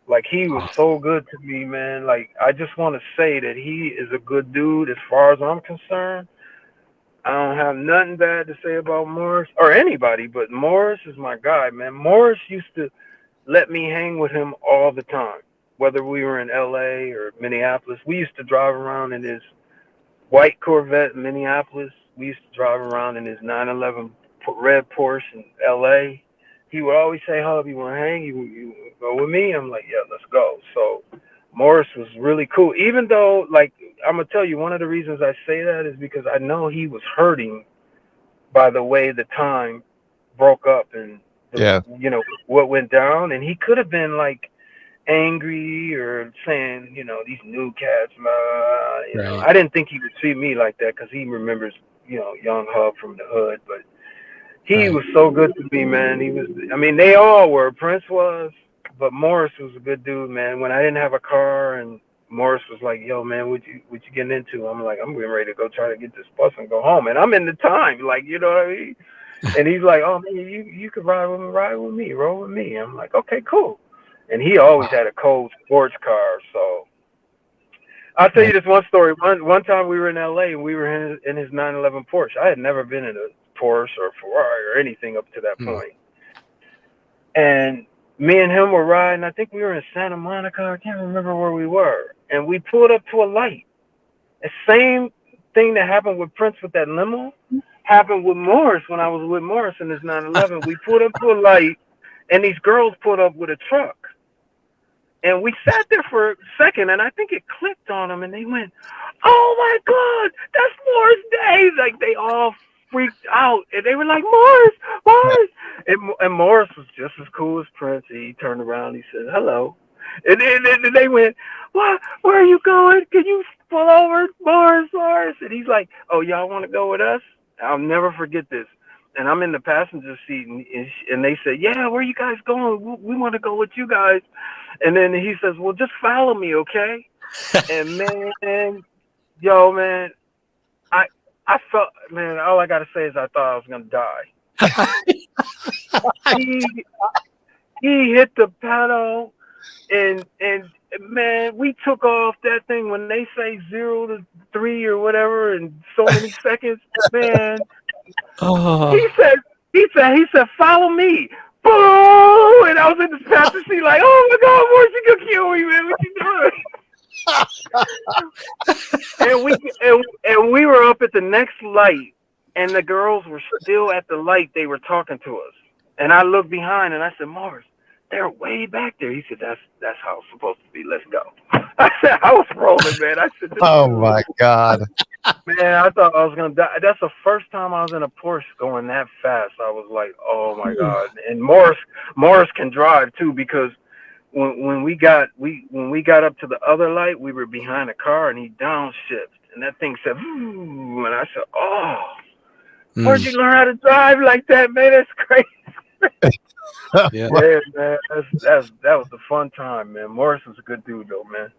Like, he was so good to me, man. Like, I just want to say that he is a good dude as far as I'm concerned. I don't have nothing bad to say about Morris or anybody, but Morris is my guy, man. Morris used to let me hang with him all the time, whether we were in L.A. or Minneapolis. We used to drive around in his white Corvette in Minneapolis. We used to drive around in his 911 red Porsche in L.A. He would always say, Hub, you want to hang? You go with me? I'm like, yeah, let's go. So Morris was really cool, even though, like, I'm going to tell you, one of the reasons I say that is because I know he was hurting by the way the time broke up and, you know, what went down. And he could have been, like, angry or saying, you know, these new cats, you know. I didn't think he would treat me like that because he remembers, you know, young Hub from the hood. But he was so good to me, man. They all were. Prince was. But Morris was a good dude, man. When I didn't have a car and Morris was like, "Yo, man, what you getting into?" I'm like, "I'm getting ready to go try to get this bus and go home." And I'm in the time, like, you know what I mean? And he's like, "Oh man, you could ride with me, roll with me." I'm like, "Okay, cool." And he always had a cold sports car, so I'll tell you this one story. One time we were in LA and we were in his 911 Porsche. I had never been in a Porsche or Ferrari or anything up to that point. And me and him were riding. I think we were in Santa Monica. I can't remember where we were. And we pulled up to a light. The same thing that happened with Prince with that limo happened with Morris when I was with Morris in his 911. We pulled up to a light, and these girls pulled up with a truck. And we sat there for a second, and I think it clicked on them, and they went, "Oh my God, that's Morris Day!" Like they all freaked out, and they were like, "Morris!" And Morris was just as cool as Prince. He turned around, he said, "Hello," and then they went, "What? Where are you going? Can you pull over, Morris?" And he's like, "Oh, y'all want to go with us?" I'll never forget this. And I'm in the passenger seat, and they said, "Yeah, where you guys going? We want to go with you guys." And then he says, "Well, just follow me, okay?" And man, yo, man, I felt, man, all I gotta say is I thought I was gonna die. he hit the pedal, and man, we took off that thing. When they say 0 to 3 or whatever in so many seconds, man. He said, "Follow me." Boom! And I was in the passenger seat like, "Oh my God, Morris, you gonna kill me, man? What you doing?" and we were up at the next light, and the girls were still at the light. They were talking to us, and I looked behind, and I said, "Morris, they're way back there." He said, "That's how it's supposed to be. Let's go." I said, I was rolling, man. I said, "Oh my God." Man, I thought I was gonna die. That's the first time I was in a Porsche going that fast. I was like, "Oh my God!" And Morris can drive too, because when we got up to the other light, we were behind a car, and he downshifted, and that thing said, "Ooh," and I said, "Oh, where'd you learn how to drive like that, man? That's crazy." Yeah, man, that was a fun time, man. Morris was a good dude, though, man.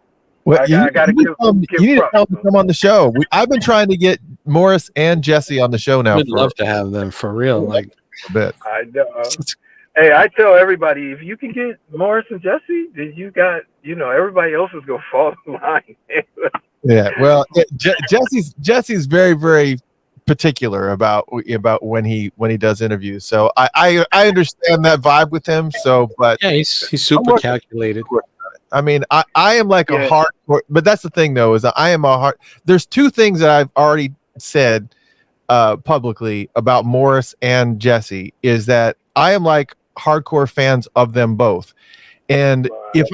Well, I gotta give you need to tell him to props. come on the show. I've been trying to get Morris and Jesse on the show now. We'd love to have them for real. Like a bit. I know. Hey, I tell everybody, if you can get Morris and Jesse, then you got, everybody else is gonna fall in line. Yeah. Well, Jesse's very, very particular about when he does interviews. So I understand that vibe with him. So, but yeah, he's super calculated. I mean, I am like Yeah. a hardcore, but that's the thing though, is that I am there's two things that I've already said publicly about Morris and Jesse, is that I am like hardcore fans of them both. And if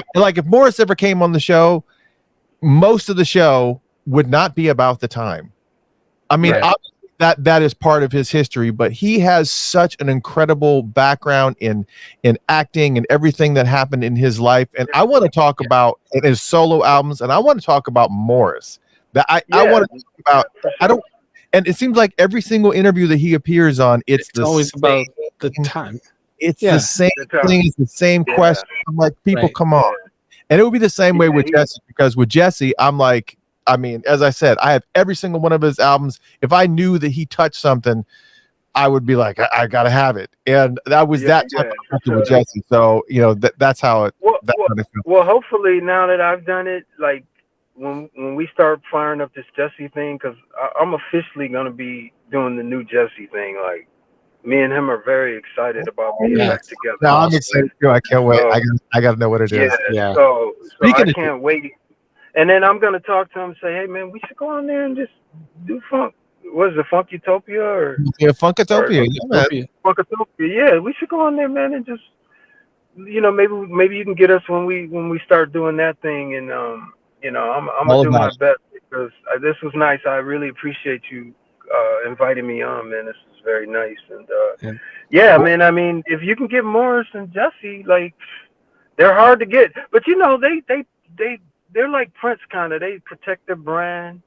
Morris ever came on the show, most of the show would not be about the time. I mean, obviously that is part of his history, but he has such an incredible background in acting and everything that happened in his life. And I want to talk about in his solo albums, and I want to talk about Morris. That I want to talk about. I don't. And it seems like every single interview that he appears on, it's always about the time. It's the same thing. It's the same question. I'm like, people, come on. And it would be the same way with Jesse, because with Jesse, I'm like, I mean, as I said, I have every single one of his albums. If I knew that he touched something, I would be like, I gotta have it. And that was that type of person with Jesse. So that's how it. Well, hopefully now that I've done it, like when we start firing up this Jesse thing, because I'm officially gonna be doing the new Jesse thing. Like me and him are very excited about being back together. No, I'm excited too. I can't wait. I gotta know what it is. Yeah. So I can't wait. And then I'm gonna talk to him and say, "Hey man, we should go on there and just do funk. What is it, Funkutopia or Funkutopia? Funkutopia. Yeah, we should go on there, man, and just maybe you can get us when we start doing that thing. And I'm gonna do my best, because this was nice. I really appreciate you inviting me on, man. This is very nice. And man, I mean, if you can get Morris and Jesse, like, they're hard to get, but they're like Prince, kind of. They protect their brand.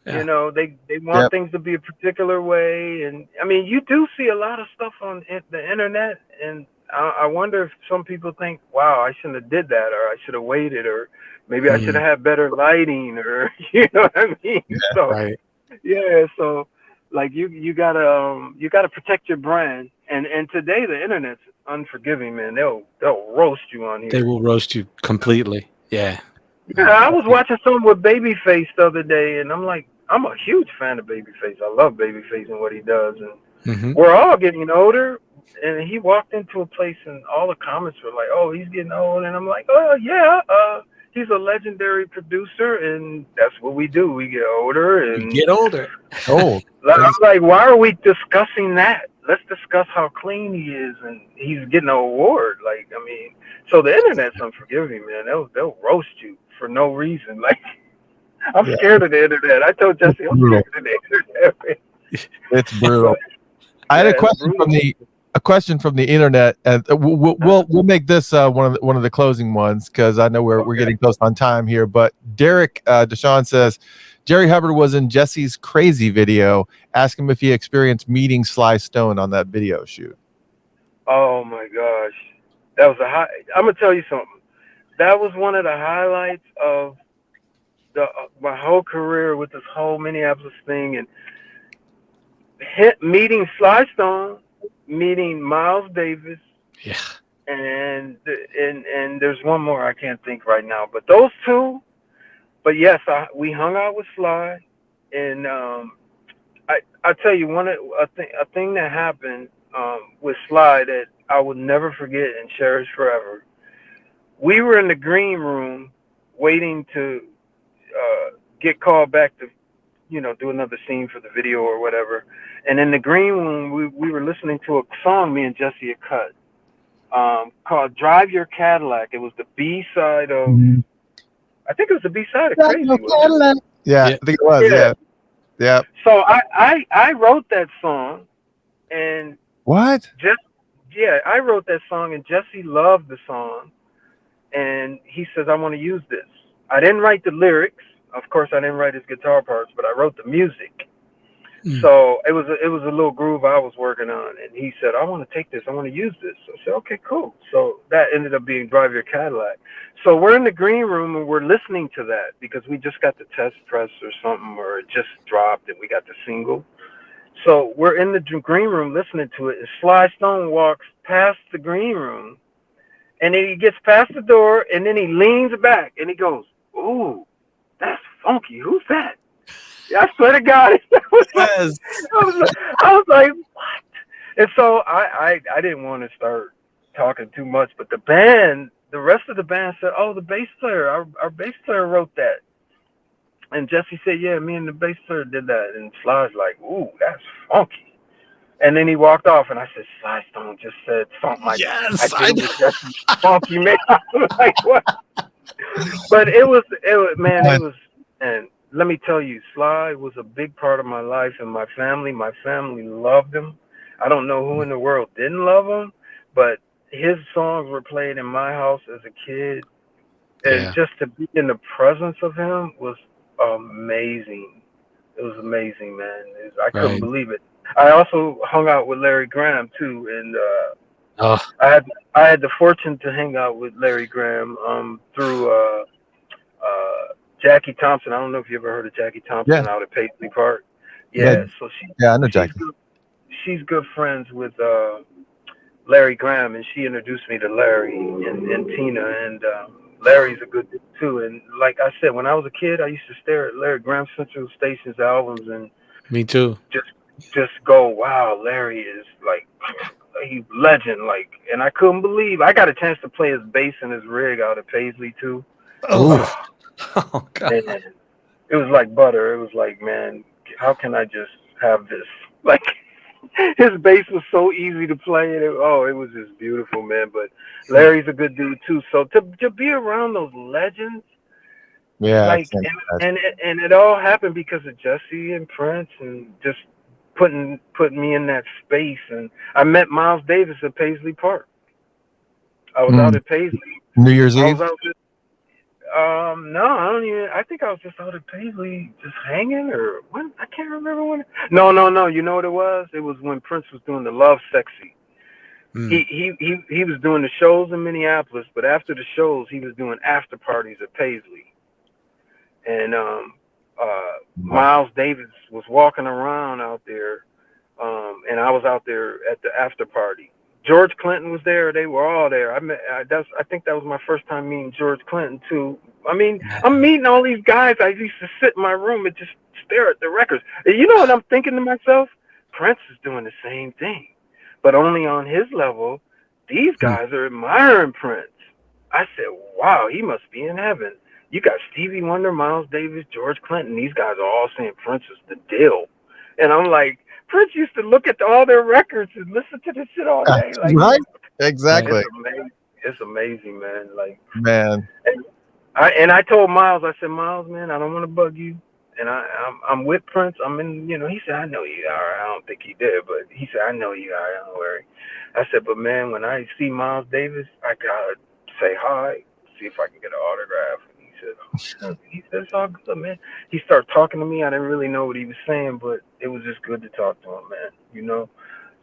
They want things to be a particular way. And I mean, you do see a lot of stuff on the internet, and I wonder if some people think, wow, I shouldn't have did that, or I should have waited, or maybe I should have had better lighting, or you know what I mean? Yeah, So Right. yeah, so like you gotta protect your brand, and today the internet's unforgiving, man. They'll roast you on here. They will roast you completely. Yeah. Yeah, I was watching something with Babyface the other day, and I'm like, I'm a huge fan of Babyface. I love Babyface and what he does, and Mm-hmm. we're all getting older. And he walked into a place, and all the comments were like, "Oh, he's getting old," and I'm like, "Oh yeah, he's a legendary producer, and that's what we do. We get older, You and get older. old. I'm like, why are we discussing that? Let's discuss how clean he is, and he's getting an award. Like, I mean, so the internet's unforgiving, man. They'll roast you for no reason. Like, I'm scared of the internet. I told Jesse, I'm scared of the internet. It's brutal. I had a question from the internet, and we'll make this one of the closing ones, because I know we're getting close on time here. But Derek Deshawn says Jerry Hubbard was in Jesse's Crazy video. Ask him if he experienced meeting Sly Stone on that video shoot. Oh my gosh, that was I'm gonna tell you something. That was one of the highlights of my whole career with this whole Minneapolis thing, and meeting Sly Stone, meeting Miles Davis, Yeah. and there's one more I can't think right now, but those two. But yes, we hung out with Sly, and I tell you a thing that happened with Sly that I will never forget and cherish forever. We were in the green room waiting to get called back to, do another scene for the video or whatever. And in the green room, we were listening to a song me and Jesse had cut called "Drive Your Cadillac." It was the B-side of, I think it was the B-side of Crazy. Yeah, I think it was. Yeah. So I wrote that song, and What? I wrote that song, and Jesse loved the song, and he says, I want to use this. I didn't write the lyrics. Of course, I didn't write his guitar parts, but I wrote the music. So it was a little groove I was working on, and he said, I want to take this. I want to use this. So I said, okay, cool. So that ended up being "Drive Your Cadillac." So we're in the green room, and we're listening to that because we just got the test press or something, or it just dropped, and we got the single. So we're in the green room listening to it, and Sly Stone walks past the green room, and then he gets past the door, and then he leans back, and he goes, "Ooh, that's funky. Who's that?" I swear to God, I was like, what? And so I didn't want to start talking too much, but the rest of the band said, oh, the bass player, our bass player wrote that. And Jesse said, yeah, me and the bass player did that. And Sly's like, ooh, that's funky. And then he walked off, and I said, Sly Stone just said something like, yes, I think that's funky, man. I was like, what? But it was, and let me tell you, Sly was a big part of my life and my family. My family loved him. I don't know who in the world didn't love him, but his songs were played in my house as a kid. And just to be in the presence of him was amazing. It was amazing, man. I couldn't believe it. I also hung out with Larry Graham too, and I had the fortune to hang out with Larry Graham through Jackie Thompson. I don't know if you ever heard of Jackie Thompson out at Paisley Park. Yeah, so I know Jackie. She's good friends with Larry Graham, and she introduced me to Larry and Tina, and Larry's a good dude too. And like I said, when I was a kid, I used to stare at Larry Graham Central Station's albums, and me too. Just go, wow, Larry is like he's legend. Like, and I couldn't believe I got a chance to play his bass and his rig out at Paisley too. Oh God. And it was like butter. It was like, man, how can I just have this? Like, his bass was so easy to play, and it was just beautiful, man. But Larry's a good dude too. So to be around those legends, like, and it all happened because of Jesse and Prince, and just putting me in that space. And I met Miles Davis at Paisley Park. I was out at Paisley. New Year's Eve. No, I don't even. I think I was just out at Paisley, just hanging, or when. I can't remember when. No. You know what it was? It was when Prince was doing the Love Sexy. He was doing the shows in Minneapolis, but after the shows, he was doing after parties at Paisley. And Miles Davis was walking around out there, and I was out there at the after party. George Clinton was there. They were all there. I think that was my first time meeting George Clinton too. I mean, I'm meeting all these guys. I used to sit in my room and just stare at the records. And you know what I'm thinking to myself? Prince is doing the same thing, but only on his level. These guys are admiring Prince. I said, wow, he must be in heaven. You got Stevie Wonder, Miles Davis, George Clinton. These guys are all saying Prince is the deal. And I'm like, Prince used to look at all their records and listen to this shit all day. Like, right? Exactly. It's amazing, man. Like, man. And I told Miles, I said, Miles, man, I don't want to bug you. And I'm with Prince. I'm in, he said, I know you are. I don't think he did, but he said, I know you are. Don't worry. I said, but man, when I see Miles Davis, I gotta say hi, see if I can get an autograph. He said, it's all good, man. He started talking to me. I didn't really know what he was saying, but it was just good to talk to him, man,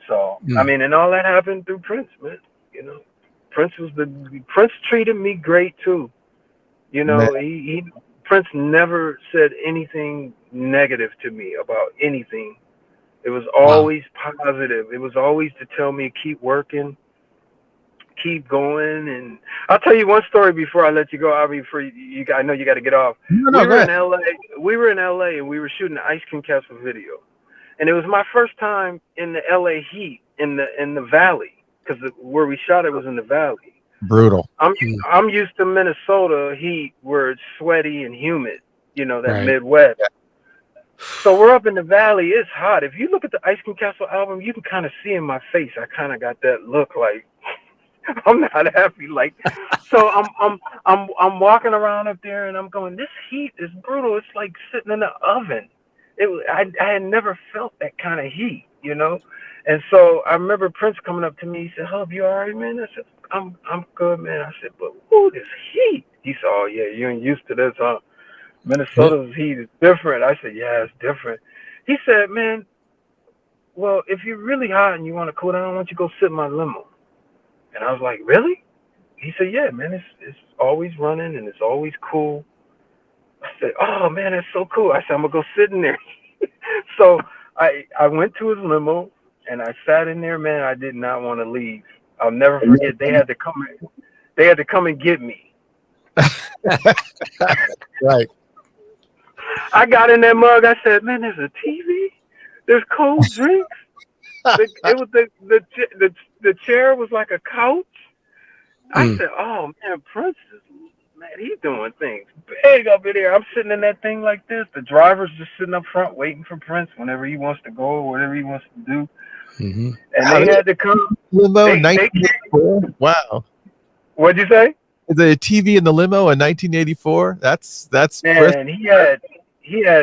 So, I mean, and all that happened through Prince, man, Prince treated me great, too. Prince never said anything negative to me about anything. It was always positive. It was always to tell me, keep working, keep going. And I'll tell you one story before I let you go, Avi. I know you got to get off. We were in LA and we were shooting the Ice Cream Castle video, and it was my first time in the LA heat in the valley, because where we shot it was in the valley. Brutal. I'm used to Minnesota heat where it's sweaty and humid, that right. Midwest. Yeah. So we're up in the valley. It's hot. If you look at the Ice Cream Castle album, you can kind of see in my face. I kind of got that look like I'm not happy. Like, so I'm walking around up there and I'm going, this heat is brutal. It's like sitting in the oven. I had never felt that kind of heat, And so I remember Prince coming up to me. He said, Hub, you all right, man? I said, I'm good, man. I said, but this heat. He said, oh yeah, you ain't used to this, huh? Minnesota's heat is different. I said, yeah, it's different. He said, man, well, if you're really hot and you want to cool down, why don't you go sit in my limo? And I was like, really? He said, yeah, man, it's always running and it's always cool. I said, oh, man, that's so cool. I said, I'm going to go sit in there. So I went to his limo and I sat in there, man. I did not want to leave. I'll never forget. They had to come and get me. Right. I got in that mug. I said, man, there's a TV. There's cold drinks. The chair was like a couch. I said, oh, man, Prince is, man, he's doing things big up in there. I'm sitting in that thing like this. The driver's just sitting up front waiting for Prince whenever he wants to go or whatever he wants to do. Mm-hmm. And they had to come. Limo, 1984? Wow. What'd you say? The TV in the limo in 1984. That's man. He had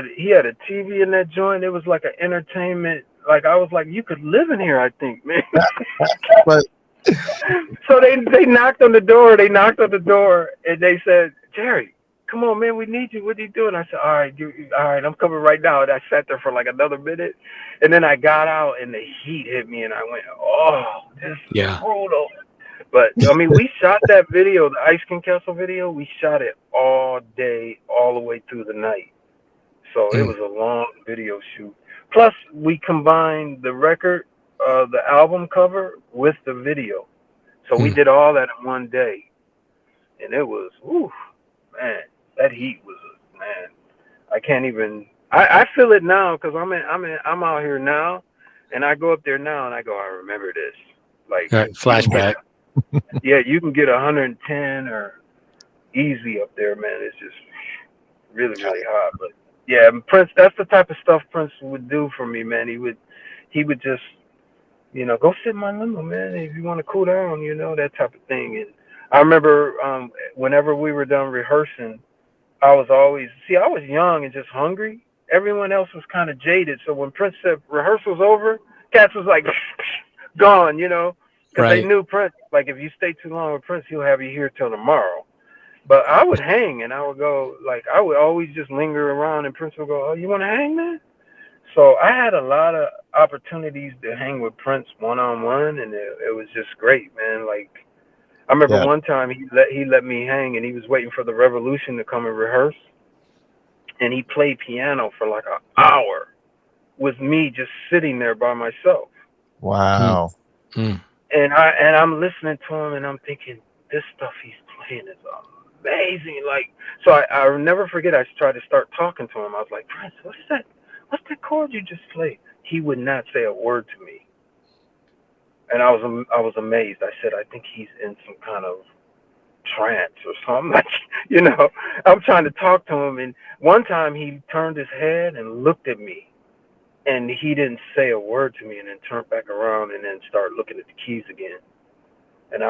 a TV in that joint. It was like an entertainment. Like I was like, you could live in here, I think, man. But so they knocked on the door. And they said, Jerry, come on, man, we need you. What are you doing? I said, all right, I'm coming right now. And I sat there for like another minute, and then I got out, and the heat hit me, and I went, oh, this is brutal. But I mean, we shot that video, the Ice Cream Castle video. We shot it all day, all the way through the night. So it was a long video shoot. Plus, we combined the record, the album cover with the video. So we did all that in one day. And it was, man, that heat was, man, I can't even, I feel it now because I'm out here now, and I go up there now and I go, I remember this. Like flashback. Yeah, you can get 110 or easy up there, man. It's just really, really hot. But yeah, Prince, that's the type of stuff Prince would do for me, man. He would just, go sit in my limo, man. If you want to cool down, that type of thing. And I remember whenever we were done rehearsing, I was young and just hungry. Everyone else was kind of jaded. So when Prince said rehearsal's over, cats was like gone, because they knew Prince. Like if you stay too long with Prince, he'll have you here till tomorrow. But I would hang and I would go, like I would always just linger around and Prince would go, oh, you want to hang, man? So I had a lot of opportunities to hang with Prince one-on-one, and it was just great, man. Like, I remember one time he let me hang, and he was waiting for the Revolution to come and rehearse, and he played piano for like an hour with me just sitting there by myself. Wow. Mm. And I'm listening to him, and I'm thinking, this stuff he's playing is amazing. Like, so I'll never forget. I tried to start talking to him. I was like, Prince, what's that? What's that chord you just played? He would not say a word to me, and I was amazed. I said, I think he's in some kind of trance or something. Like, you know, I'm trying to talk to him, and one time he turned his head and looked at me, and he didn't say a word to me, and then turned back around and then started looking at the keys again. And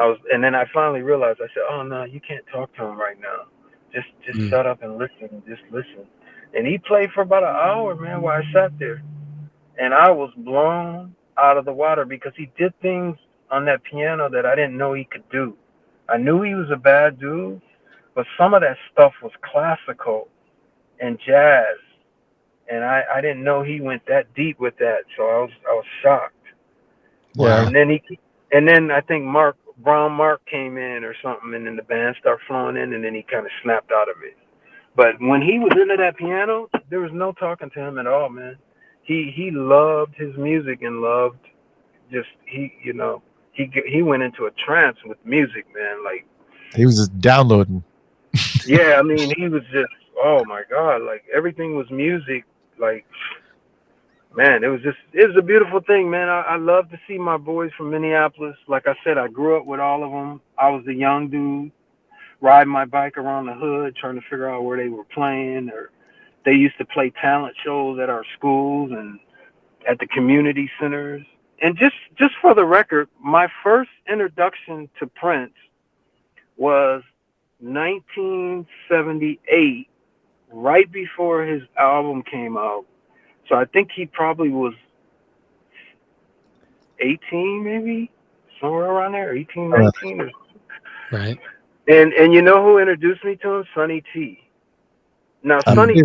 then I finally realized. I said, "Oh no, you can't talk to him right now. Just shut up and listen. Just listen." And he played for about an hour, man, while I sat there, and I was blown out of the water because he did things on that piano that I didn't know he could do. I knew he was a bad dude, but some of that stuff was classical and jazz, and I didn't know he went that deep with that. So I was shocked. Yeah. And then I think Mark came in or something, and then the band started flowing in, and then he kind of snapped out of it. But when he was into that piano, there was no talking to him at all, man. He loved his music and loved just he went into a trance with music, man. Like, he was just downloading. Yeah, I mean, he was just, oh my God, like everything was music. Like, man, it was a beautiful thing, man. I love to see my boys from Minneapolis. Like I said, I grew up with all of them. I was the young dude riding my bike around the hood, trying to figure out where they were playing, or they used to play talent shows at our schools and at the community centers. And just for the record, my first introduction to Prince was 1978, right before his album came out. So I think he probably was 18, maybe somewhere around there, 18, 19 or something. Right. And you know who introduced me to him? Sonny T. Now Sonny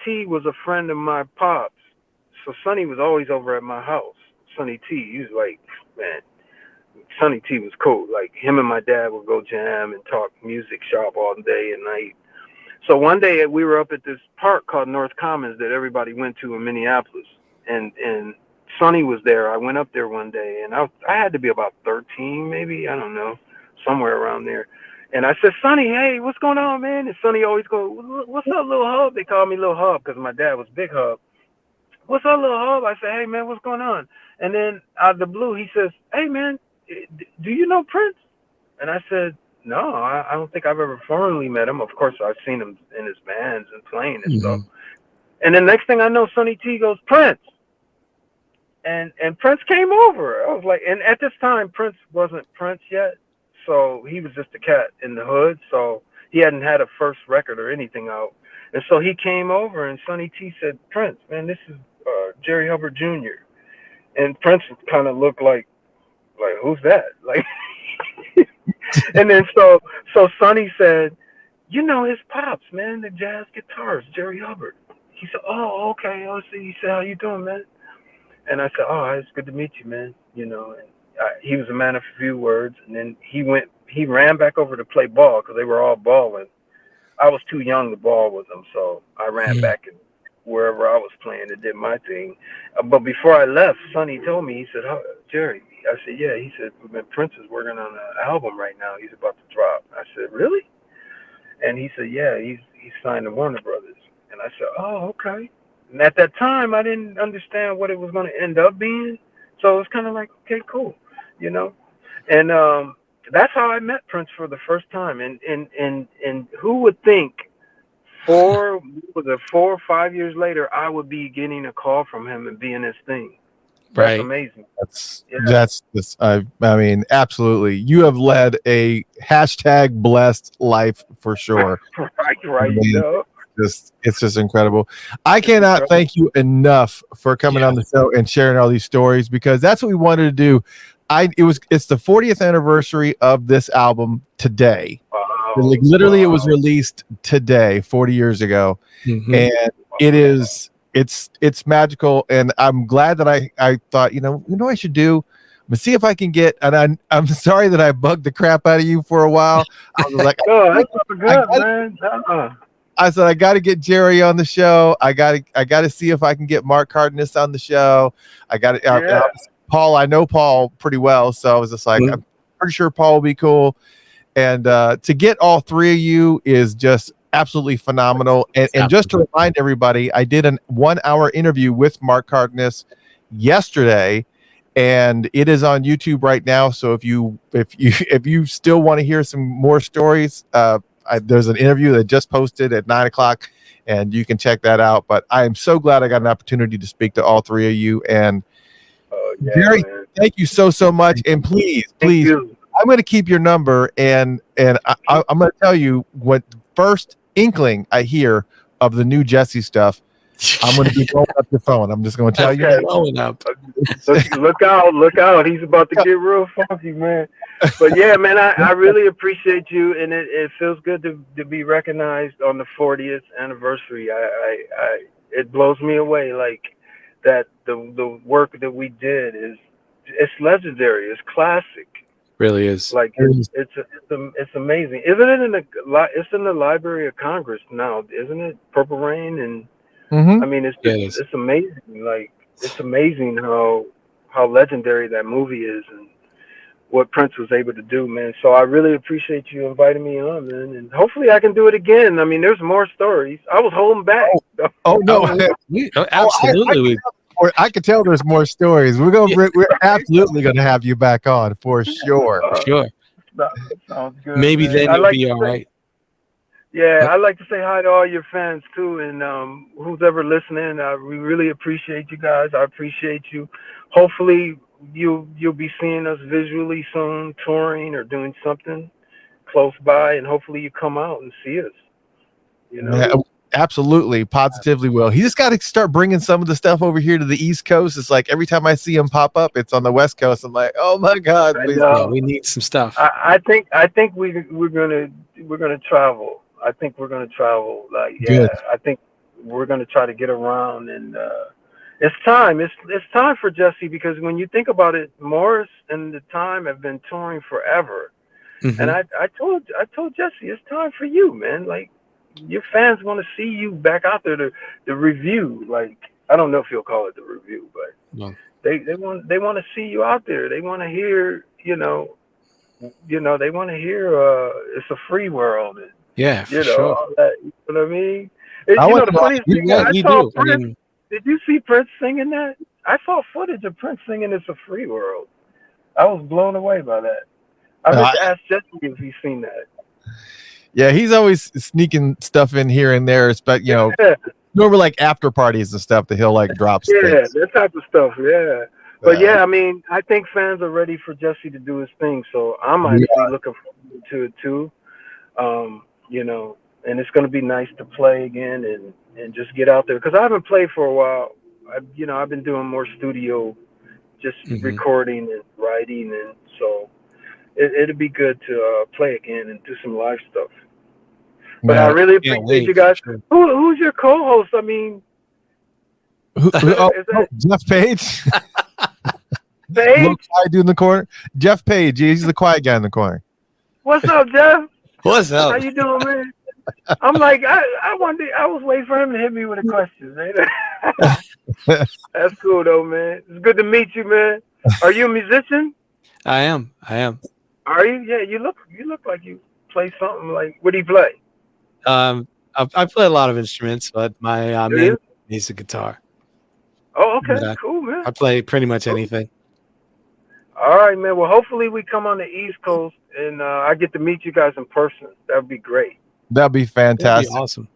T was a friend of my pops. So Sonny was always over at my house. Sonny T, he was like, man, Sonny T was cool. Like, him and my dad would go jam and talk music shop all day and night. So one day we were up at this park called North Commons that everybody went to in Minneapolis, and Sonny was there. I went up there one day, and I had to be about 13, maybe, I don't know, somewhere around there. And I said, Sonny, hey, what's going on, man? And Sonny always goes, what's up, Little Hub? They called me Little Hub because my dad was Big Hub. What's up, Little Hub? I said, hey, man, what's going on? And then out of the blue, he says, hey, man, do you know Prince? And I said, no, I don't think I've ever formally met him. Of course, I've seen him in his bands and playing and stuff. And the next thing I know, Sonny T goes, Prince. And Prince came over. I was like, and at this time, Prince wasn't Prince yet. So he was just a cat in the hood. So he hadn't had a first record or anything out. And so he came over, and Sonny T said, Prince, man, this is Jerry Hubbard Jr. And Prince kind of looked like who's that? Like, and then so Sonny said, you know his pops, man, the jazz guitarist, Jerry Hubbard. He said, oh, okay. I see. He said, how you doing, man? And I said, oh, it's good to meet you, man. You know, and he was a man of few words. And then he ran back over to play ball because they were all balling. I was too young to ball with them, so I ran back and wherever I was playing and did my thing. But before I left, Sonny told me, he said, oh, Jerry. I said, yeah. He said, Prince is working on an album right now. He's about to drop. I said, really? And he said, yeah, he's signed to Warner Brothers. And I said, oh, okay. And at that time, I didn't understand what it was going to end up being. So it was kind of like, okay, cool, you know. And that's how I met Prince for the first time. And who would think 4 or 5 years later, I would be getting a call from him and being his thing. That's amazing. I mean, absolutely. You have led a #blessed life for sure. right. You know? It's just incredible. I cannot thank you enough for coming on the show and sharing all these stories, because that's what we wanted to do. It's the 40th anniversary of this album today. Wow. Like, literally, it was released today, 40 years ago, and it is it's magical, and I'm glad that I thought, I should do. But see if I can get, and I'm sorry that I bugged the crap out of you for a while. I was like, oh, that's good, man. I said I got to get Jerry on the show. I got to see if I can get Mark Cardenas on the show. I got to Paul. I know Paul pretty well, so I was just like, I'm pretty sure Paul will be cool. And to get all three of you is just absolutely phenomenal. And just to remind everybody, I did a 1 hour interview with Mark Cardenas yesterday, and it is on YouTube right now. So if you still want to hear some more stories, there's an interview that just posted at 9:00, and you can check that out. But I am so glad I got an opportunity to speak to all three of you. And Jerry, thank you so much. And please, I'm going to keep your number, and I'm going to tell you what first inkling I hear of the new Jesse stuff, I'm going to be blowing up your phone. I'm just going to tell you that. Blowing up. Look out. He's about to get real funky, man. But yeah, man, I really appreciate you, and it feels good to be recognized on the 40th anniversary. It blows me away, like that the work that we did it's legendary. It's classic. Really is. Like it's amazing. Isn't it it's in the Library of Congress now, isn't it? Purple Rain, and I mean it's amazing. Like it's amazing how legendary that movie is and what Prince was able to do, man. So I really appreciate you inviting me on, man, and hopefully I can do it again. I mean, there's more stories. I was holding back. Oh no, absolutely. I could tell there's more stories. We're absolutely gonna have you back on for sure. Sure. Sounds good. Maybe man. then you'll be all right. Yeah, I'd like to say hi to all your fans too, and who's ever listening. We really appreciate you guys. I appreciate you. Hopefully you'll be seeing us visually soon, touring or doing something close by, and hopefully you come out and see us. Yeah, absolutely, positively will. He just got to start bringing some of the stuff over here to the East Coast. It's like every time I see him pop up, it's on the West Coast. I'm like, oh my God, we need some stuff. I think we're gonna travel. I think we're gonna travel. Like, Good. I think we're gonna try to get around, and it's time. It's time for Jesse, because when you think about it, Morris and the Time have been touring forever, and I told Jesse, it's time for you, man. Like, your fans want to see you back out there. The review, like, I don't know if you'll call it the review, but they want to see you out there. They want to hear, they want to hear it's a free world. And, yeah, for sure. All that, you know what I mean? The funniest thing, I saw Prince. Did you see Prince singing that? I saw footage of Prince singing "It's a Free World." I was blown away by that. I meant to ask Jesse if he's seen that. Yeah, he's always sneaking stuff in here and there, but normally like after parties and stuff that he'll like drop. Yeah, that type of stuff. Yeah, but yeah, I mean, I think fans are ready for Jesse to do his thing, so I'm actually looking forward to it too. And it's going to be nice to play again and just get out there, because I haven't played for a while. I've been doing more studio, just recording and writing, and so it'd be good to play again and do some live stuff. But I really appreciate you guys. Sure. Who's your co-host? I mean, Jeff Page. Page? I do in the corner. Jeff Page. He's the quiet guy in the corner. What's up, Jeff? What's up? How you doing, man? I'm like, I was waiting for him to hit me with a question, man. That's cool though, man. It's good to meet you, man. Are you a musician? I am. Are you? Yeah, you look like you play something. Like, what do you play? I play a lot of instruments, but my main is the guitar. Oh, okay, cool, man. I play pretty much anything. All right, man. Well, hopefully we come on the East Coast and I get to meet you guys in person. That'd be great. That'd be fantastic. That'd be awesome.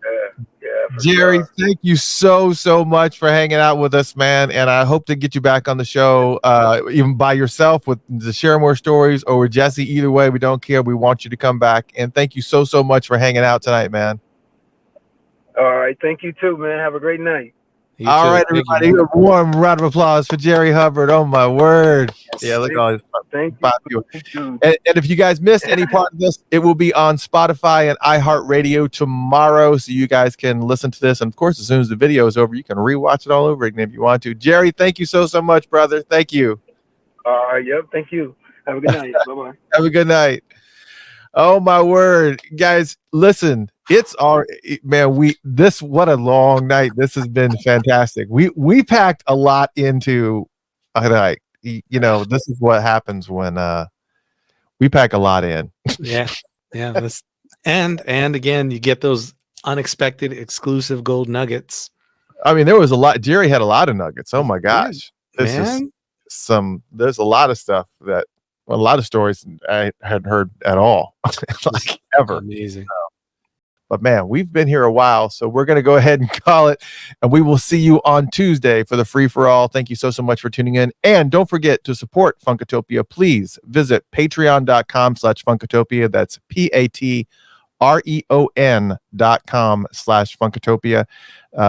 Yeah. Jerry, thank you so much for hanging out with us, man. And I hope to get you back on the show, even by yourself, to share more stories, or with Jesse. Either way, we don't care. We want you to come back. And thank you so much for hanging out tonight, man. All right. Thank you too, man. Have a great night. All right, everybody. A warm round of applause for Jerry Hubbard. Oh my word. Yeah, look at all this. Thank you. you. And if you guys missed any part of this, it will be on Spotify and iHeartRadio tomorrow, so you guys can listen to this. And of course, as soon as the video is over, you can rewatch it all over again if you want to. Jerry, thank you so much, brother. Thank you. Yep. Thank you. Have a good night. Bye-bye. Have a good night. Oh my word, guys! Listen, it's our man. What a long night. This has been fantastic. We packed a lot into a night. You know, this is what happens when we pack a lot in. Yeah. And again, you get those unexpected exclusive gold nuggets. I mean, there was a lot. Jerry had a lot of nuggets. Oh my gosh, there's a lot of stuff a lot of stories I hadn't heard at all, like ever. Amazing. But man, we've been here a while, so we're going to go ahead and call it, and we will see you on Tuesday for the free for all. Thank you so much for tuning in, and don't forget to support Funkatopia. Please visit patreon.com/Funkatopia. That's patreon.com/Funkatopia.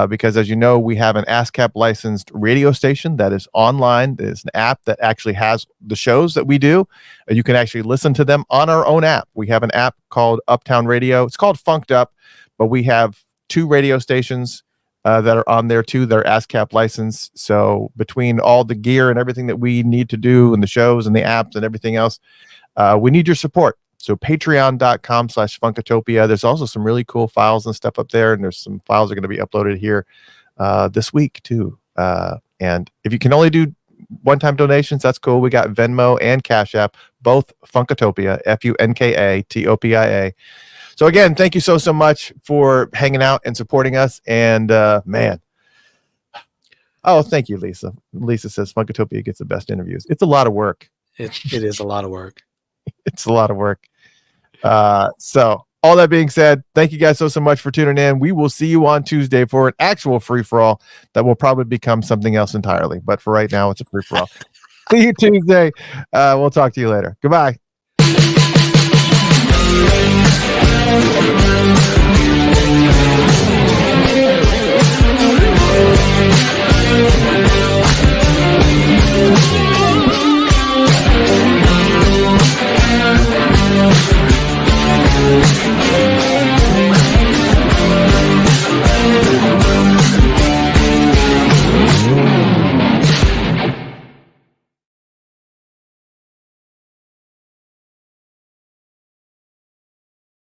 Because as you know, we have an ASCAP licensed radio station that is online. There's an app that actually has the shows that we do. You can actually listen to them on our own app. We have an app called Uptown Radio. It's called Funked Up, but we have 2 radio stations that are on there too. They're ASCAP licensed. So between all the gear and everything that we need to do and the shows and the apps and everything else, we need your support. So patreon.com/Funkatopia. There's also some really cool files and stuff up there. And there's some files that are going to be uploaded here this week too. And if you can only do one-time donations, that's cool. We got Venmo and Cash App, both Funkatopia, Funkatopia. So again, thank you so much for hanging out and supporting us. And man. Oh, thank you, Lisa. Lisa says Funkatopia gets the best interviews. It's a lot of work. It is a lot of work. It's a lot of work. So all that being said, thank you guys so much for tuning in. We will see you on Tuesday for an actual free-for-all that will probably become something else entirely. But for right now, it's a free-for-all. See you Tuesday. We'll talk to you later. Goodbye.